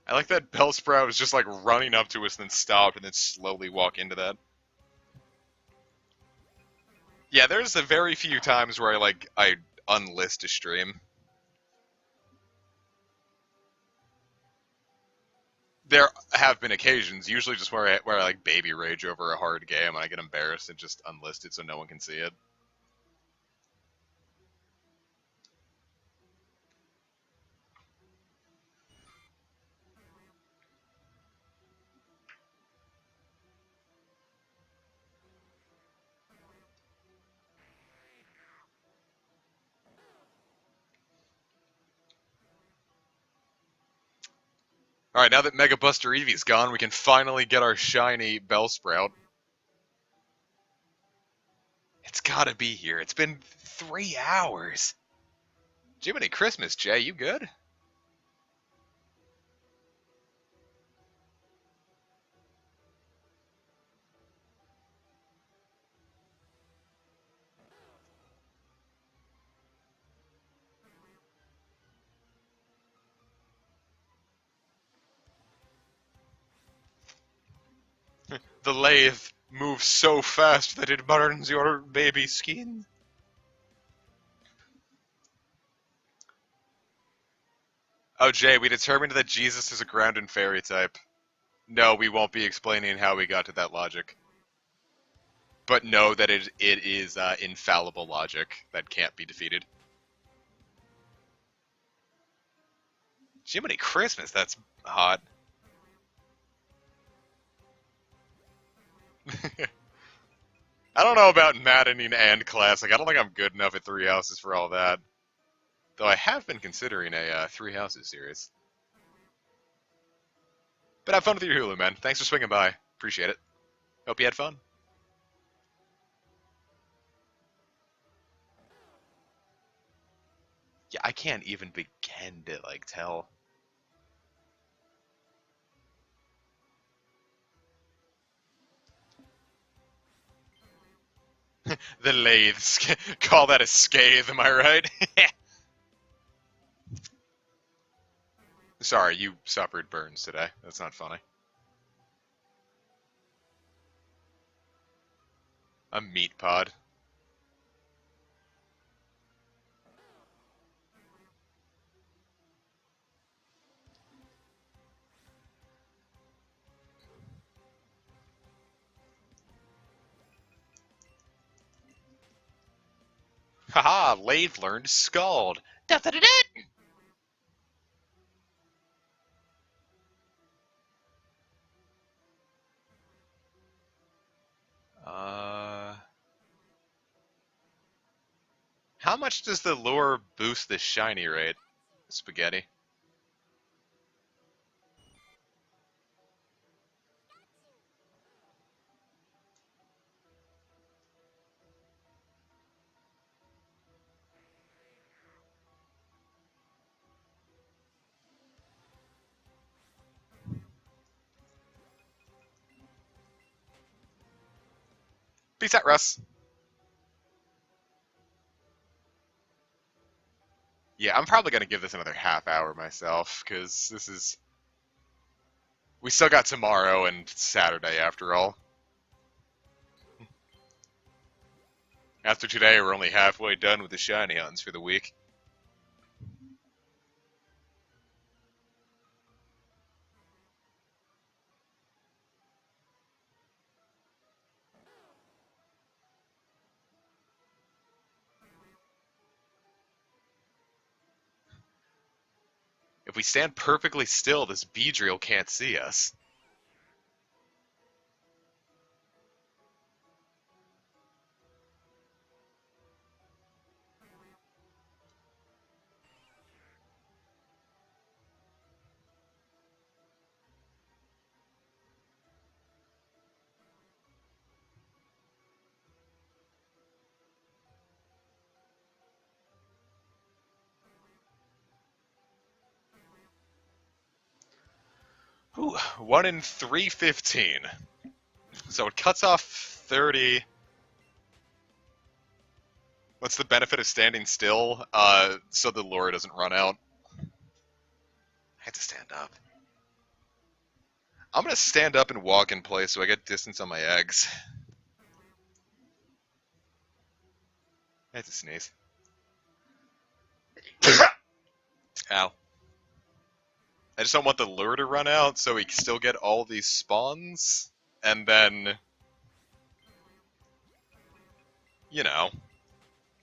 S2: I like that Bellsprout was just like running up to us and then stopped and then slowly walk into that. Yeah, there's a very few times where I unlist a stream. There have been occasions, usually just where I like baby rage over a hard game and I get embarrassed and just unlist it so no one can see it. Alright, now that Mega Buster Eevee's gone, we can finally get our shiny Bellsprout. It's gotta be here. It's been 3 hours. Jiminy Christmas, Jay, you good? The lathe moves so fast that it burns your baby skin. Oh, Jay, we determined that Jesus is a ground and fairy type. No, we won't be explaining how we got to that logic. But know that it is infallible logic that can't be defeated. Jiminy Christmas, that's hot. I don't know about maddening and classic. I don't think I'm good enough at Three Houses for all that. Though I have been considering a Three Houses series. But have fun with your Hulu, man. Thanks for swinging by. Appreciate it. Hope you had fun. Yeah, I can't even begin to, tell. The lathes. Call that a scathe, am I right? Sorry, you suffered burns today. That's not funny. A meat pod. Haha, Lathe learned Scald. Da-da-da-da! How much does the lure boost the shiny rate? Spaghetti. Peace out, Russ. Yeah, I'm probably going to give this another half hour myself, because this is... We still got tomorrow and Saturday, after all. After today, we're only halfway done with the shiny hunts for the week. If we stand perfectly still, this Beedrill can't see us. Ooh, 1 in 315. So it cuts off 30. What's the benefit of standing still? So the lure doesn't run out. I had to stand up. I'm gonna stand up and walk in place so I get distance on my eggs. I had to sneeze. Ow. I just don't want the lure to run out so we can still get all these spawns. And then, you know,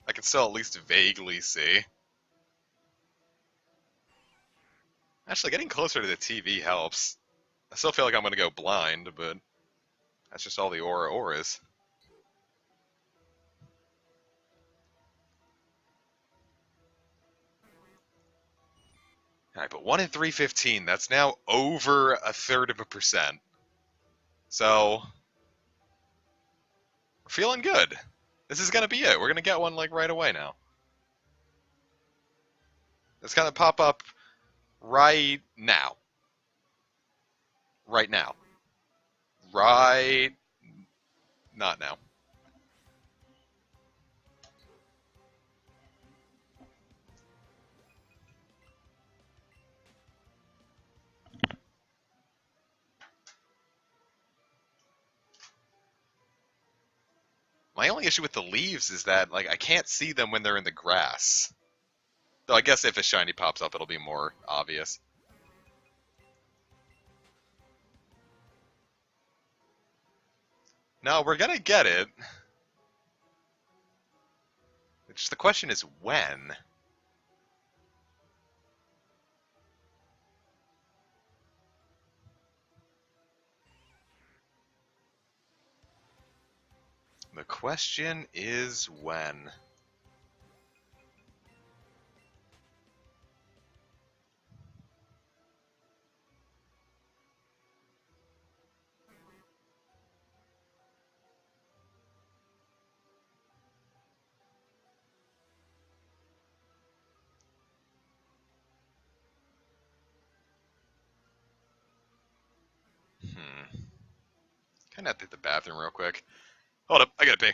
S2: I can still at least vaguely see. Actually, getting closer to the TV helps. I still feel like I'm gonna go blind, but that's just all the aura is. Alright, but 1 in 315, that's now over 1/3%. So, we're feeling good. This is gonna be it. We're gonna get one, like, right away now. It's gonna pop up right now. Right now. Right... not now. My only issue with the leaves is that, like, I can't see them when they're in the grass. Though I guess if a shiny pops up, it'll be more obvious. No, we're gonna get it. It's just the question is when. The question is when. Kinda have to hit the bathroom real quick. Hold up, I gotta pee.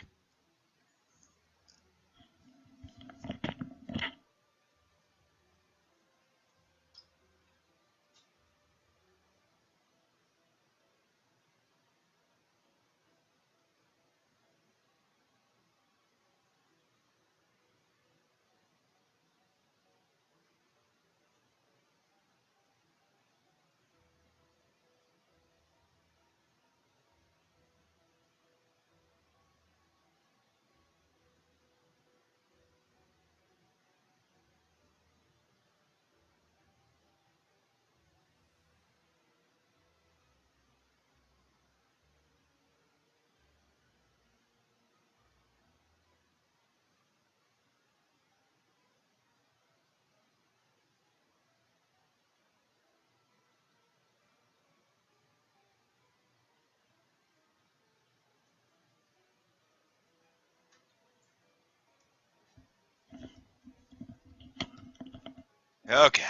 S2: Okay.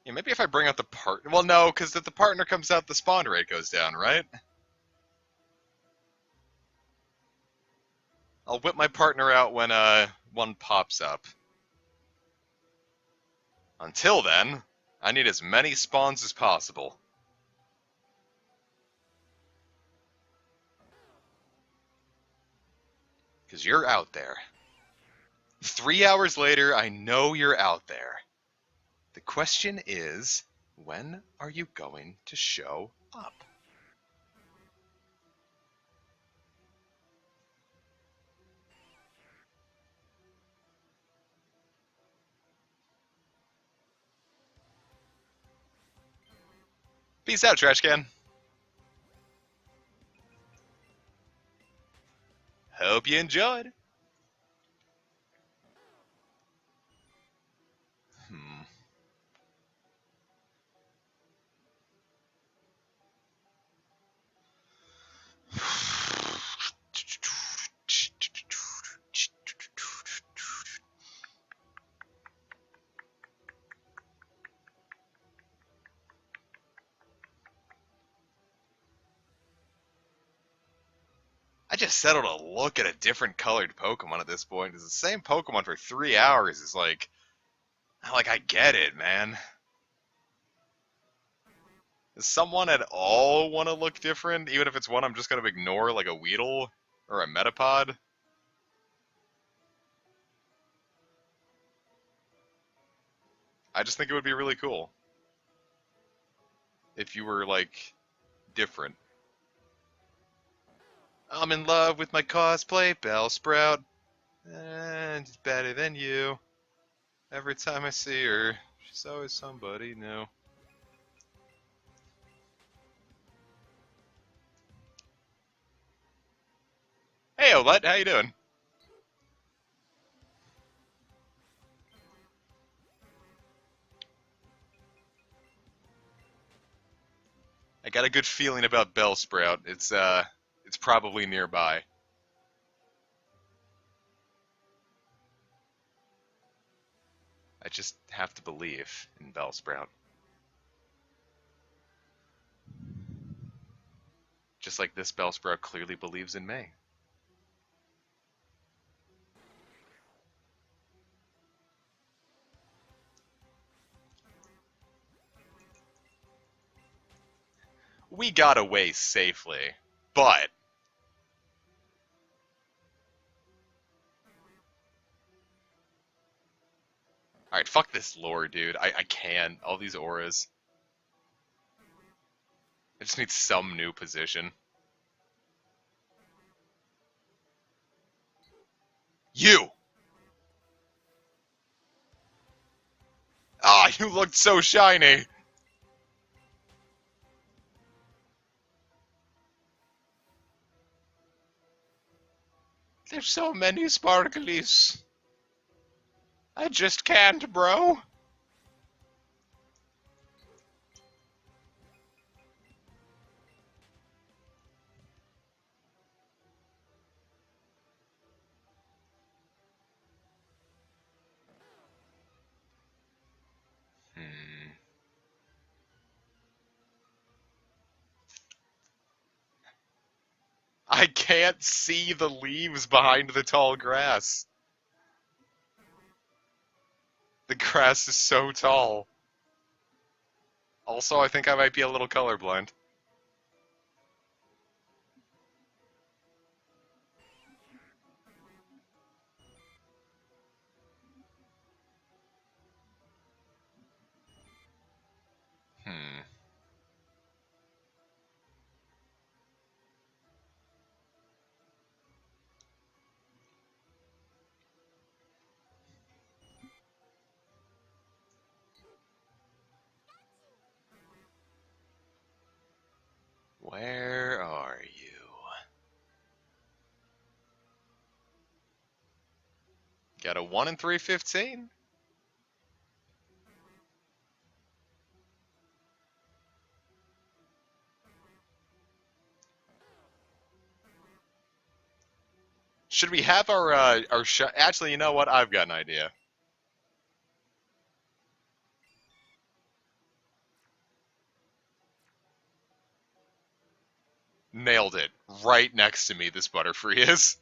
S2: Yeah, maybe if I bring out the partner... Well, no, because if the partner comes out, the spawn rate goes down, right? I'll whip my partner out when one pops up. Until then, I need as many spawns as possible. Because you're out there. 3 hours later, I know you're out there. The question is, when are you going to show up? Peace out, trash can. Hope you enjoyed. I just settled to look at a different colored Pokemon at this point. It's the same Pokemon for 3 hours. It's like I get it, man. Does someone at all want to look different? Even if it's one I'm just going to ignore, like a Weedle or a Metapod? I just think it would be really cool if you were, like, different. I'm in love with my cosplay, Bellsprout. And it's better than you. Every time I see her, she's always somebody new. Hey, Olet, how you doing? I got a good feeling about Bellsprout. It's probably nearby. I just have to believe in Bellsprout. Just like this Bellsprout clearly believes in me. We got away safely, but alright, fuck this lore, dude. I can't. All these auras. I just need some new position. You! Ah, you looked so shiny! There's so many sparklies. I just can't, bro. I can't see the leaves behind the tall grass. The grass is so tall. Also, I think I might be a little colorblind. Hmm. Where are you? Got a 1 in 315? Should we have our actually, you know what? I've got an idea. Nailed it. Right next to me, this Butterfree is.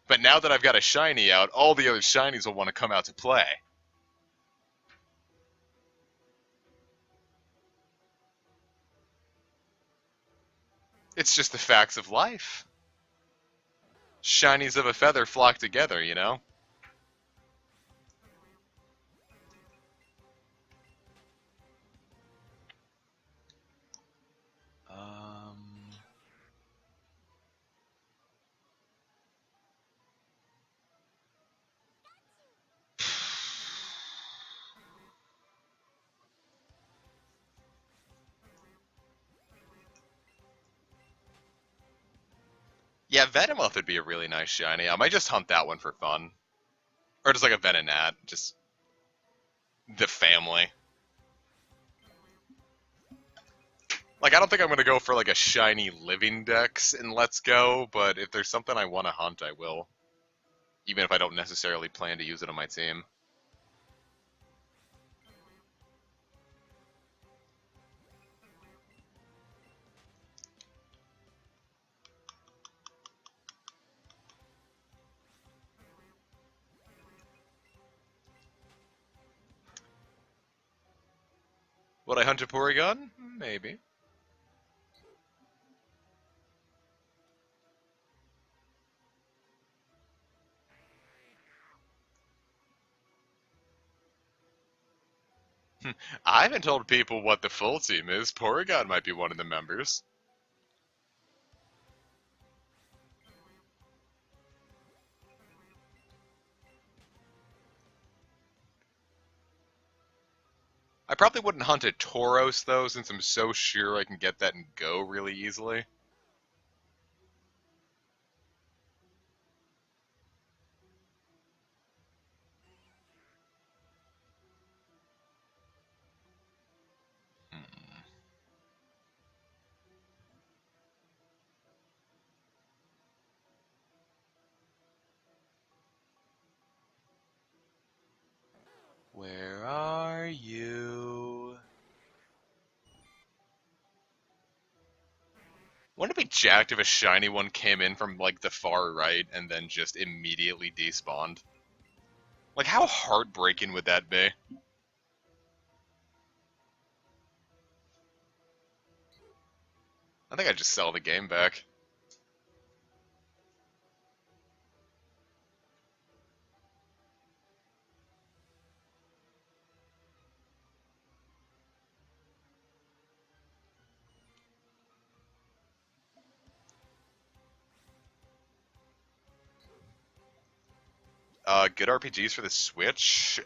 S2: But now that I've got a shiny out, all the other shinies will want to come out to play. It's just the facts of life. Shinies of a feather flock together, you know? Yeah, Venomoth would be a really nice shiny. I might just hunt that one for fun. Or just like a Venonat, just the family. Like, I don't think I'm going to go for like a shiny living dex in Let's Go, but if there's something I want to hunt, I will. Even if I don't necessarily plan to use it on my team. Would I hunt a Porygon? Maybe. I haven't told people what the full team is. Porygon might be one of the members. I probably wouldn't hunt a Tauros, though, since I'm so sure I can get that and go really easily. Where are you? Wouldn't it be jacked if a shiny one came in from, like, the far right and then just immediately despawned? Like, how heartbreaking would that be? I think I'd just sell the game back. Good RPGs for the Switch.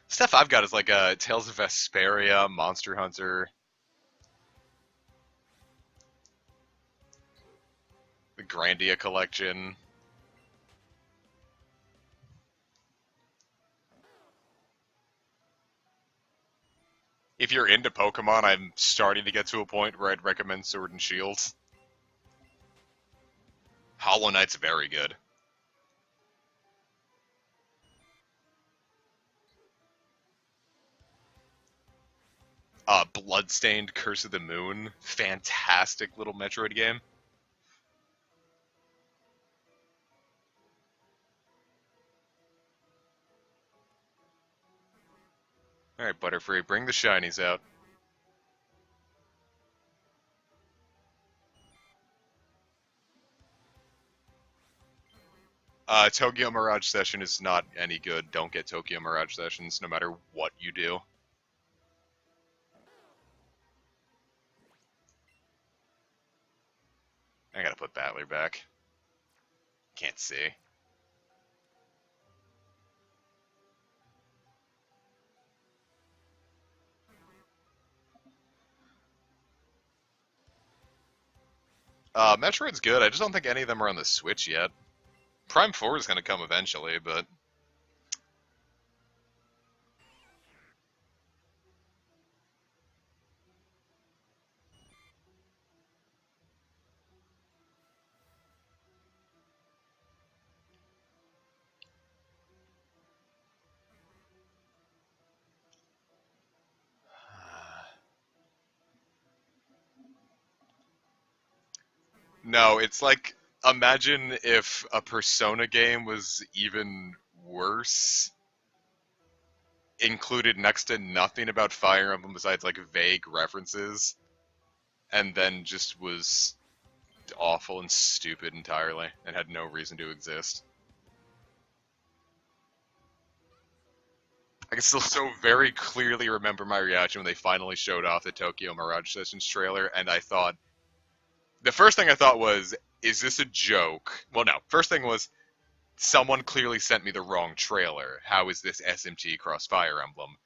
S2: Stuff I've got is like Tales of Vesperia, Monster Hunter, the Grandia collection. If you're into Pokemon, I'm starting to get to a point where I'd recommend Sword and Shield. Hollow Knight's very good. Bloodstained Curse of the Moon. Fantastic little Metroid game. Alright, Butterfree, bring the shinies out. Tokyo Mirage Session is not any good. Don't get Tokyo Mirage Sessions, no matter what you do. I gotta put Battler back. Can't see. Metroid's good. I just don't think any of them are on the Switch yet. Prime 4 is gonna come eventually, but... No, it's like, imagine if a Persona game was even worse. Included next to nothing about Fire Emblem besides like vague references, and then just was awful and stupid entirely, and had no reason to exist. I can still so very clearly remember my reaction when they finally showed off the Tokyo Mirage Sessions trailer, and I thought, the first thing I thought was, is this a joke? Well, no. First thing was, someone clearly sent me the wrong trailer. How is this SMT cross Fire Emblem?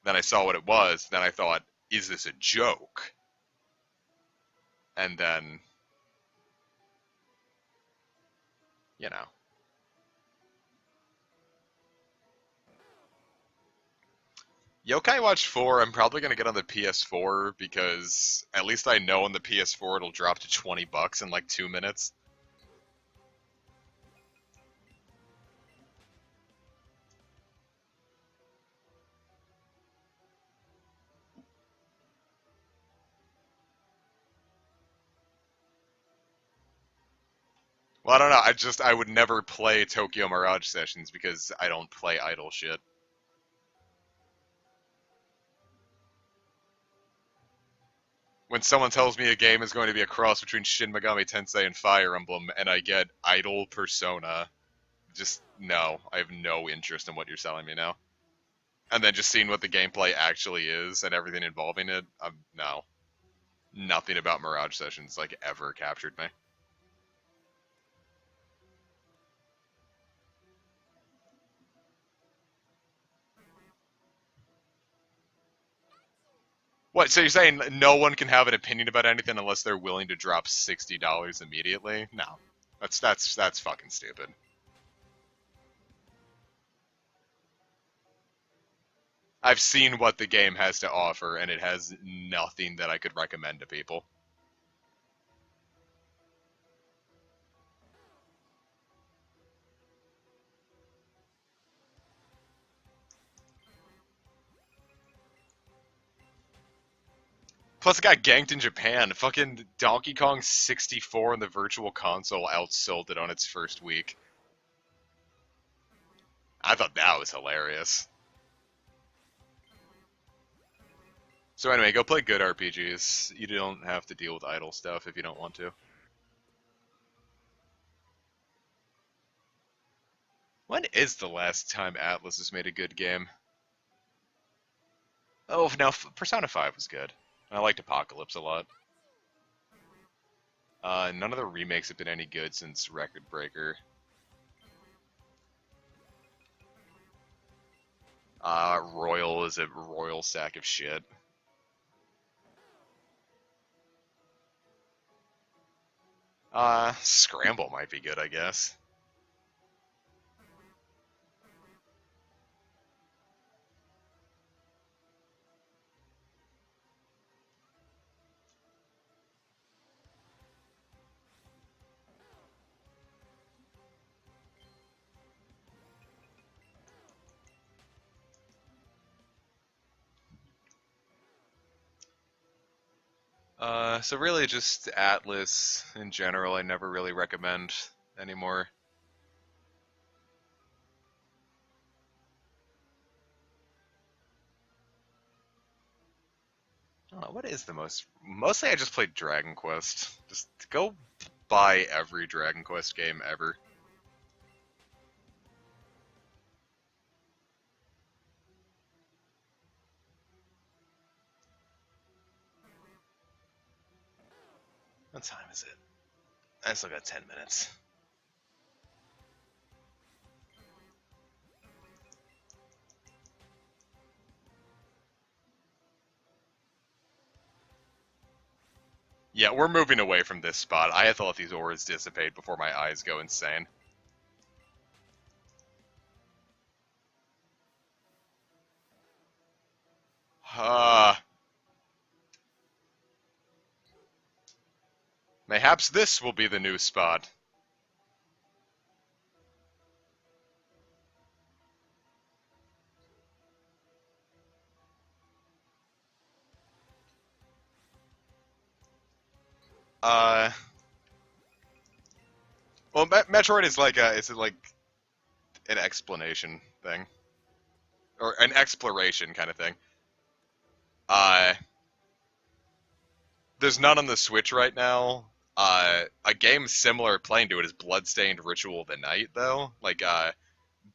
S2: Then I saw what it was. Then I thought, is this a joke? And then, you know. Yokai Watch 4, I'm probably going to get on the PS4 because at least I know on the PS4 it'll drop to $20 in like 2 minutes. Well, I don't know. I would never play Tokyo Mirage Sessions because I don't play idle shit. When someone tells me a game is going to be a cross between Shin Megami Tensei and Fire Emblem, and I get Idol Persona, just no. I have no interest in what you're selling me now. And then just seeing what the gameplay actually is and everything involving it, no. Nothing about Mirage Sessions, like, ever captured me. What, so you're saying no one can have an opinion about anything unless they're willing to drop $60 immediately? No. That's fucking stupid. I've seen what the game has to offer, and it has nothing that I could recommend to people. Plus, it got ganked in Japan. Fucking Donkey Kong 64 in the Virtual Console outsold it on its first week. I thought that was hilarious. So anyway, go play good RPGs. You don't have to deal with idle stuff if you don't want to. When is the last time Atlas has made a good game? Oh, no, Persona 5 was good. I liked Apocalypse a lot. None of the remakes have been any good since Record Breaker. Royal is a royal sack of shit. Scramble might be good, I guess. So really just Atlas in general, I never really recommend anymore. What is the most... Mostly I just played Dragon Quest. Just go buy every Dragon Quest game ever. What time is it? I still got 10 minutes. Yeah, we're moving away from this spot. I have to let these auras dissipate before my eyes go insane. Mayhaps this will be the new spot. Well, Metroid is like it's like an explanation thing. Or an exploration kind of thing. There's none on the Switch right now. A game similar playing to it is Bloodstained Ritual of the Night, though. Like,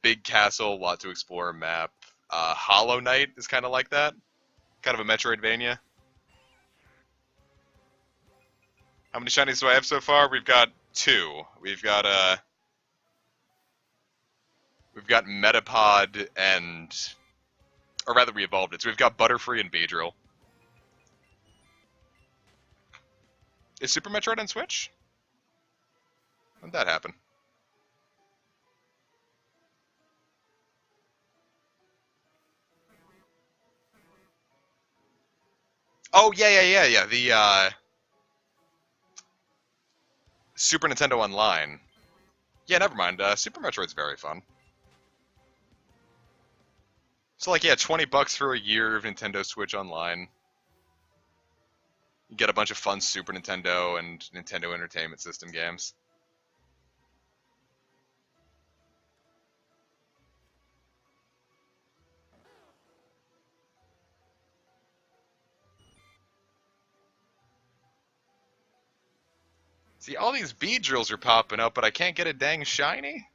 S2: big castle, lot to explore map. Hollow Knight is kind of like that. Kind of a Metroidvania. How many shinies do I have so far? We've got 2. We've got Metapod and... Or rather, we evolved it. So we've got Butterfree and Beedrill. Is Super Metroid on Switch? When did that happen? Oh, yeah. The, Super Nintendo Online. Yeah, never mind. Super Metroid's very fun. So, like, yeah, $20 for a year of Nintendo Switch Online. You get a bunch of fun Super Nintendo and Nintendo Entertainment System games. See, all these bead drills are popping up, but I can't get a dang shiny?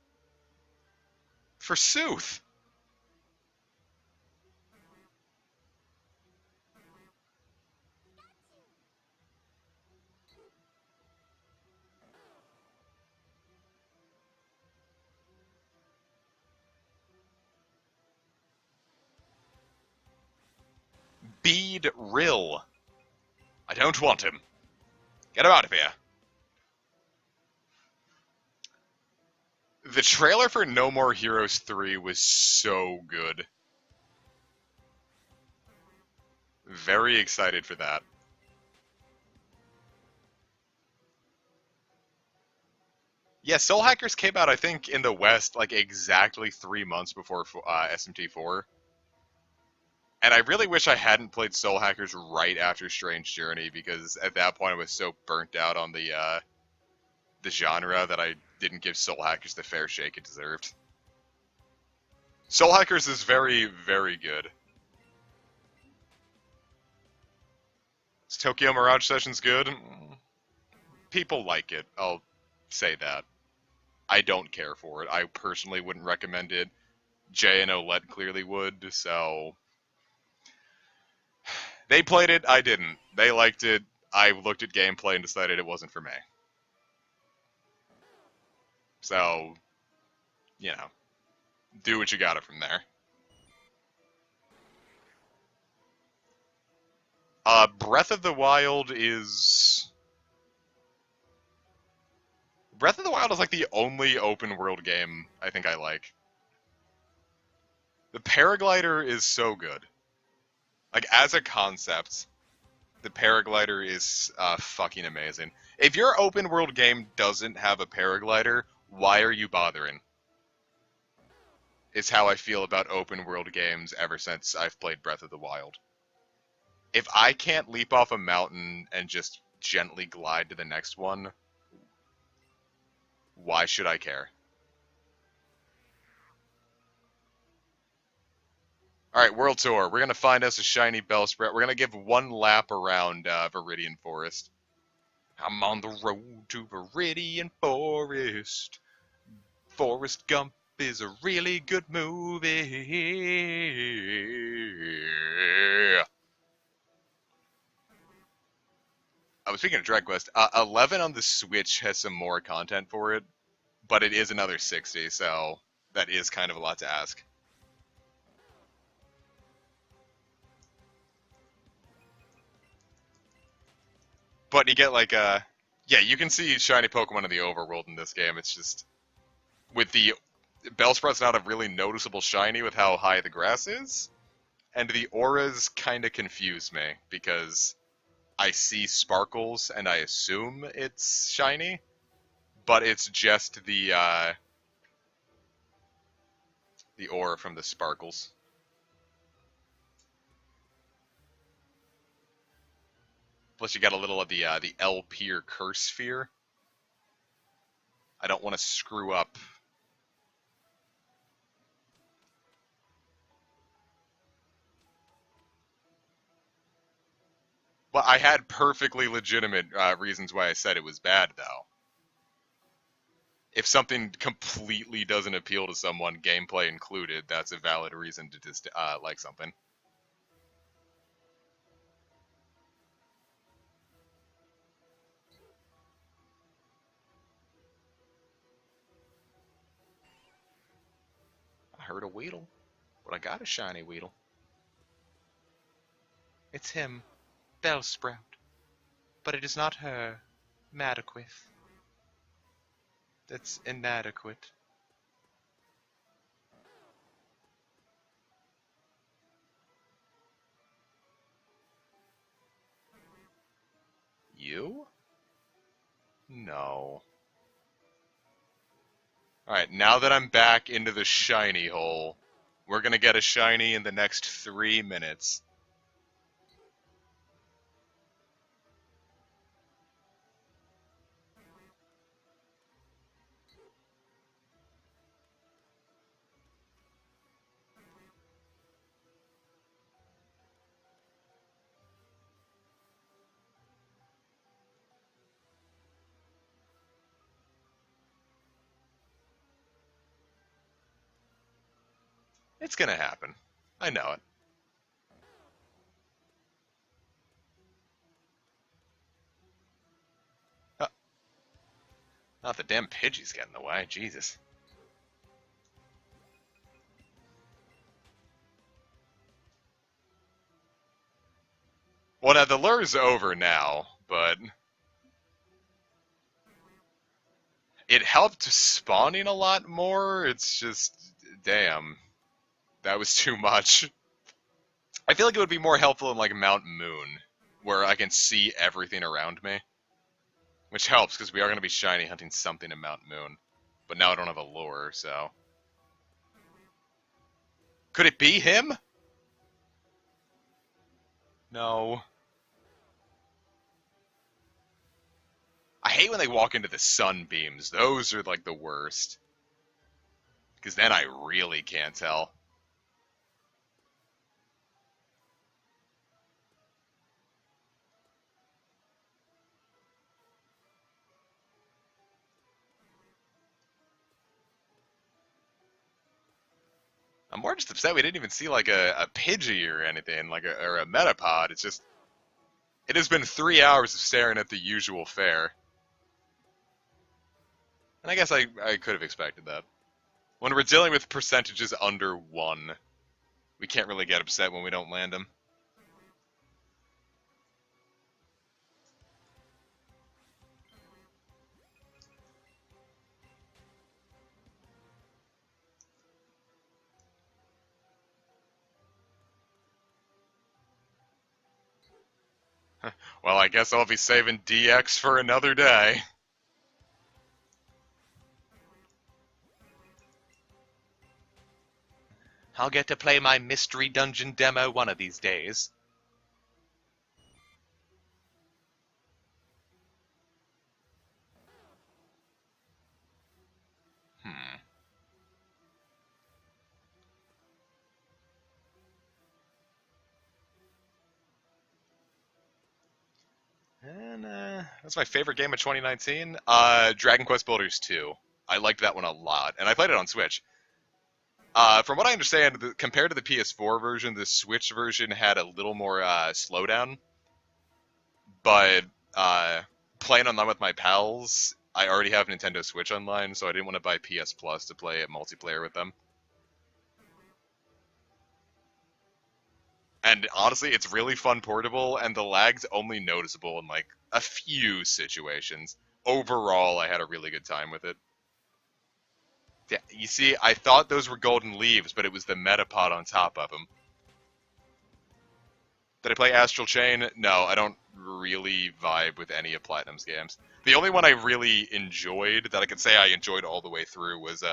S2: Forsooth. Bead Rill. I don't want him. Get him out of here. The trailer for No More Heroes 3 was so good. Very excited for that. Yeah, Soul Hackers came out, I think, in the West, like, exactly 3 months before SMT4. And I really wish I hadn't played Soul Hackers right after Strange Journey, because at that point I was so burnt out on the genre that I didn't give Soul Hackers the fair shake it deserved. Soul Hackers is very, very good. Is Tokyo Mirage Sessions good? People like it, I'll say that. I don't care for it. I personally wouldn't recommend it. Jay and Olette clearly would, so... They played it, I didn't. They liked it, I looked at gameplay and decided it wasn't for me. So, you know, do what you gotta from there. Breath of the Wild is... Breath of the Wild is like the only open world game I think I like. The paraglider is so good. Like, as a concept, the paraglider is fucking amazing. If your open world game doesn't have a paraglider, why are you bothering? It's how I feel about open world games ever since I've played Breath of the Wild. If I can't leap off a mountain and just gently glide to the next one, why should I care? Alright, World Tour. We're going to find us a shiny Bellsprout. We're going to give one lap around Viridian Forest. I'm on the road to Viridian Forest. Forrest Gump is a really good movie. I was speaking of Dragon Quest. 11 on the Switch has some more content for it, but it is another 60, so that is kind of a lot to ask. But you get like yeah, you can see shiny Pokemon in the overworld in this game. It's just with the Bellsprout's not a really noticeable shiny with how high the grass is, and the auras kind of confuse me because I see sparkles and I assume it's shiny, but it's just the aura from the sparkles. Plus, you got a little of the LP or Curse Sphere. I don't want to screw up. But I had perfectly legitimate reasons why I said it was bad, though. If something completely doesn't appeal to someone, gameplay included, that's a valid reason to just like something. I heard a Weedle, but I got a shiny Weedle. It's him, Bellsprout. But it is not her, Madaquith. That's inadequate. You? No. Alright, now that I'm back into the shiny hole, we're gonna get a shiny in the next 3 minutes. It's gonna happen. I know it. Not the damn Pidgeys get in the way. Jesus. Well, now the lure's over now, but it helped spawning a lot more. It's just, damn, that was too much. I feel like it would be more helpful in like Mount Moon, where I can see everything around me, which helps because we are going to be shiny hunting something in Mount Moon. But now I don't have a lure, so could it be him? No. I hate when they walk into the sunbeams. Those are like the worst. Because then I really can't tell. I'm more just upset we didn't even see like a Pidgey or anything, like or a Metapod. It's just, it has been 3 hours of staring at the usual fare. And I guess I could have expected that. When we're dealing with percentages under 1, we can't really get upset when we don't land them. Well, I guess I'll be saving DX for another day.
S3: I'll get to play my mystery dungeon demo one of these days.
S2: And that's my favorite game of 2019. Dragon Quest Builders 2. I liked that one a lot, and I played it on Switch. From what I understand, compared to the PS4 version, the Switch version had a little more slowdown. But playing online with my pals, I already have Nintendo Switch Online, so I didn't want to buy PS Plus to play it multiplayer with them. And honestly, it's really fun portable, and the lag's only noticeable in like a few situations. Overall, I had a really good time with it. Yeah, you see, I thought those were golden leaves, but it was the Metapod on top of them. Did I play Astral Chain? No, I don't really vibe with any of Platinum's games. The only one I really enjoyed, that I could say I enjoyed all the way through, was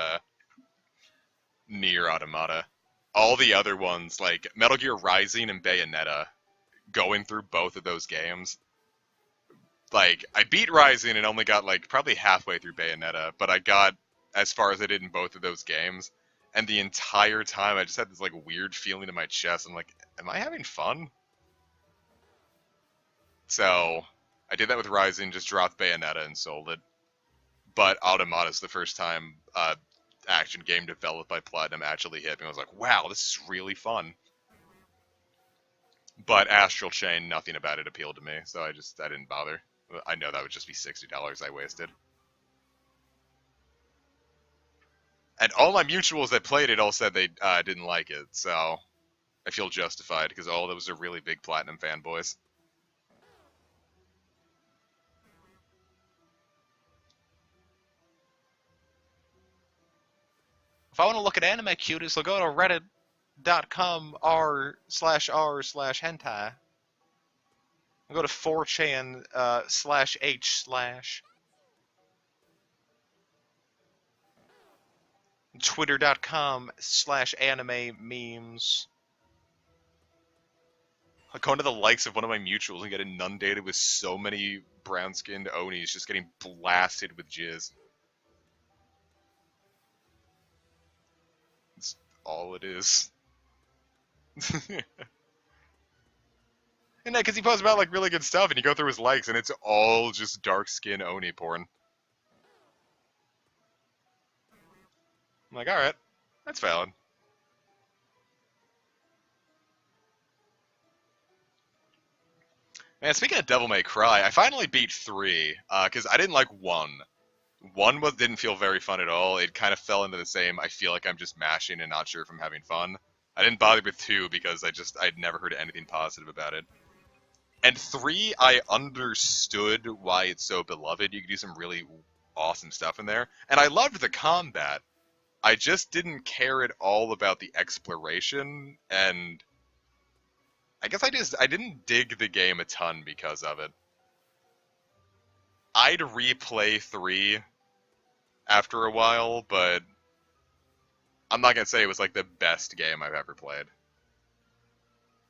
S2: Nier Automata. All the other ones, like Metal Gear Rising and Bayonetta, going through both of those games, like, I beat Rising and only got, like, probably halfway through Bayonetta, but I got as far as I did in both of those games, and the entire time I just had this, like, weird feeling in my chest. I'm like, am I having fun? So, I did that with Rising, just dropped Bayonetta and sold it. But Automata's the first time action game developed by Platinum actually hit me. I was like, wow, this is really fun. But Astral Chain, nothing about it appealed to me, so I didn't bother. I know that would just be $60 I wasted. And all my mutuals that played it all said they didn't like it, so I feel justified, because all those are really big Platinum fanboys.
S3: If I want to look at anime cuties, I'll go to reddit.com r/r/hentai. I'll go to 4chan /h/ twitter.com/anime memes.
S2: I go into the likes of one of my mutuals and get inundated with so many brown-skinned Onis just getting blasted with jizz. It's all it is. And because he posts about like really good stuff, and you go through his likes, and it's all just dark-skinned Oni porn. I'm like, all right, that's valid. Man, speaking of Devil May Cry, I finally beat 3, because I didn't like 1. 1 didn't feel very fun at all. It kind of fell into the same, I feel like I'm just mashing and not sure if I'm having fun. I didn't bother with 2 because I'd never heard anything positive about it. And 3, I understood why it's so beloved. You could do some really awesome stuff in there. And I loved the combat. I just didn't care at all about the exploration, and I guess I didn't dig the game a ton because of it. I'd replay 3 after a while, but I'm not gonna say it was like the best game I've ever played.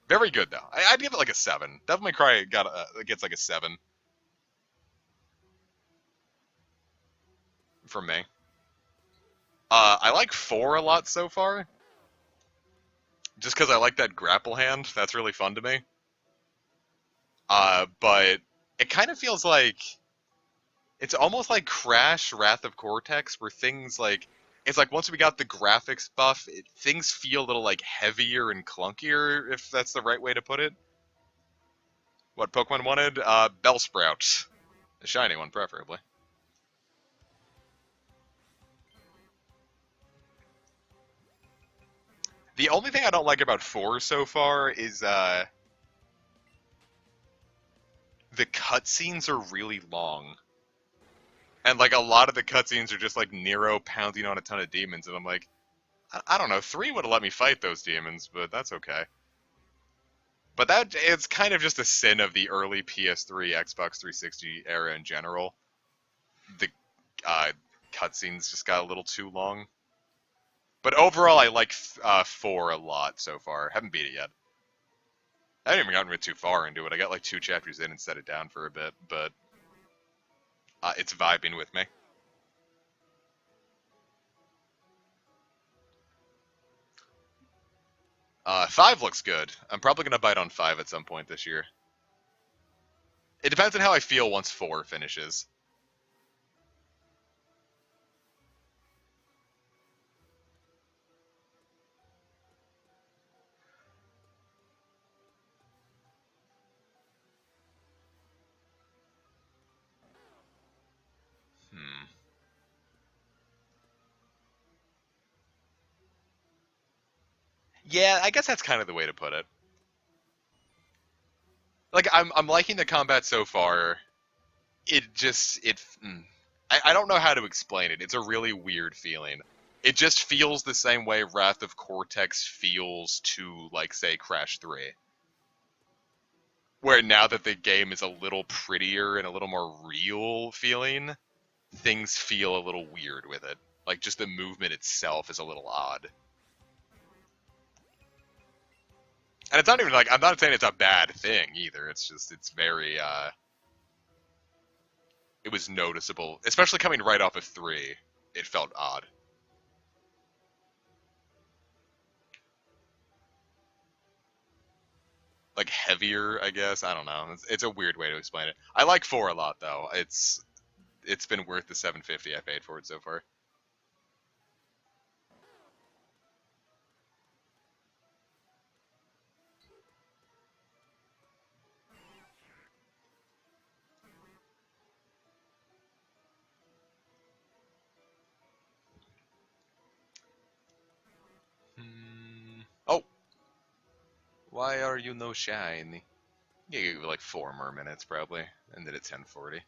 S2: Very good though. I'd give it like a 7. Devil May Cry gets like a 7 from me. I like 4 a lot so far, just because I like that grapple hand. That's really fun to me. But it kind of feels like it's almost like Crash Wrath of Cortex, where things like it's like once we got the graphics buff, things feel a little like heavier and clunkier, if that's the right way to put it. What Pokemon wanted? Bellsprout, a shiny one preferably. The only thing I don't like about 4 so far is the cutscenes are really long. And like a lot of the cutscenes are just like Nero pounding on a ton of demons, and I'm like, I don't know, 3 would have let me fight those demons, but that's okay. But it's kind of just a sin of the early PS3, Xbox 360 era in general. The cutscenes just got a little too long. But overall, I like 4 a lot so far. Haven't beat it yet. I haven't even gotten too far into it. I got like 2 chapters in and set it down for a bit, but it's vibing with me. Five looks good. I'm probably going to bite on 5 at some point this year. It depends on how I feel once 4 finishes. Yeah, I guess that's kind of the way to put it. Like, I'm liking the combat so far. I don't know how to explain it. It's a really weird feeling. It just feels the same way Wrath of Cortex feels to, like, say, Crash 3. Where now that the game is a little prettier and a little more real feeling, things feel a little weird with it. Like, just the movement itself is a little odd. And it's not even like, I'm not saying it's a bad thing either. It's just, it's very, it was noticeable. Especially coming right off of 3, it felt odd. Like heavier, I guess. I don't know. It's a weird way to explain it. I like 4 a lot though. It's been worth the $7.50 I paid for it so far. Oh, why are you no shiny? Yeah, give it like 4 more minutes probably, and then at 10:40.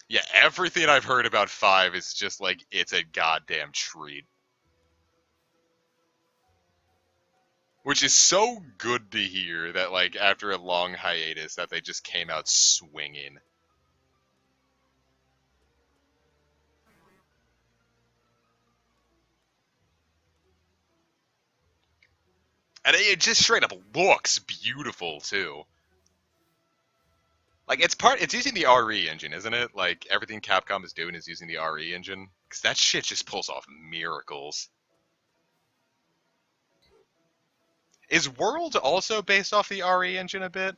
S2: Yeah, everything I've heard about 5 is just like, it's a goddamn treat. Which is so good to hear that, like, after a long hiatus, that they just came out swinging. And it just straight up looks beautiful, too. Like, it's using the RE engine, isn't it? Like, everything Capcom is doing is using the RE engine. Because that shit just pulls off miracles. Is World also based off the RE engine a bit?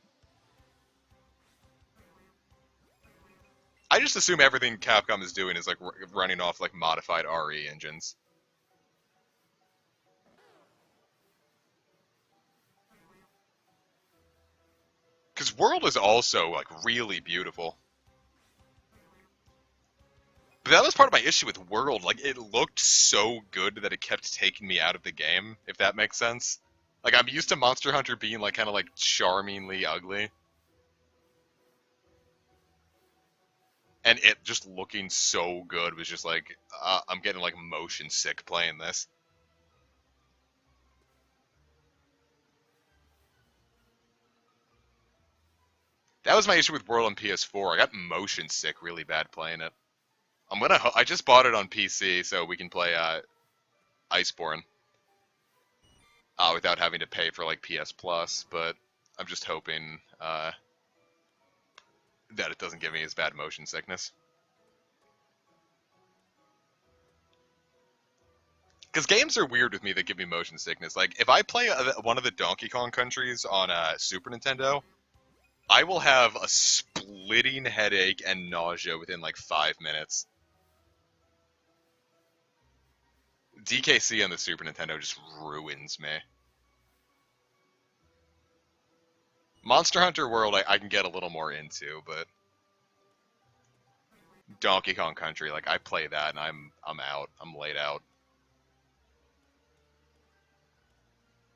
S2: I just assume everything Capcom is doing is, like, running off, like, modified RE engines. Because World is also, like, really beautiful. But that was part of my issue with World. Like, it looked so good that it kept taking me out of the game, if that makes sense. Like, I'm used to Monster Hunter being, like, kind of, like, charmingly ugly. And it just looking so good was just like, I'm getting, like, motion sick playing this. That was my issue with World on PS4. I got motion sick really bad playing it. I just bought it on PC so we can play Iceborne without having to pay for like PS Plus, but I'm just hoping that it doesn't give me as bad motion sickness. Because games are weird with me that give me motion sickness. Like, if I play one of the Donkey Kong countries on Super Nintendo, I will have a splitting headache and nausea within like 5 minutes. DKC on the Super Nintendo just ruins me. Monster Hunter World I can get a little more into, but Donkey Kong Country, like, I play that and I'm out. I'm laid out.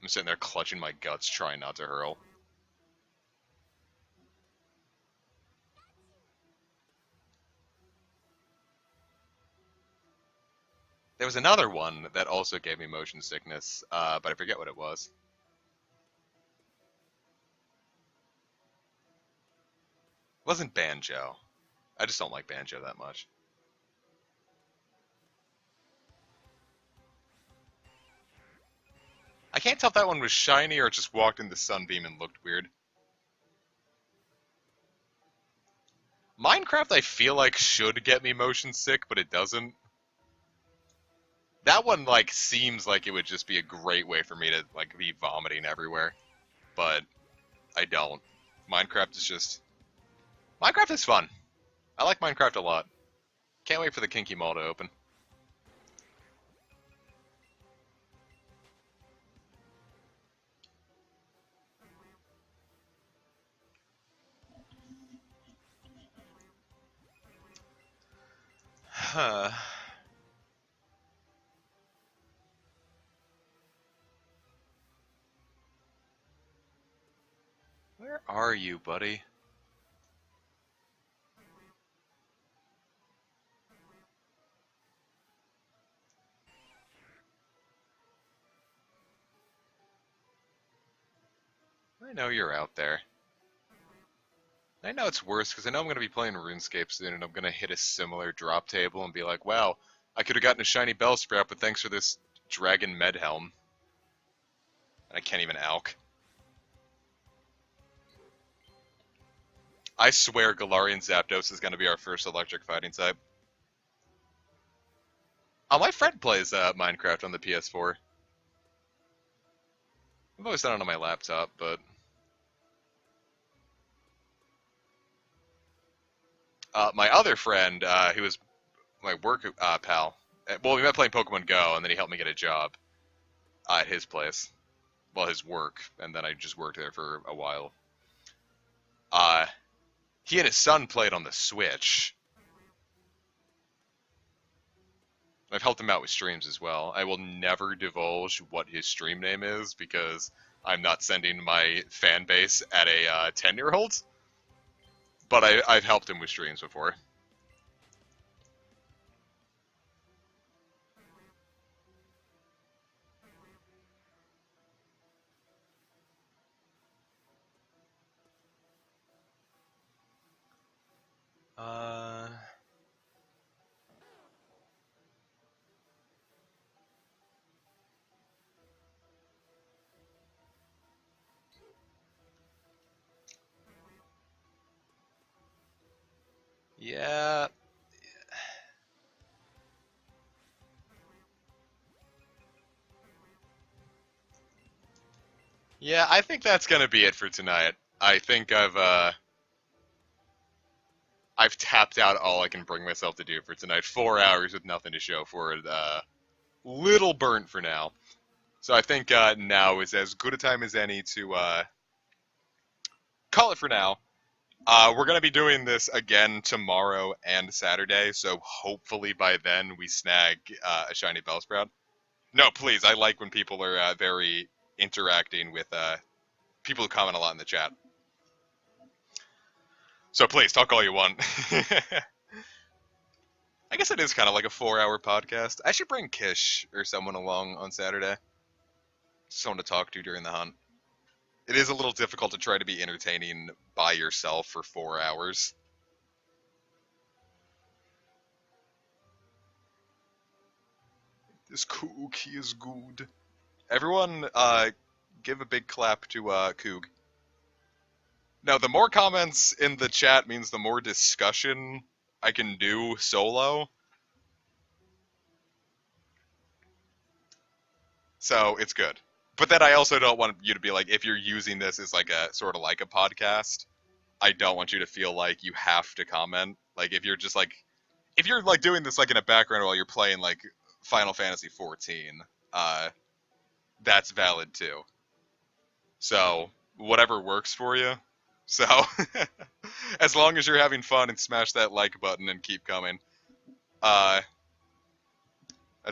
S2: I'm sitting there clutching my guts, trying not to hurl. There was another one that also gave me motion sickness, but I forget what it was. It wasn't Banjo. I just don't like Banjo that much. I can't tell if that one was shiny or it just walked in the sunbeam and looked weird. Minecraft, I feel like, should get me motion sick, but it doesn't. That one, like, seems like it would just be a great way for me to, like, be vomiting everywhere. But I don't. Minecraft is just... Minecraft is fun. I like Minecraft a lot. Can't wait for the Kinky Mall to open. Huh. Where are you, buddy? I know you're out there. I know it's worse because I know I'm going to be playing RuneScape soon and I'm going to hit a similar drop table and be like, wow, I could have gotten a shiny Bellsprout, but thanks for this Dragon Med Helm. I can't even alk. I swear Galarian Zapdos is going to be our first electric fighting type. Oh, my friend plays Minecraft on the PS4. I've always done it on my laptop, but... my other friend, who was my work pal, well, we met playing Pokemon Go, and then he helped me get a job at his place. Well, his work, and then I just worked there for a while. He and his son played on the Switch. I've helped him out with streams as well. I will never divulge what his stream name is, because I'm not sending my fan base at a 10-year-old. But I've helped him with streams before. Yeah. Yeah, I think that's gonna be it for tonight. I think I've tapped out all I can bring myself to do for tonight. 4 hours with nothing to show for it. Little burnt for now. So I think now is as good a time as any to call it for now. We're going to be doing this again tomorrow and Saturday, so hopefully by then we snag a shiny Bellsprout. No, please, I like when people are very interacting with people who comment a lot in the chat. So please, talk all you want. I guess it is kind of like a 4-hour podcast. I should bring Kish or someone along on Saturday. Someone to talk to during the hunt. It is a little difficult to try to be entertaining by yourself for 4 hours. This cookie is good. Everyone, give a big clap to Coog. Now, the more comments in the chat means the more discussion I can do solo. So, it's good. But then I also don't want you to be like, if you're using this as like a sort of like a podcast, I don't want you to feel like you have to comment. Like if you're just like, if you're like doing this like in a background while you're playing like Final Fantasy 14, that's valid too. So whatever works for you. So as long as you're having fun and smash that like button and keep coming, that's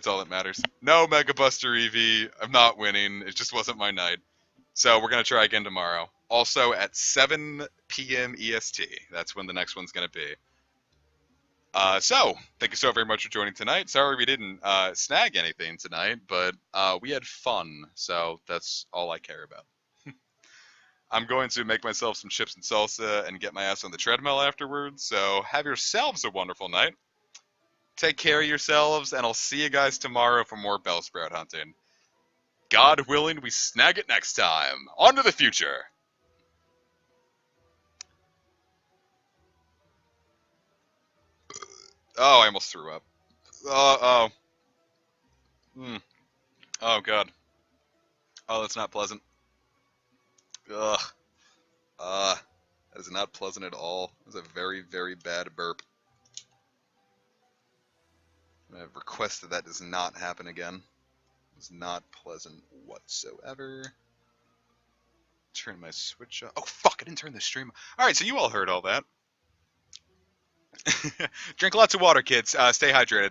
S2: all that matters. No Mega Buster Eevee. I'm not winning. It just wasn't my night. So we're going to try again tomorrow. Also at 7 p.m. EST. That's when the next one's going to be. So, thank you so very much for joining tonight. Sorry we didn't snag anything tonight, but we had fun. So that's all I care about. I'm going to make myself some chips and salsa and get my ass on the treadmill afterwards. So have yourselves a wonderful night. Take care of yourselves, and I'll see you guys tomorrow for more Bellsprout hunting. God willing, we snag it next time. On to the future. Oh, I almost threw up. Oh. Oh, God. Oh, that's not pleasant. Ugh. That is not pleasant at all. It was a very, very bad burp. I have requested that does not happen again. It's not pleasant whatsoever. Turn my switch off. Oh, fuck, I didn't turn the stream off. Alright, so you all heard all that. Drink lots of water, kids. Stay hydrated.